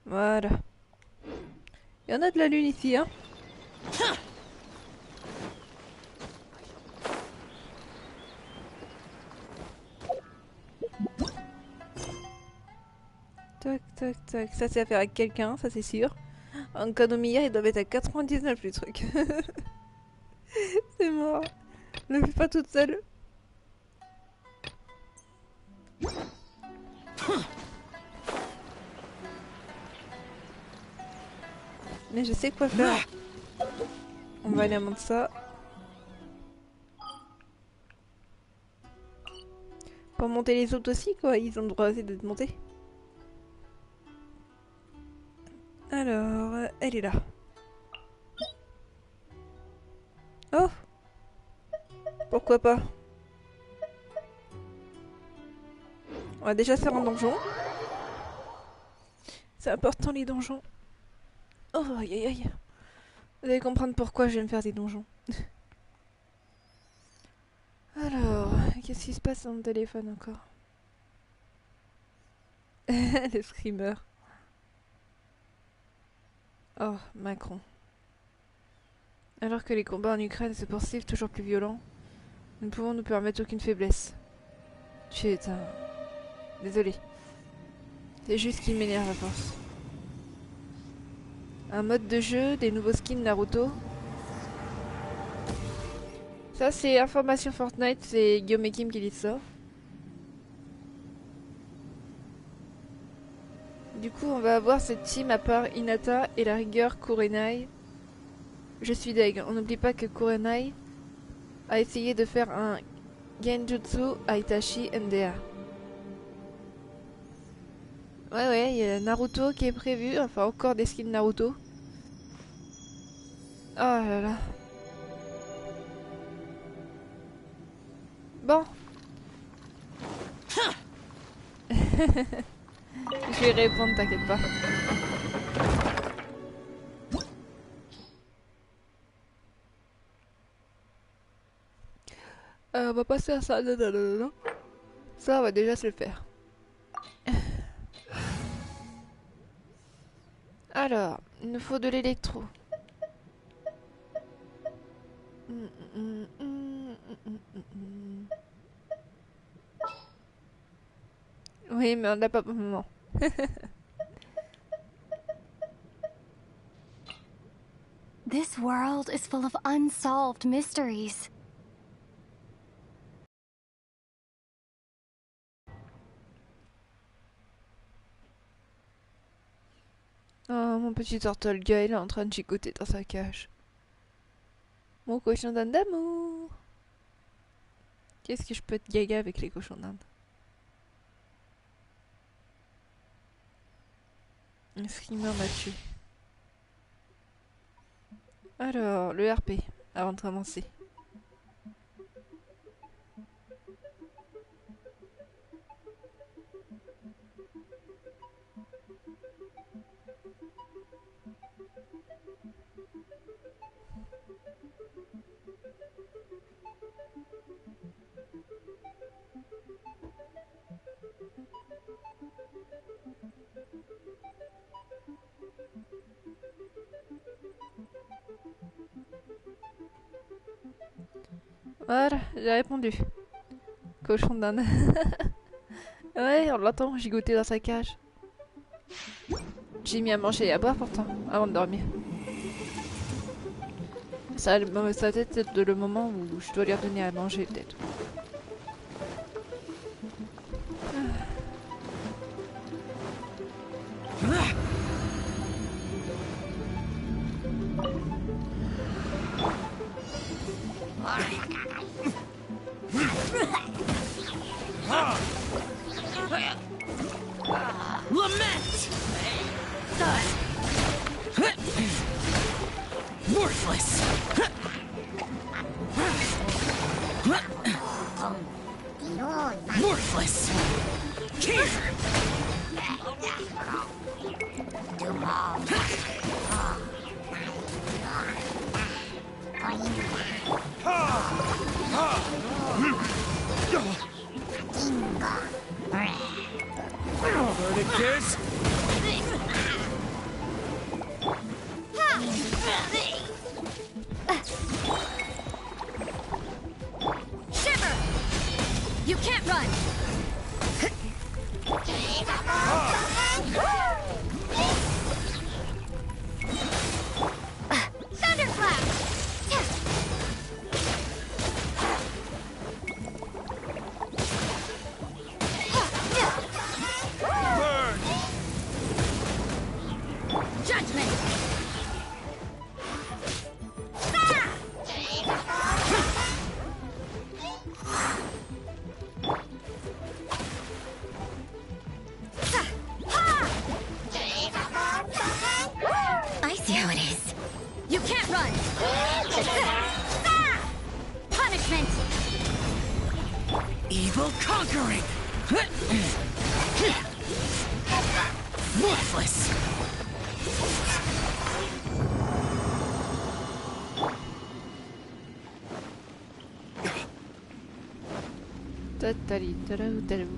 Voilà. Il y en a de la lune ici, hein. Tac, tac, tac. Ça, c'est à faire avec quelqu'un, ça c'est sûr. En Kanomiya, ils doivent être à 99 les trucs. C'est mort. Je le fais pas toute seule. Mais je sais quoi faire. On va aller à monter ça. Pour monter les autres aussi, quoi. Ils ont le droit aussi d'être montés. Alors, elle est là. Oh! Pourquoi pas? On va déjà faire un donjon. C'est important les donjons. Oh, aïe aïe aïe. Vous allez comprendre pourquoi je vais me faire des donjons. Alors, qu'est-ce qui se passe dans mon téléphone encore? Le screamer. Oh, Macron. Alors que les combats en Ukraine se poursuivent toujours plus violents, nous ne pouvons nous permettre aucune faiblesse. Putain. Désolé. C'est juste qu'il m'énerve à force. Un mode de jeu, des nouveaux skins Naruto. Ça c'est information Fortnite, c'est Guillaume et Kim qui dit ça. Du coup on va avoir cette team à part Hinata et la rigueur Kurenai. Je suis deg, on n'oublie pas que Kurenai a essayé de faire un Genjutsu à Itachi NDA. Ouais, il y a Naruto qui est prévu, enfin encore des skins Naruto. Oh là là. Bon. Je vais répondre, t'inquiète pas. On va passer à ça. Non. Ça, on va déjà se le faire. Alors, il nous faut de l'électro. Oui, mais on n'a pas pour le moment. This world is full of unsolved mysteries. Oh, mon petit Turtle Guy, il est en train de chicoter dans sa cage. Mon cochon d'Inde d'amour. Qu'est-ce que je peux être gaga avec les cochons d'Inde? Un streamer m'a tué. Alors, le RP, avant de commencer. Voilà, j'ai répondu. Cochon d'Inde. Ouais, on l'entend gigoter dans sa cage. J'ai mis à manger et à boire pourtant, avant de dormir. Ça va peut-être être le moment où je dois lui redonner à manger, peut-être. Lament! Worthless! Worthless! Here! Verticus! Shiver! You can't run! Thunderclap! Burn! Judgment! I see how it is. You can't run! Punishment! Evil conquering! Worthless! Tatali, tarou, tarou.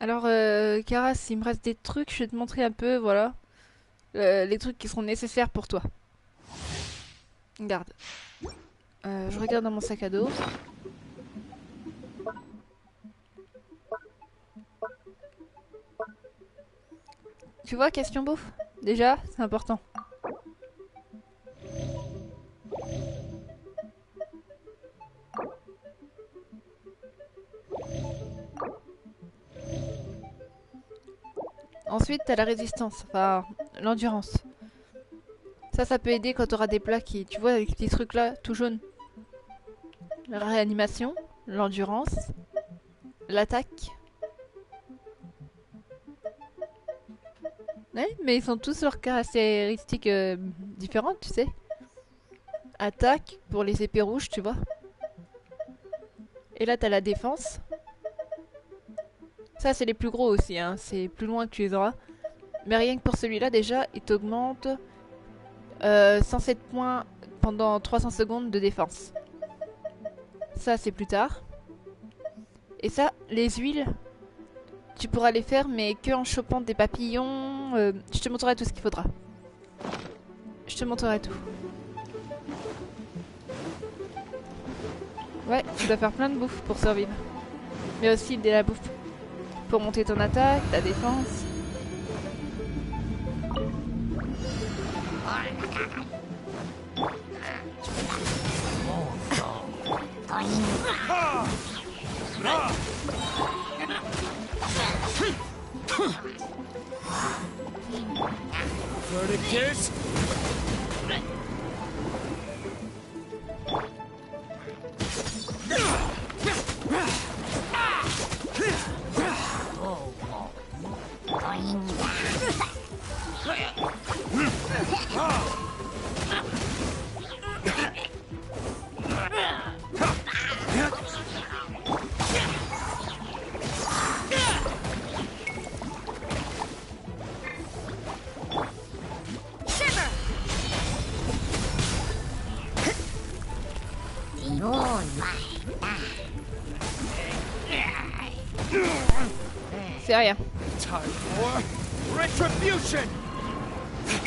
Alors, Karas, il me reste des trucs, je vais te montrer un peu, voilà. Les trucs qui seront nécessaires pour toi. Regarde. Je regarde dans mon sac à dos. Tu vois, question bouffe. Déjà, c'est important. Ensuite, t'as la résistance, enfin, l'endurance. Ça peut aider quand t'auras des plats qui, tu vois, avec ces petits trucs là, tout jaunes. La réanimation, l'endurance, l'attaque. Ouais, mais ils sont tous leurs caractéristiques différentes, tu sais. Attaque pour les épées rouges, tu vois. Et là, t'as la défense. Ça, c'est les plus gros aussi, hein. C'est plus loin que tu les auras. Mais rien que pour celui-là, déjà, il t'augmente 107 points pendant 300 secondes de défense. Ça, c'est plus tard. Et ça, les huiles, tu pourras les faire, mais que en chopant des papillons. Je te montrerai tout ce qu'il faudra. Je te montrerai tout. Ouais, tu dois faire plein de bouffe pour survivre. Mais aussi de la bouffe pour monter ton attaque, ta défense. Verdict is... C'est rien.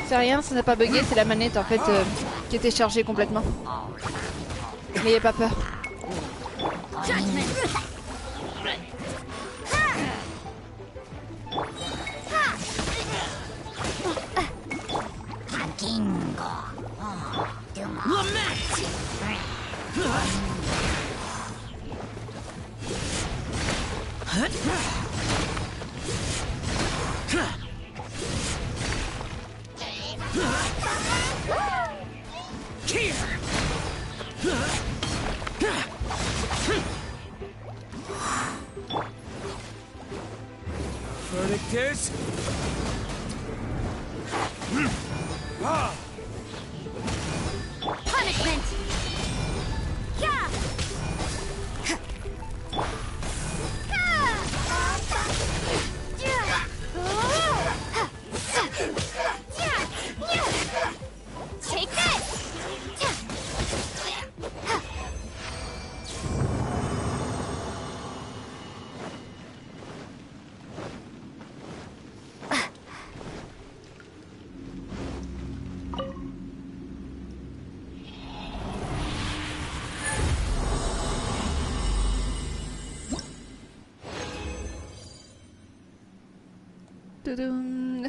C'est rien, ça n'a pas bugué, c'est la manette en fait qui était chargée complètement. N'ayez pas peur. Verdict is... Punishment! Yeah! Take this! Toudoum.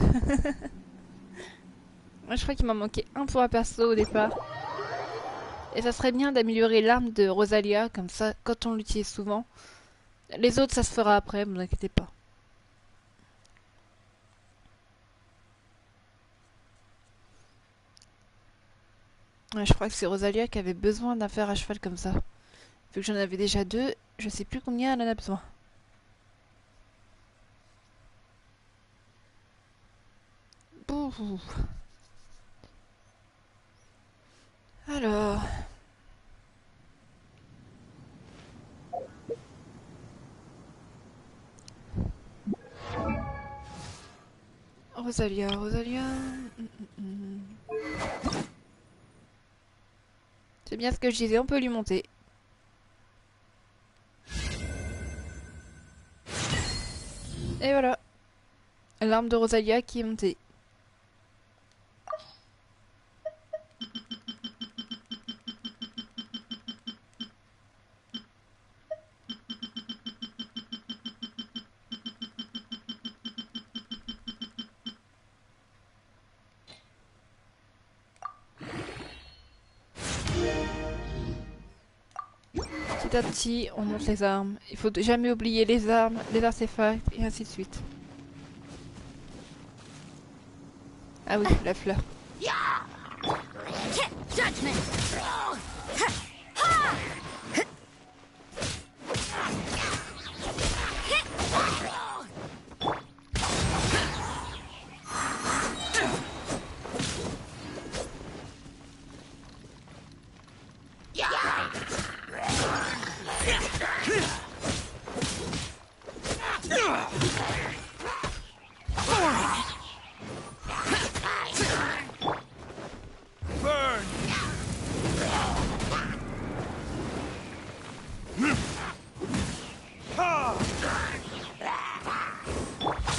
Moi, je crois qu'il m'a manqué un point perso au départ. Et ça serait bien d'améliorer l'arme de Rosalia, comme ça, quand on l'utilise souvent. Les autres, ça se fera après, ne vous inquiétez pas. Ouais, je crois que c'est Rosalia qui avait besoin d'un fer à cheval comme ça. Vu que j'en avais déjà deux, je sais plus combien elle en a besoin. Bouh. Alors... Rosalia, Rosalia... C'est bien ce que je disais, on peut lui monter. Et voilà. L'arme de Rosalia qui est montée. Petit à petit, on monte les armes. Il faut jamais oublier les armes, les artefacts, et ainsi de suite. Ah oui, la fleur. Judgment!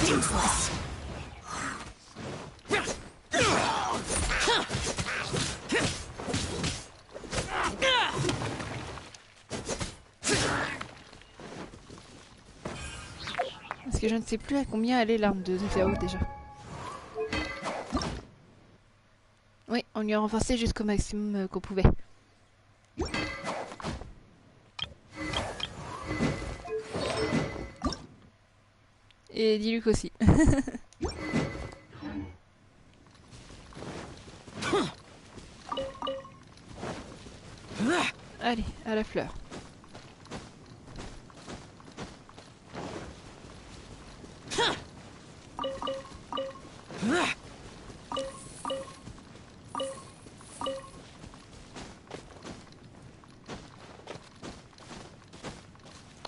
Useless. Parce que je ne sais plus à combien elle est l'arme de Zhao déjà. Oui, on lui a renforcé jusqu'au maximum qu'on pouvait. Et Diluc aussi. Allez, à la fleur.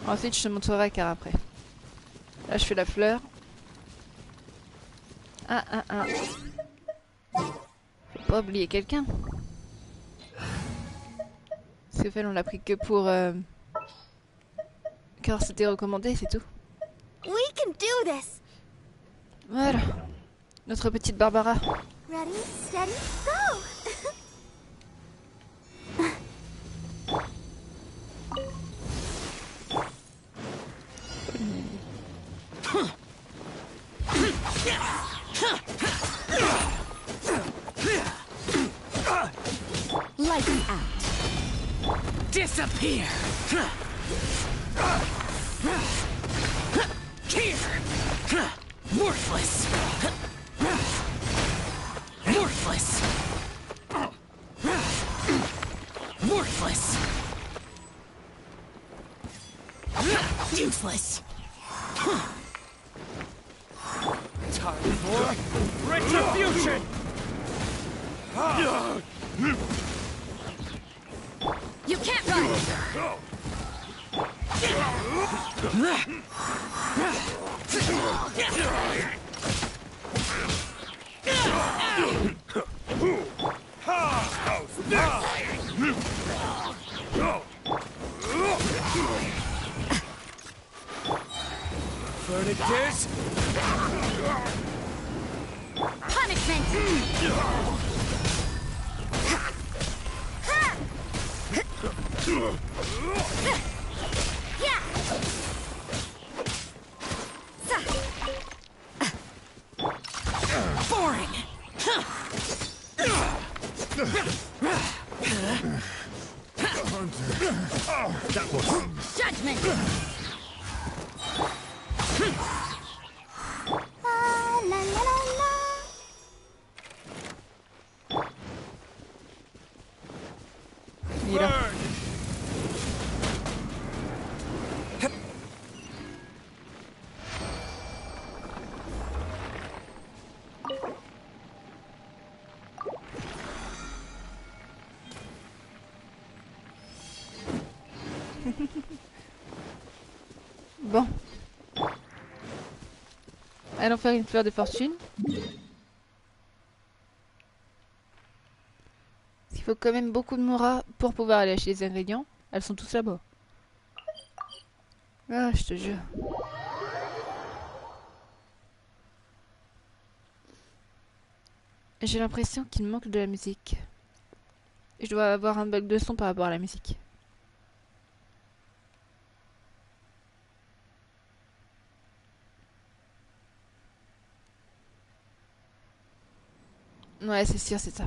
Ensuite, je te montrerai car après. Là, je fais la fleur. Ah. Faut pas oublier quelqu'un. Ce fait, on l'a pris que pour... car c'était recommandé, c'est tout. We can do this. Voilà. Notre petite Barbara. Ready, steady, go. Lights out. Disappear. Here. Worthless. Worthless. Worthless. Useless. Time for retribution. You can't run. Verdict Punishment. boring. That was Judgment. La la la la. Mira. Bon. Allons faire une fleur de fortune. Il faut quand même beaucoup de Mora pour pouvoir aller acheter les ingrédients. Elles sont tous là-bas. Ah, je te jure. J'ai l'impression qu'il manque de la musique. Je dois avoir un bug de son par rapport à la musique. Ouais, c'est sûr, c'est ça.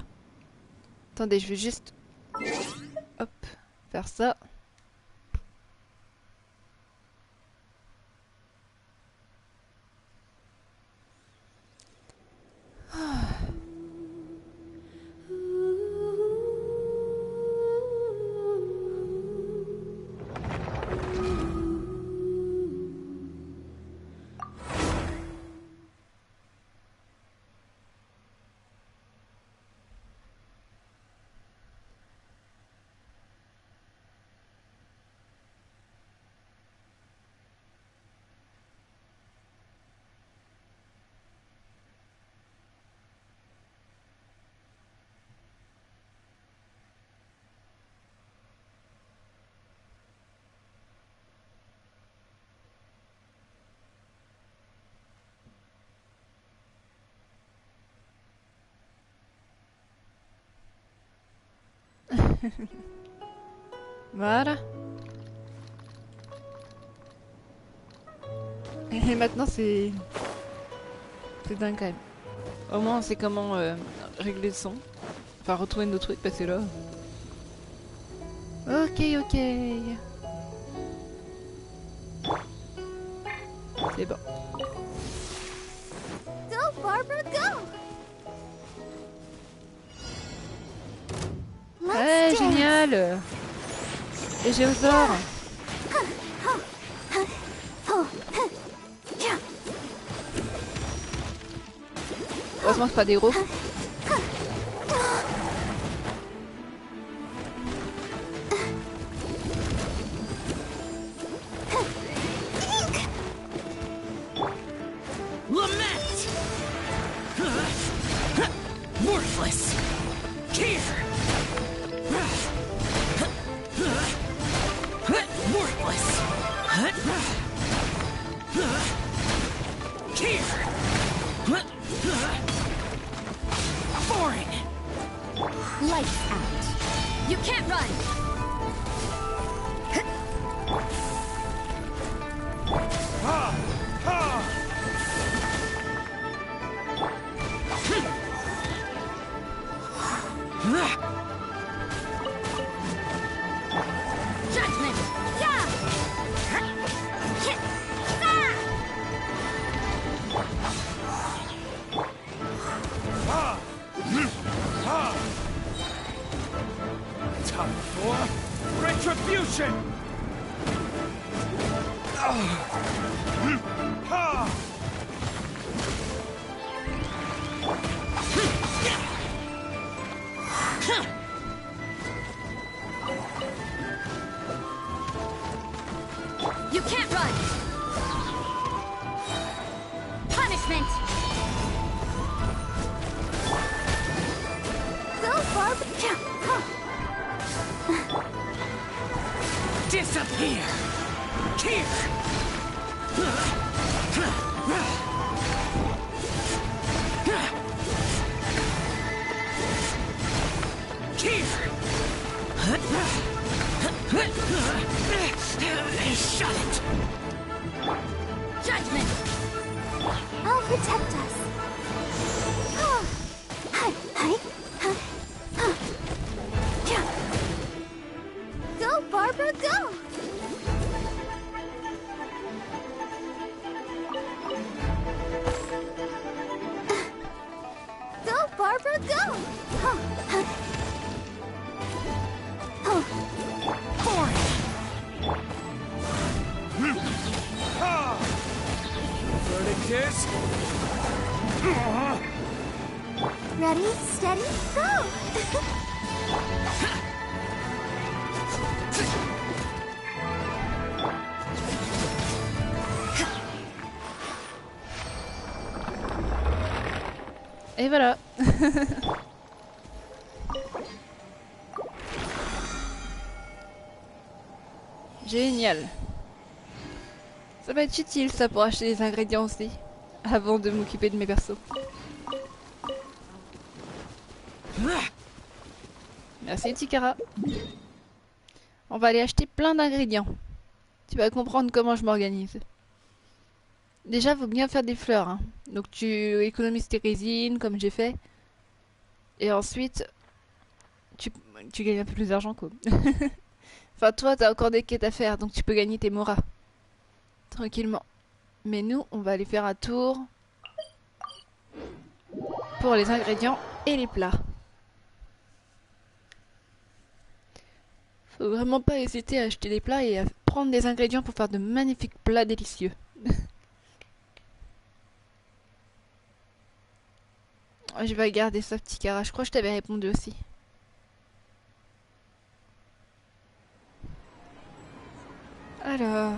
Attendez, je vais juste... Hop, faire ça. Voilà. Et maintenant c'est dingue quand même. Au moins on sait comment régler le son. Enfin retrouver nos trucs parce que là. Ok. C'est bon. Barbara, go! Ouais, génial. Et Géosaure. Heureusement que c'est pas des gros. Lament! Worthless! Here! Worthless! Here! Foreign! Lights out. You can't run! Judgment! Yeah! Time for retribution! You can't run! Punishment! Go, Barbara! Disappear! Here! Shut it! Judgment! I'll protect us. Go, Barbara, go! Go, Barbara, go! Verdict is... Ready, steady, go! Et voilà. Génial. Ça va être utile ça pour acheter des ingrédients aussi. Avant de m'occuper de mes persos. Merci Tikara. On va aller acheter plein d'ingrédients. Tu vas comprendre comment je m'organise. Déjà, faut bien faire des fleurs. Hein. Donc tu économises tes résines, comme j'ai fait. Et ensuite, tu gagnes un peu plus d'argent, quoi. Enfin, toi, t'as encore des quêtes à faire, donc tu peux gagner tes moras. Tranquillement. Mais nous, on va aller faire un tour pour les ingrédients et les plats. Faut vraiment pas hésiter à acheter des plats et à prendre des ingrédients pour faire de magnifiques plats délicieux. Je vais regarder ça, petit cara. Je crois que je t'avais répondu aussi. Alors...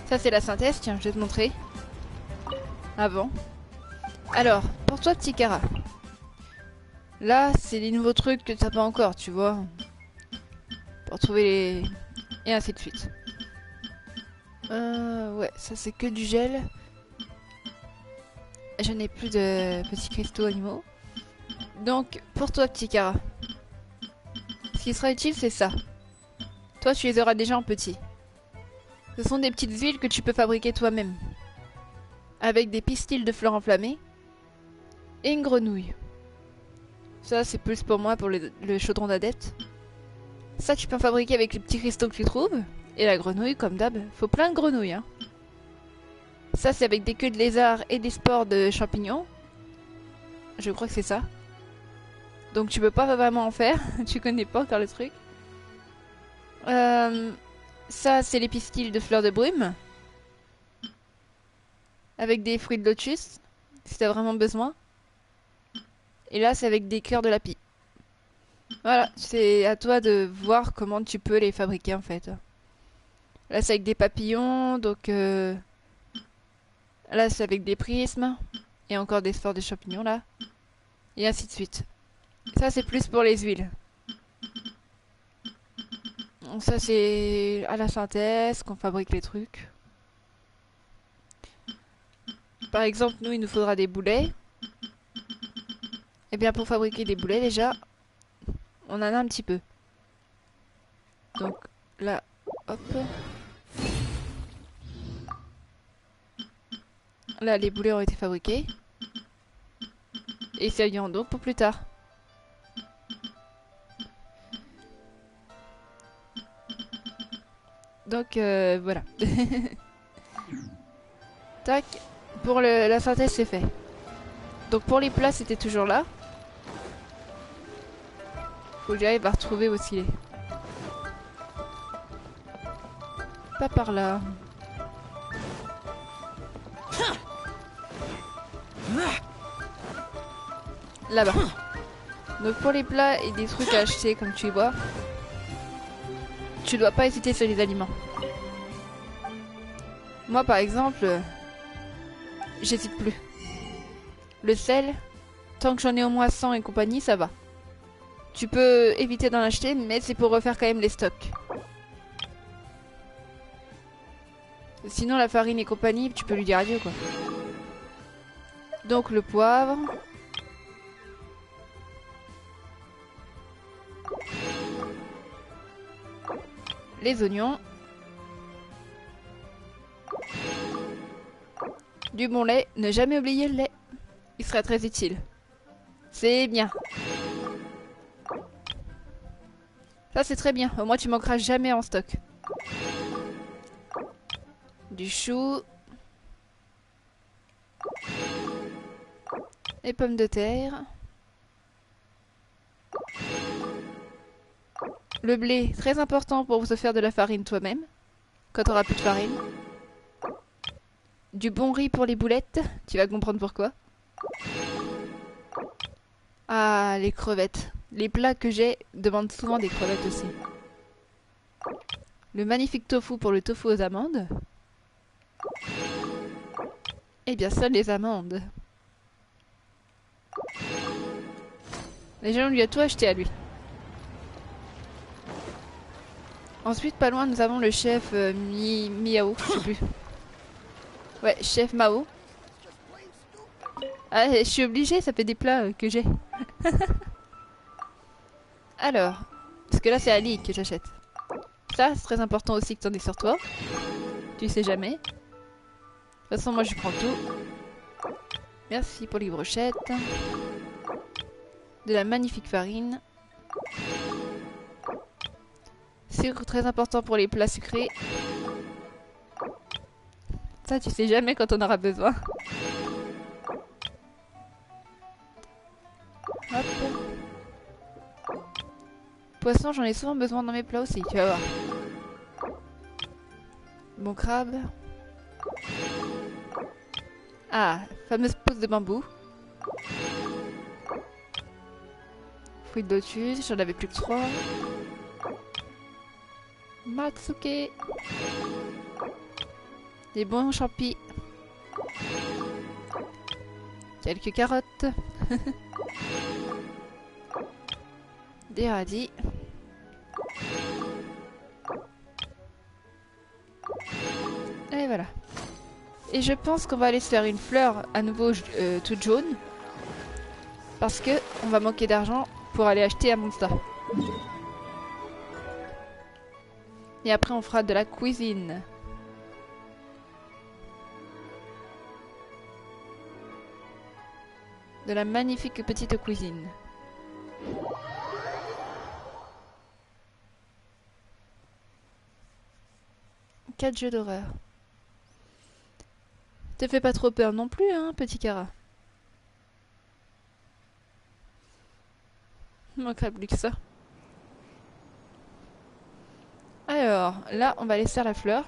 Ça c'est la synthèse, tiens, je vais te montrer. Avant. Alors, pour toi, petit cara. Là, c'est les nouveaux trucs que t'as pas encore, tu vois. Pour trouver les... Et ainsi de suite. Ouais, ça c'est que du gel. Je n'ai plus de petits cristaux animaux. Donc, pour toi, petit cara. Ce qui sera utile, c'est ça. Toi, tu les auras déjà en petit. Ce sont des petites huiles que tu peux fabriquer toi-même. Avec des pistils de fleurs enflammées. Et une grenouille. Ça, c'est plus pour moi, pour le chaudron d'adepte. Ça, tu peux en fabriquer avec les petits cristaux que tu trouves. Et la grenouille, comme d'hab. Faut plein de grenouilles, hein. Ça, c'est avec des queues de lézard et des spores de champignons. Je crois que c'est ça. Donc tu peux pas vraiment en faire. Tu connais pas encore le truc. Ça, c'est les pistils de fleurs de brume. Avec des fruits de lotus. Si t'as vraiment besoin. Et là, c'est avec des cœurs de lapis. Voilà, c'est à toi de voir comment tu peux les fabriquer en fait. Là, c'est avec des papillons. Donc là, c'est avec des prismes. Et encore des spores de champignons là. Et ainsi de suite. Ça, c'est plus pour les huiles. Donc ça, c'est à la synthèse qu'on fabrique les trucs. Par exemple, nous, il nous faudra des boulets. Et bien, pour fabriquer des boulets, déjà, on en a un petit peu. Donc, là, hop. Là, les boulets ont été fabriqués. Et ça vient donc pour plus tard. Donc voilà. Tac. Pour la synthèse c'est fait. Donc pour les plats c'était toujours là. Faut que j'arrive à retrouver où il est. Pas par là. Là-bas. Donc pour les plats et des trucs à acheter comme tu vois. Tu dois pas hésiter sur les aliments. Moi par exemple, j'hésite plus. Le sel, tant que j'en ai au moins 100 et compagnie, ça va. Tu peux éviter d'en acheter, mais c'est pour refaire quand même les stocks. Sinon la farine et compagnie, tu peux lui dire adieu quoi. Donc le poivre. Les oignons. Du bon lait. Ne jamais oublier le lait. Il sera très utile. C'est bien. Ça c'est très bien. Au moins tu manqueras jamais en stock. Du chou. Les pommes de terre. Le blé, très important pour se faire de la farine toi-même, quand tu auras plus de farine. Du bon riz pour les boulettes, tu vas comprendre pourquoi. Ah, les crevettes. Les plats que j'ai demandent souvent des crevettes aussi. Le magnifique tofu pour le tofu aux amandes. Et bien seules les amandes. Les gens lui a tout acheté à lui. Ensuite, pas loin, nous avons le chef Miao, je sais plus. Ouais, chef Mao. Ah, je suis obligée, ça fait des plats que j'ai. Alors, parce que là c'est Ali que j'achète. Ça, c'est très important aussi que t'en aies sur toi. Tu sais jamais. De toute façon, moi je prends tout. Merci pour les brochettes. De la magnifique farine. Sucre très important pour les plats sucrés. Ça, tu sais jamais quand on aura besoin. Hop. Poisson, j'en ai souvent besoin dans mes plats aussi, tu vas voir. Bon crabe. Ah, fameuse pose de bambou. Fruits de lotus, j'en avais plus que 3. Matsuke. Des bons champis. Quelques carottes. Des radis. Et voilà. Et je pense qu'on va aller se faire une fleur à nouveau toute jaune. Parce que on va manquer d'argent pour aller acheter à Monster. Et après on fera de la cuisine. De la magnifique petite cuisine. 4 jeux d'horreur. Te fais pas trop peur non plus, hein, petit Kara. Il manquerait plus que ça. Alors, là, on va aller faire la fleur.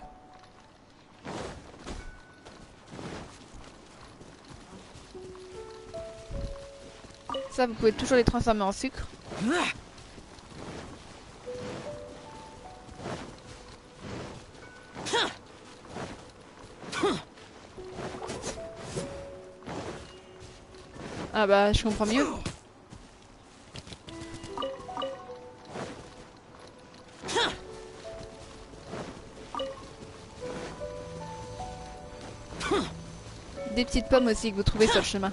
Ça, vous pouvez toujours les transformer en sucre. Ah bah, je comprends mieux. Des petites pommes aussi que vous trouvez sur le chemin.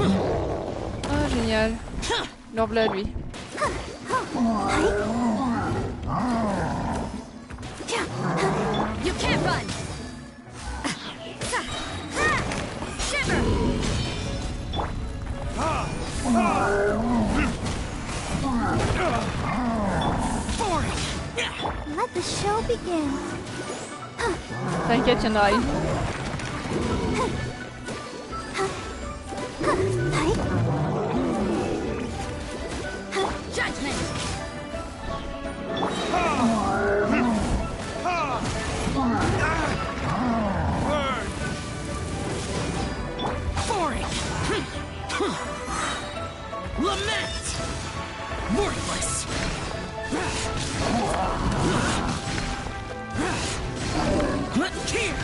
Oh, génial. L'orble à lui. You can't run! Shiver! Let the show begin. T'inquiète, y'en aura une. Judgment! Lament! Worthless! Here!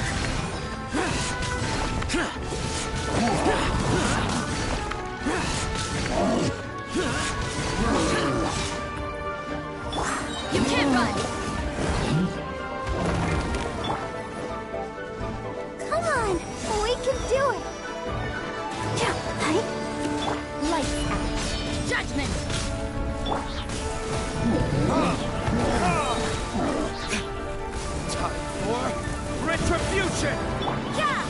You can't run! Come on, we can do it. Lights out! Judgment! Time for retribution! Yeah!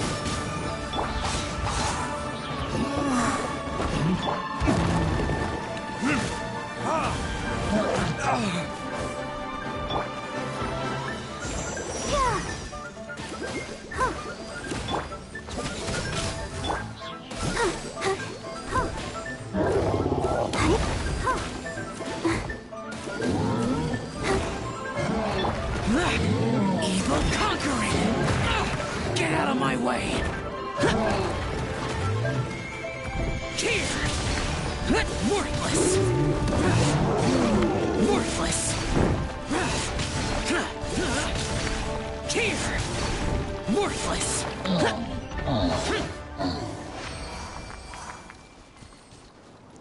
Evil conquering! Get out of my way! Here! Worthless! Worthless! Here! Worthless!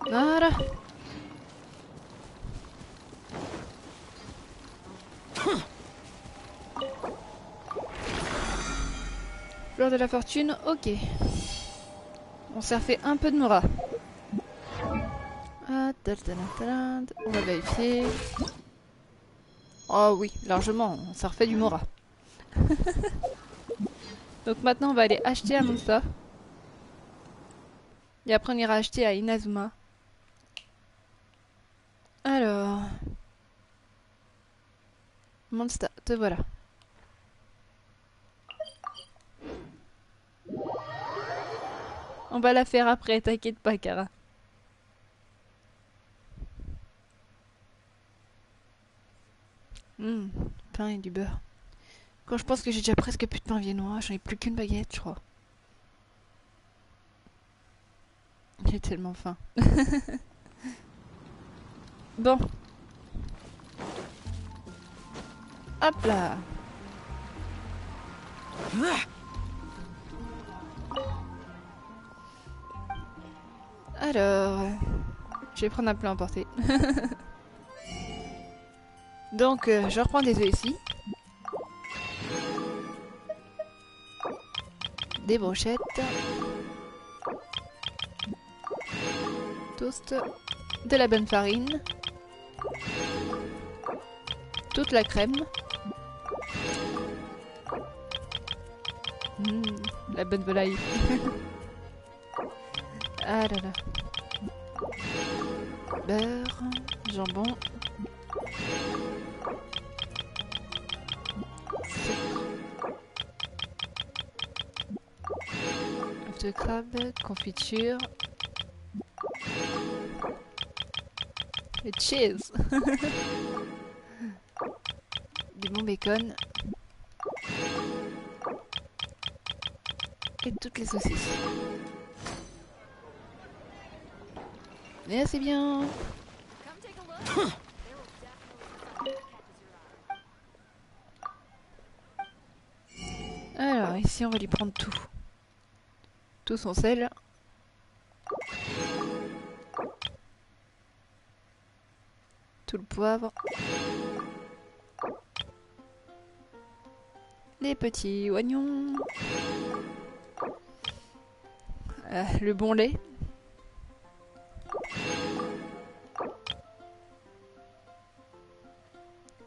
Voilà. Fleur de la fortune, ok. On s'est refait un peu de Mora. Ah, on va vérifier. Oh oui, largement, on s'est refait du Mora. Donc maintenant on va aller acheter à Monsta. Et après on ira acheter à Inazuma. Alors... Monsta, te voilà. On va la faire après, t'inquiète pas, Kara. Pain et du beurre. Quand je pense que j'ai déjà presque plus de pain viennois, j'en ai plus qu'une baguette, je crois. J'ai tellement faim. Bon. Hop là. Alors, je vais prendre un plat emporté. Donc, je reprends des œufs ici. Des brochettes. Toast. De la bonne farine. Toute la crème. La bonne volaille. Ah là là. beurre, jambon, œuf de crabe, confiture et cheese. Du bon bacon et toutes les saucisses. Et c'est bien. Alors ici on va lui prendre tout. Tout son sel. Tout le poivre. Les petits oignons. Le bon lait.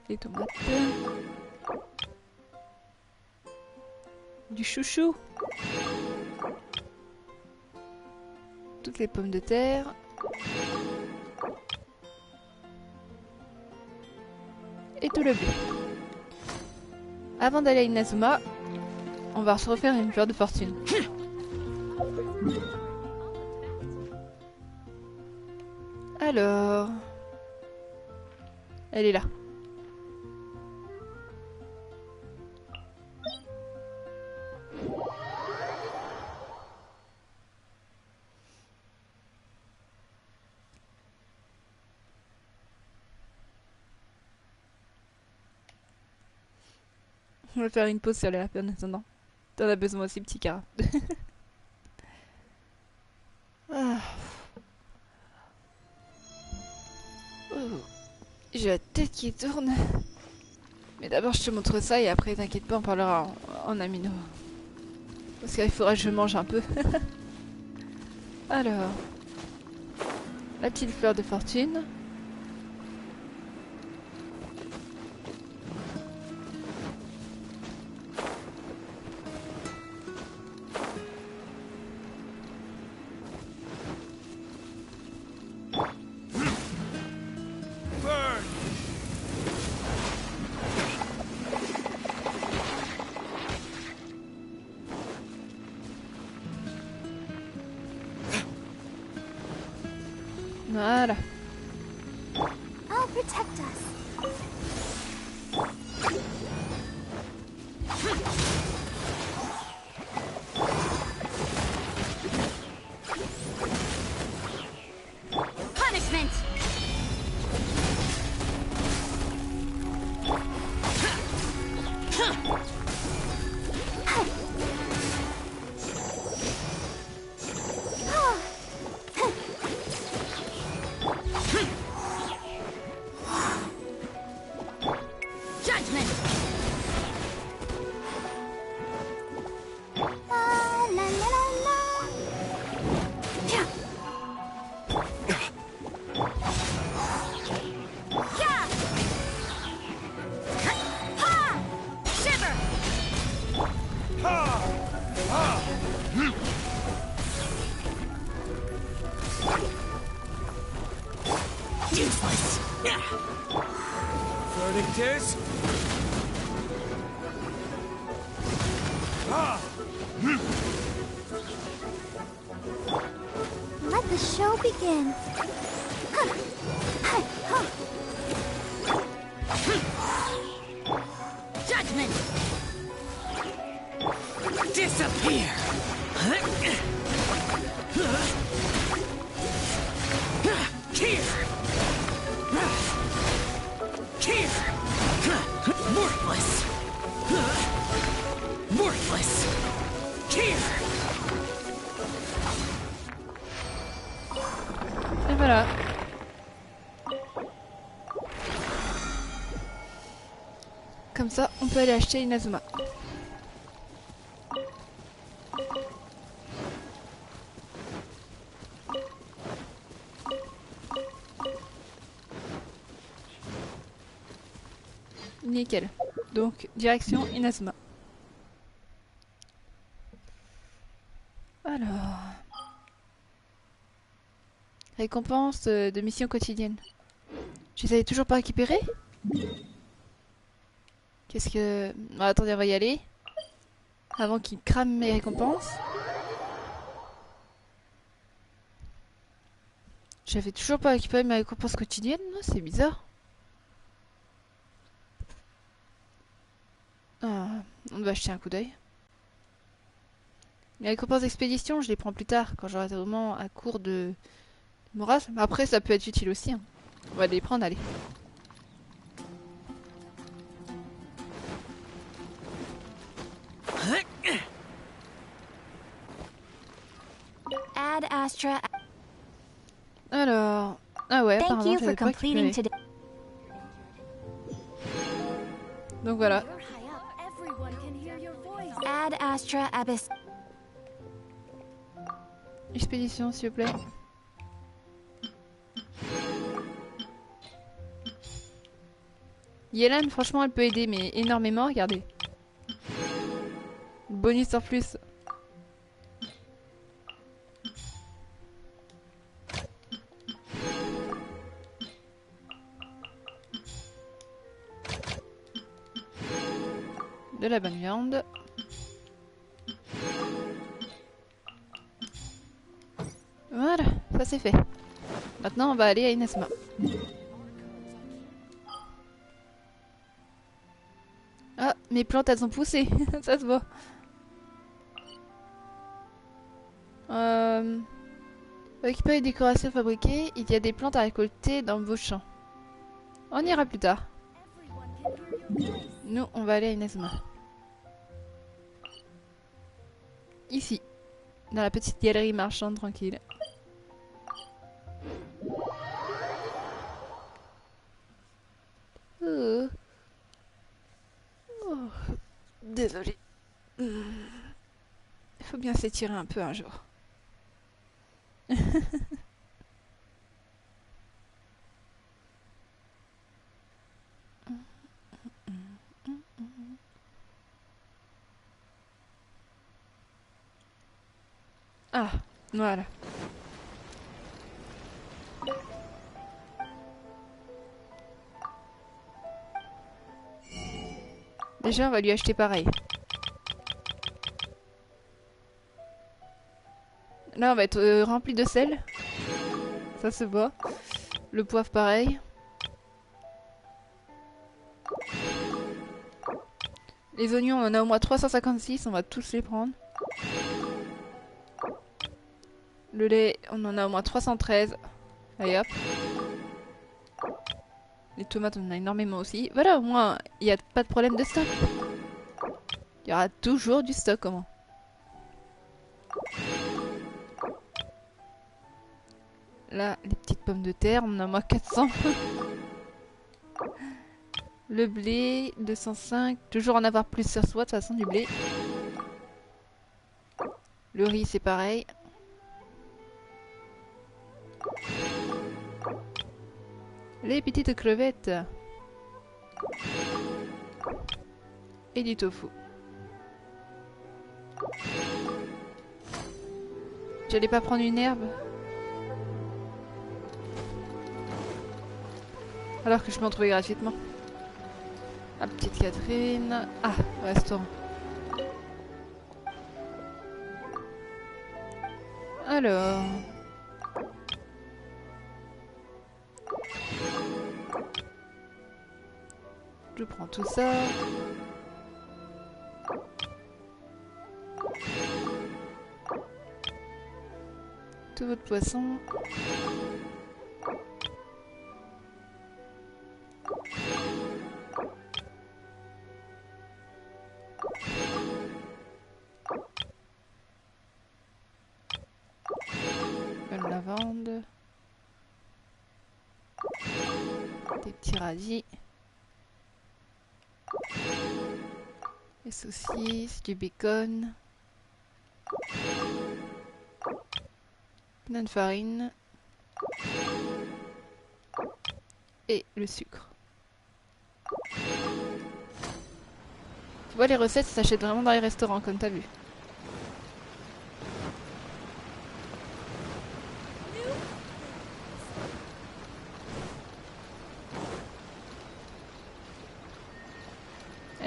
Les tomates. Du chouchou. Toutes les pommes de terre. Et tout le blé. Avant d'aller à Inazuma, on va se refaire une fleur de fortune. Alors... Elle est là. On va faire une pause sur les lapins en attendant. T'en as besoin aussi, petit cara. Ah. Oh. J'ai la tête qui tourne. Mais d'abord je te montre ça et après t'inquiète pas, on parlera en amino. Parce qu'il faudra que je mange un peu. Alors, la petite fleur de fortune. Voilà. I'll protect us. Punishment! Useless. Verdict is... Let the show begin. Judgment! Disappear! Here! Here! Worthless! Worthless! Here! Et voilà. Comme ça, on peut aller acheter Inazuma. Nickel. Donc, direction Inazuma. Alors... Récompense de mission quotidienne. Je les avais toujours pas récupérés? Qu'est-ce que... Bon, attendez, on va y aller. Avant qu'ils crament mes récompenses. J'avais toujours pas récupéré mes récompenses quotidiennes, c'est bizarre. Ah, on va jeter un coup d'œil. Les récompenses d'expédition, je les prends plus tard, quand j'aurai vraiment à court de morale. Mais après, ça peut être utile aussi. Hein. On va les prendre, allez. Add Astra. Alors... Ah ouais, Thank apparemment, you je for l'avais pas completing récupéré. today. Donc voilà. Add Astra Abyss. Expédition, s'il vous plaît. Yelan, franchement, elle peut aider, mais énormément, regardez. Bonus en plus. De la bonne viande. Voilà, ça c'est fait. Maintenant, on va aller à Inazuma. Ah, mes plantes, elles ont poussé. Ça se voit. Récupérer les décorations fabriquées. Il y a des plantes à récolter dans vos champs. On ira plus tard. Nous, on va aller à Inazuma. Ici. Dans la petite galerie marchande tranquille. Oh. Oh. Désolée. Il faut bien s'étirer un peu un jour. Ah, voilà. Déjà, on va lui acheter pareil. Là, on va être rempli de sel. Ça se voit. Le poivre, pareil. Les oignons, on en a au moins 356. On va tous les prendre. Le lait, on en a au moins 313. Allez hop. Les tomates, on en a énormément aussi. Voilà, au moins, il n'y a pas de problème de stock. Il y aura toujours du stock, comment. Là, les petites pommes de terre, on en a au moins 400. Le blé, 205. Toujours en avoir plus sur soi, de toute façon, du blé. Le riz, c'est pareil. Les petites crevettes. Et du tofu. J'allais pas prendre une herbe. Alors que je peux en trouver gratuitement. Ah, petite Catherine. Ah, restaurant. Alors... Je prends tout ça. Tout votre poisson. Bonne lavande. Des petits radis. Des saucisses, du bacon. Plein de farine. Et le sucre. Tu vois, les recettes s'achètent vraiment dans les restaurants, comme t'as vu.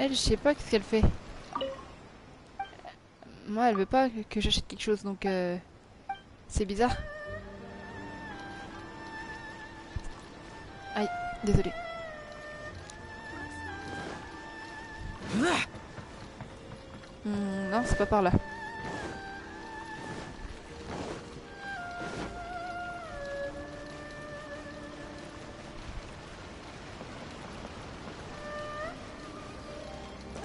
Elle, je sais pas qu'est-ce qu'elle fait. Moi, elle veut pas que j'achète quelque chose, donc c'est bizarre. Aïe, désolé. Non, c'est pas par là.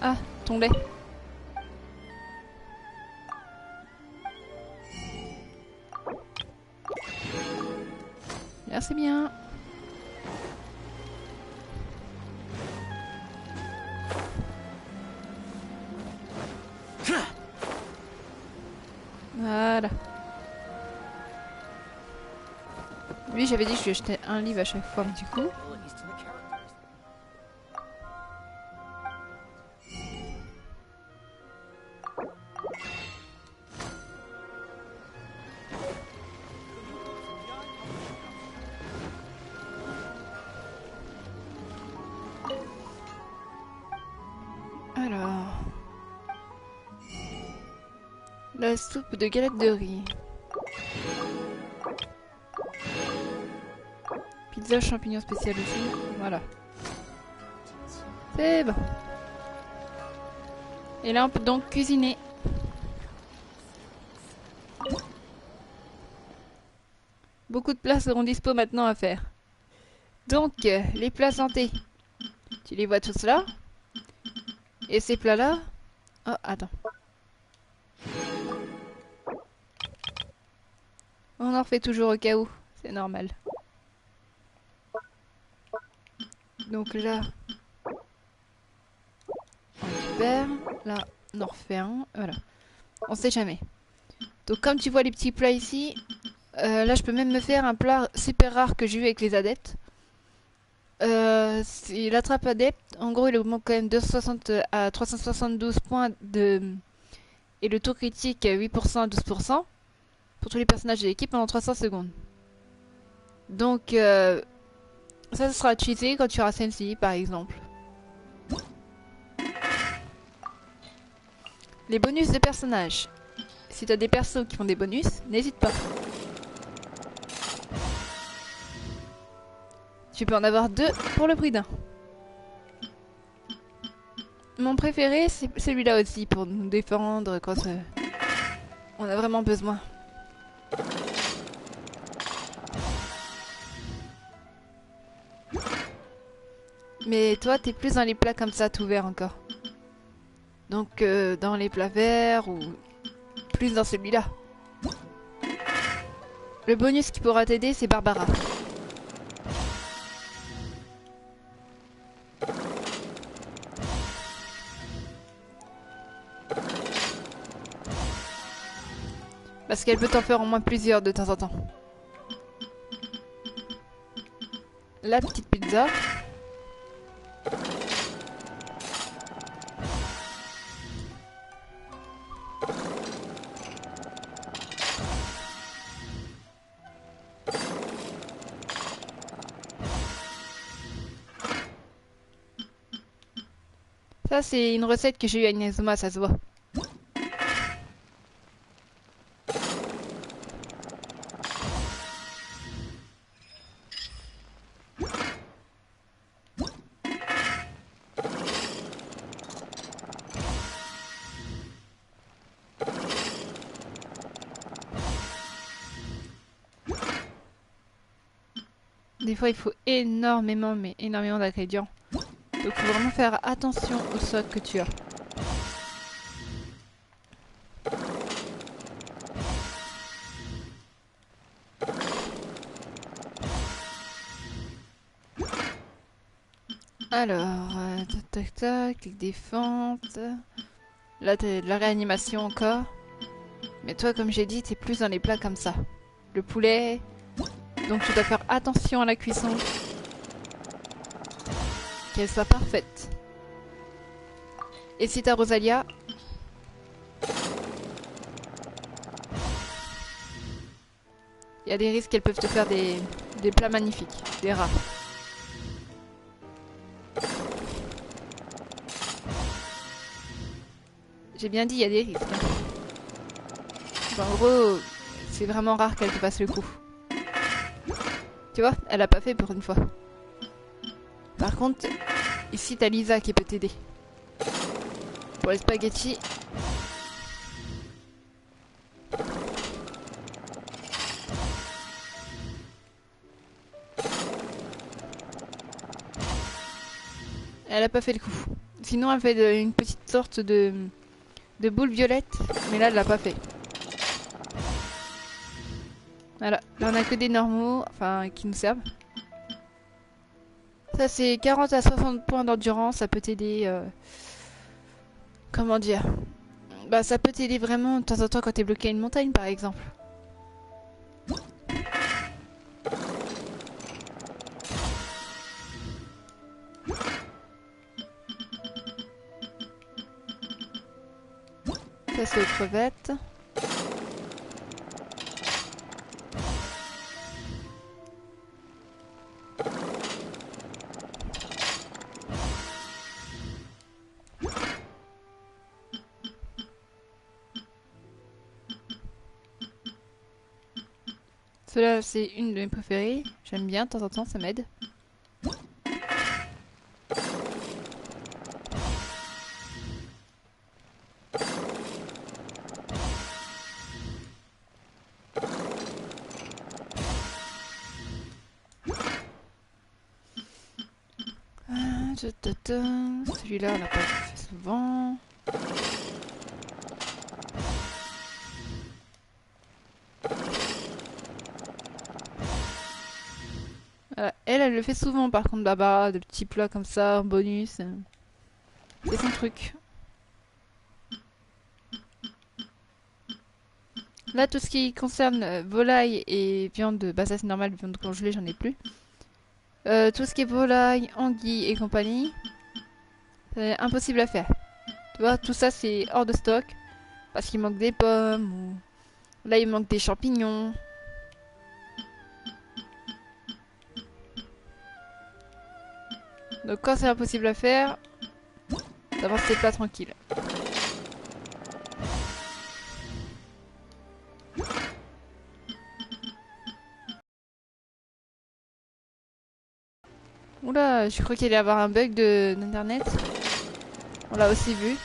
Ah, ton lait. Merci bien. Voilà. Lui, j'avais dit que je lui achetais un livre à chaque fois, mais du coup... Alors... La soupe de galettes de riz. Pizza champignons spécial aussi. Voilà. C'est bon. Et là, on peut donc cuisiner. Beaucoup de plats seront dispo maintenant à faire. Donc, les plats santé. Tu les vois tous là. Et ces plats-là... Oh, attends. On en refait toujours au cas où. C'est normal. Donc là... on récupère. Là, on en refait un. Voilà. On sait jamais. Donc comme tu vois les petits plats ici... là, je peux même me faire un plat super rare que j'ai eu avec les adeptes. C'est l'attrape adepte. En gros, il augmente quand même 260 à 372 points de... et le taux critique 8% à 12% pour tous les personnages de l'équipe pendant 300 secondes. Donc, ça sera utilisé quand tu auras Sensi, par exemple. Les bonus de personnages. Si tu as des persos qui font des bonus, n'hésite pas. Tu peux en avoir 2 pour le prix d'un. Mon préféré, c'est celui-là aussi, pour nous défendre quand on a vraiment besoin. Mais toi, t'es plus dans les plats comme ça, tout vert encore. Donc, dans les plats verts, ou plus dans celui-là. Le bonus qui pourra t'aider, c'est Barbara. Parce qu'elle peut t'en faire au moins plusieurs de temps en temps. La petite pizza. Ça, c'est une recette que j'ai eue à Inazuma, ça se voit. Des fois, il faut énormément, mais énormément d'ingrédients. Donc, il faut vraiment faire attention au stock que tu as. Alors, tac tac tac, clic défense. Là, t'as de la réanimation encore. Mais toi, comme j'ai dit, t'es plus dans les plats comme ça. Le poulet. Donc, tu dois faire attention à la cuisson. Qu'elle soit parfaite. Et si t'as Rosalia, il y a des risques qu'elles peuvent te faire des plats magnifiques, des rats. J'ai bien dit, il y a des risques. Hein. Enfin, en gros, c'est vraiment rare qu'elle te passe le coup. Tu vois, elle a pas fait pour une fois. Par contre, ici t'as Lisa qui peut t'aider. Pour les spaghettis. Elle a pas fait le coup. Sinon elle fait une petite sorte de boule violette, mais là elle l'a pas fait. Voilà, là on a que des normaux, enfin qui nous servent. Ça c'est 40 à 60 points d'endurance, ça peut t'aider... Comment dire? Bah ça peut t'aider vraiment de temps en temps quand t'es bloqué à une montagne par exemple. Ça c'est aux crevettes. Cela c'est une de mes préférées. J'aime bien, de temps en temps ça m'aide. Celui-là, on l'a pas fait souvent. Elle le fait souvent par contre, Baba, de petits plats comme ça, en bonus. C'est son truc. Là, tout ce qui concerne volaille et viande, bah ça c'est normal, viande congelée, j'en ai plus. Tout ce qui est volaille, anguille et compagnie, c'est impossible à faire. Tu vois, tout ça c'est hors de stock. Parce qu'il manque des pommes, ou... Là il manque des champignons. Donc quand c'est impossible à faire, d'abord c'est pas tranquille. Oula, je crois qu'il allait y avoir un bug d'internet. On l'a aussi vu.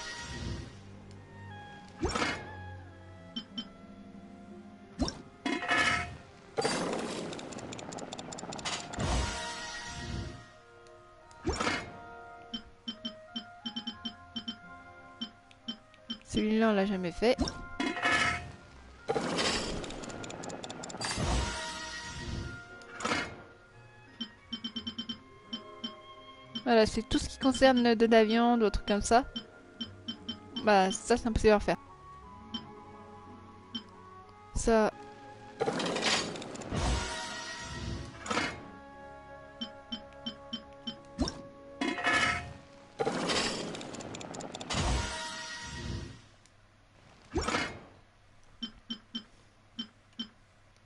Celui-là, on l'a jamais fait. Voilà, c'est tout ce qui concerne de la viande ou autre comme ça. Bah, ça, c'est impossible à faire. Ça...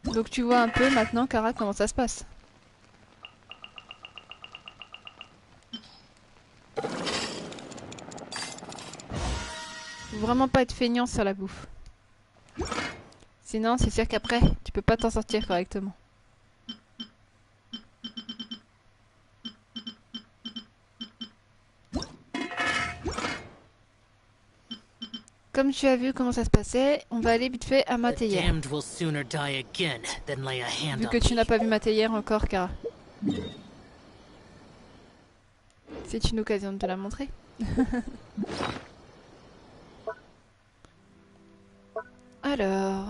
Donc tu vois un peu maintenant, Kara, comment ça se passe. Faut vraiment pas être feignant sur la bouffe. Sinon, c'est sûr qu'après, tu peux pas t'en sortir correctement. Comme tu as vu comment ça se passait, on va aller vite fait à ma théière. Vu que tu n'as pas vu ma théière encore, Kara. C'est une occasion de te la montrer. Alors...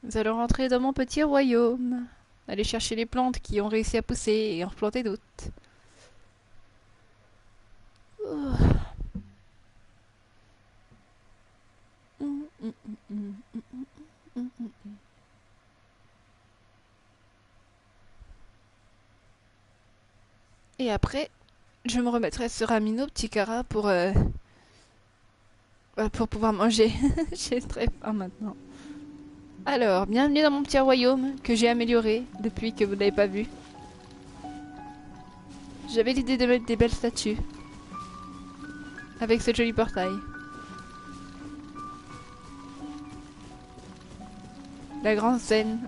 Nous allons rentrer dans mon petit royaume. Aller chercher les plantes qui ont réussi à pousser et en replanter d'autres. Oh. Et après, je me remettrai sur Amino, petit Kara, pour pouvoir manger. J'ai très faim maintenant. Alors, bienvenue dans mon petit royaume que j'ai amélioré depuis que vous ne l'avez pas vu. J'avais l'idée de mettre des belles statues. Avec ce joli portail. La grande scène.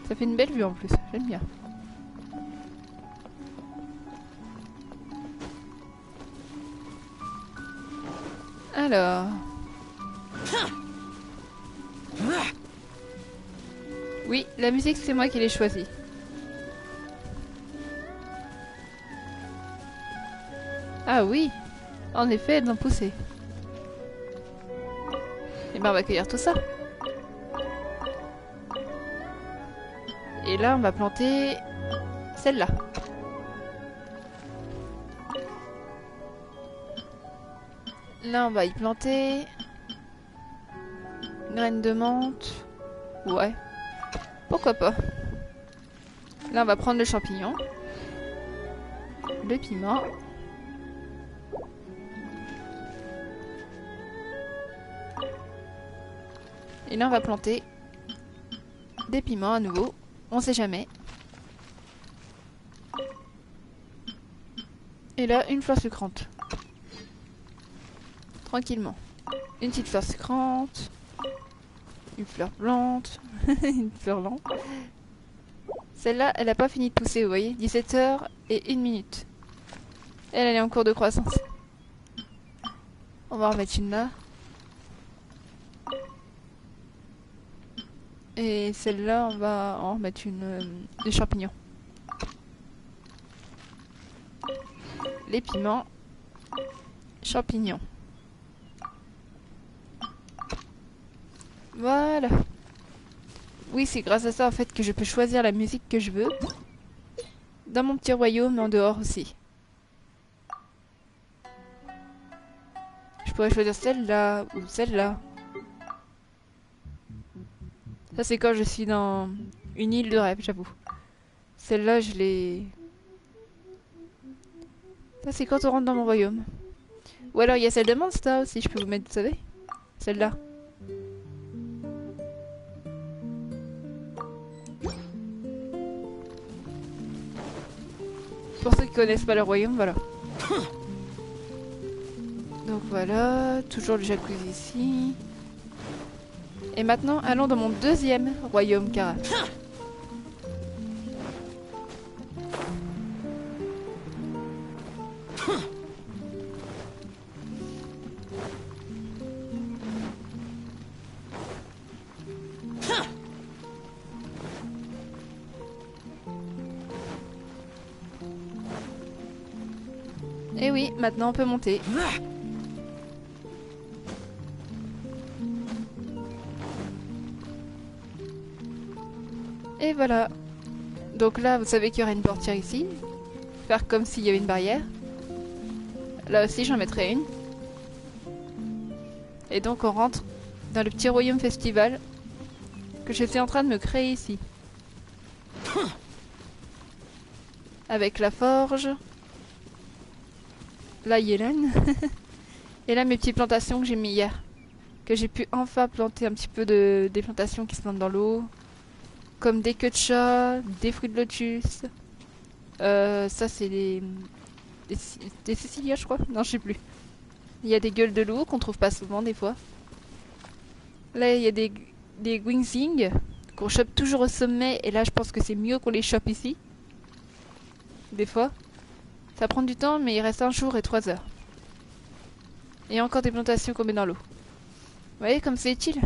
Ça fait une belle vue en plus, j'aime bien. Alors... Oui, la musique c'est moi qui l'ai choisie. Ah oui, en effet, elles ont poussé. Et ben on va cueillir tout ça. Et là on va planter celle-là. Là on va y planter graines de menthe. Ouais. Pourquoi pas. Là on va prendre le champignon. Le piment. Et là on va planter des piments à nouveau. On sait jamais. Et là une fleur sucrante. Tranquillement. Une petite fleur sucrante. Une fleur blanche. Une fleur lente. Celle-là, elle n'a pas fini de pousser, vous voyez. 17h et 1 minute. Elle est en cours de croissance. On va en remettre une là. Et celle-là, on va en remettre une des champignons. Les piments. Champignons. Voilà. Oui, c'est grâce à ça en fait que je peux choisir la musique que je veux. Dans mon petit royaume, mais en dehors aussi. Je pourrais choisir celle-là ou celle-là. Ça c'est quand je suis dans une île de rêve, j'avoue. Celle-là, je l'ai... Ça c'est quand on rentre dans mon royaume. Ou alors il y a celle de Monster aussi, je peux vous mettre, vous savez. Celle-là. Pour ceux qui connaissent pas le royaume, voilà. Donc voilà, toujours le jacuzzi ici. Et maintenant, allons dans mon deuxième royaume, Kara. Et oui, maintenant on peut monter. Et voilà. Donc là, vous savez qu'il y aura une portière ici. Faire comme s'il y avait une barrière. Là aussi, j'en mettrai une. Et donc on rentre dans le petit royaume festival que je suis en train de me créer ici. Avec la forge. Là, Yellen. Et là, mes petites plantations que j'ai mis hier. Que j'ai pu enfin planter un petit peu des plantations qui se plantent dans l'eau. Comme des queues de chat, des fruits de lotus. Ça, c'est des cécilias, je crois. Non, je sais plus. Il y a des gueules de loup qu'on trouve pas souvent, des fois. Là, il y a des Wingsing qu'on chope toujours au sommet. Et là, je pense que c'est mieux qu'on les chope ici. Des fois. Ça prend du temps, mais il reste 1 jour et 3 heures. Et encore des plantations qu'on met dans l'eau. Vous voyez comme c'est utile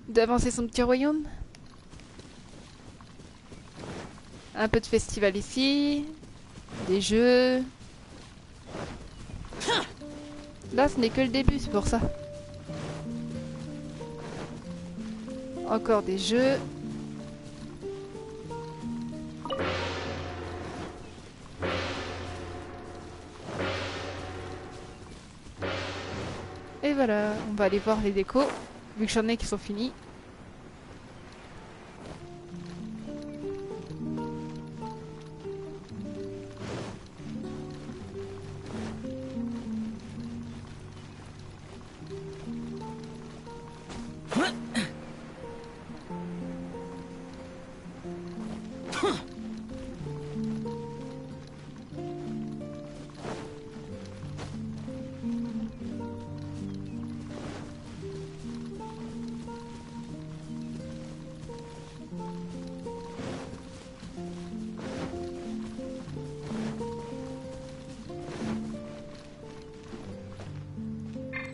d'avancer son petit royaume. Un peu de festival ici. Des jeux. Là, ce n'est que le début, c'est pour ça. Encore des jeux. Et voilà, on va aller voir les décos, vu que j'en ai qui sont finis.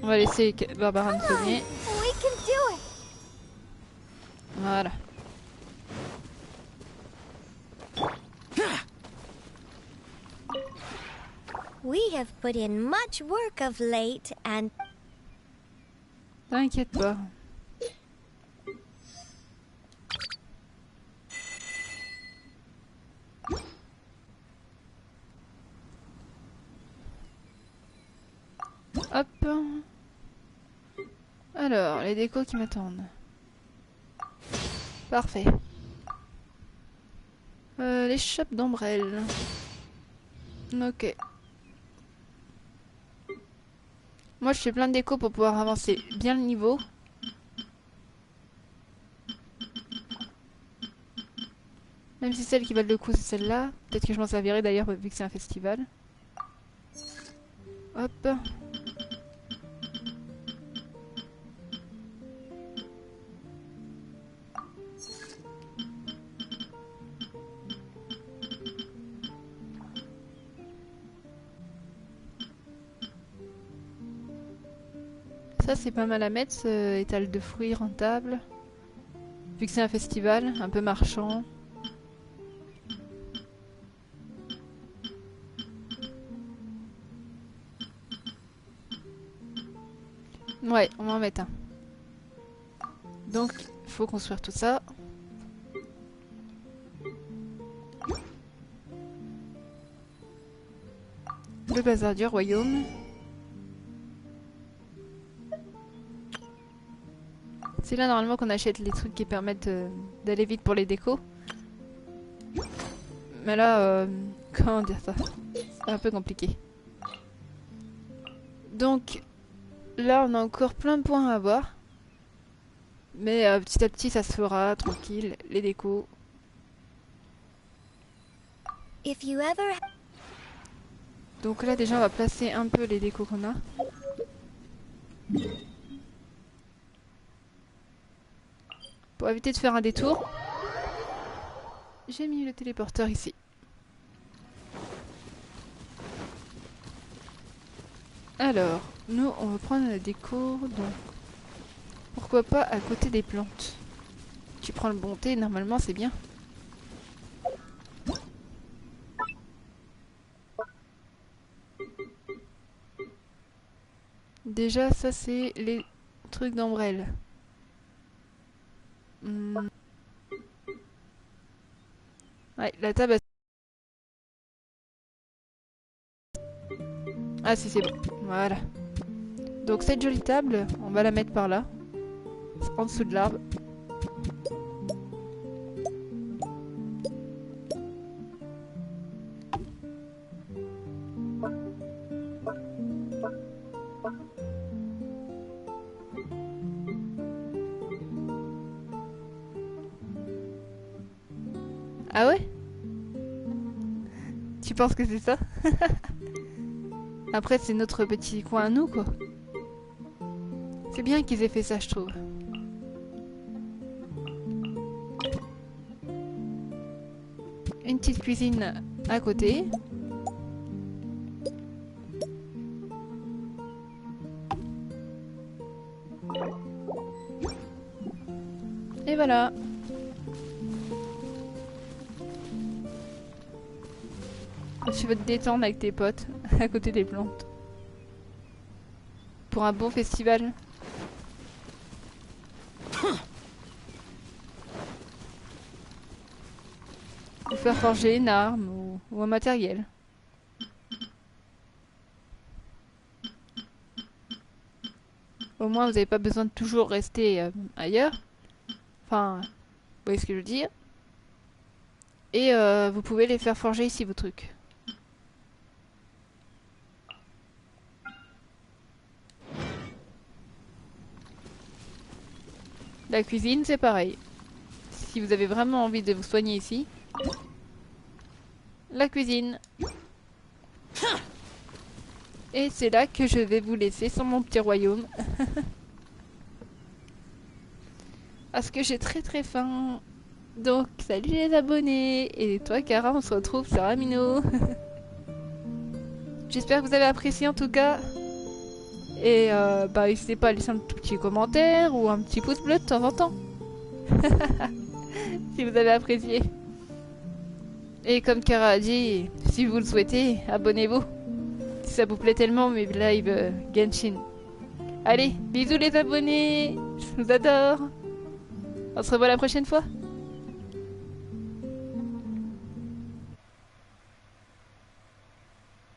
On va laisser Barbara me soigner. We can do it. Voilà. We have put in much work of late, and T'inquiète pas. Hop. Alors, les décos qui m'attendent. Parfait. Les chopes d'ombrelle. Ok. Moi je fais plein de décos pour pouvoir avancer bien le niveau. Même si celle qui valent le coup c'est celle-là. Peut-être que je m'en servirai d'ailleurs vu que c'est un festival. Hop. Ça c'est pas mal à mettre, ce étal de fruits rentable. Vu que c'est un festival, un peu marchand. Ouais, on va en mettre un. Donc, il faut construire tout ça. Le bazar du royaume. C'est là normalement qu'on achète les trucs qui permettent d'aller vite pour les décos. Mais là, comment dire ça? C'est un peu compliqué. Donc, là on a encore plein de points à avoir. Mais petit à petit ça se fera, tranquille, les décos. if you ever... Donc là déjà on va placer un peu les décos qu'on a. Pour éviter de faire un détour, j'ai mis le téléporteur ici. Alors, nous on va prendre la déco, donc pourquoi pas à côté des plantes. Tu prends le bon thé, normalement c'est bien. Déjà ça c'est les trucs d'ombrelle. Ouais, la table... Ah si c'est bon, voilà. Donc cette jolie table, on va la mettre par là, en dessous de l'arbre. Ah ouais? Tu penses que c'est ça? Après c'est notre petit coin à nous quoi. C'est bien qu'ils aient fait ça je trouve. Une petite cuisine à côté. Et voilà. Tu veux te détendre avec tes potes à côté des plantes. Pour un bon festival. Ou faire forger une arme ou un matériel. Au moins vous n'avez pas besoin de toujours rester ailleurs. Enfin, vous voyez ce que je veux dire. Et vous pouvez les faire forger ici vos trucs. La cuisine, c'est pareil. Si vous avez vraiment envie de vous soigner ici. La cuisine. Et c'est là que je vais vous laisser sur mon petit royaume. Parce que j'ai très très faim. Donc, salut les abonnés. Et toi, Cara, on se retrouve sur Amino. J'espère que vous avez apprécié en tout cas. Et n'hésitez pas à laisser un tout petit commentaire ou un petit pouce bleu de temps en temps. Si vous avez apprécié. Et comme Cara a dit, si vous le souhaitez, abonnez-vous. Si ça vous plaît tellement mes lives Genshin. Allez, bisous les abonnés. Je vous adore. On se revoit la prochaine fois.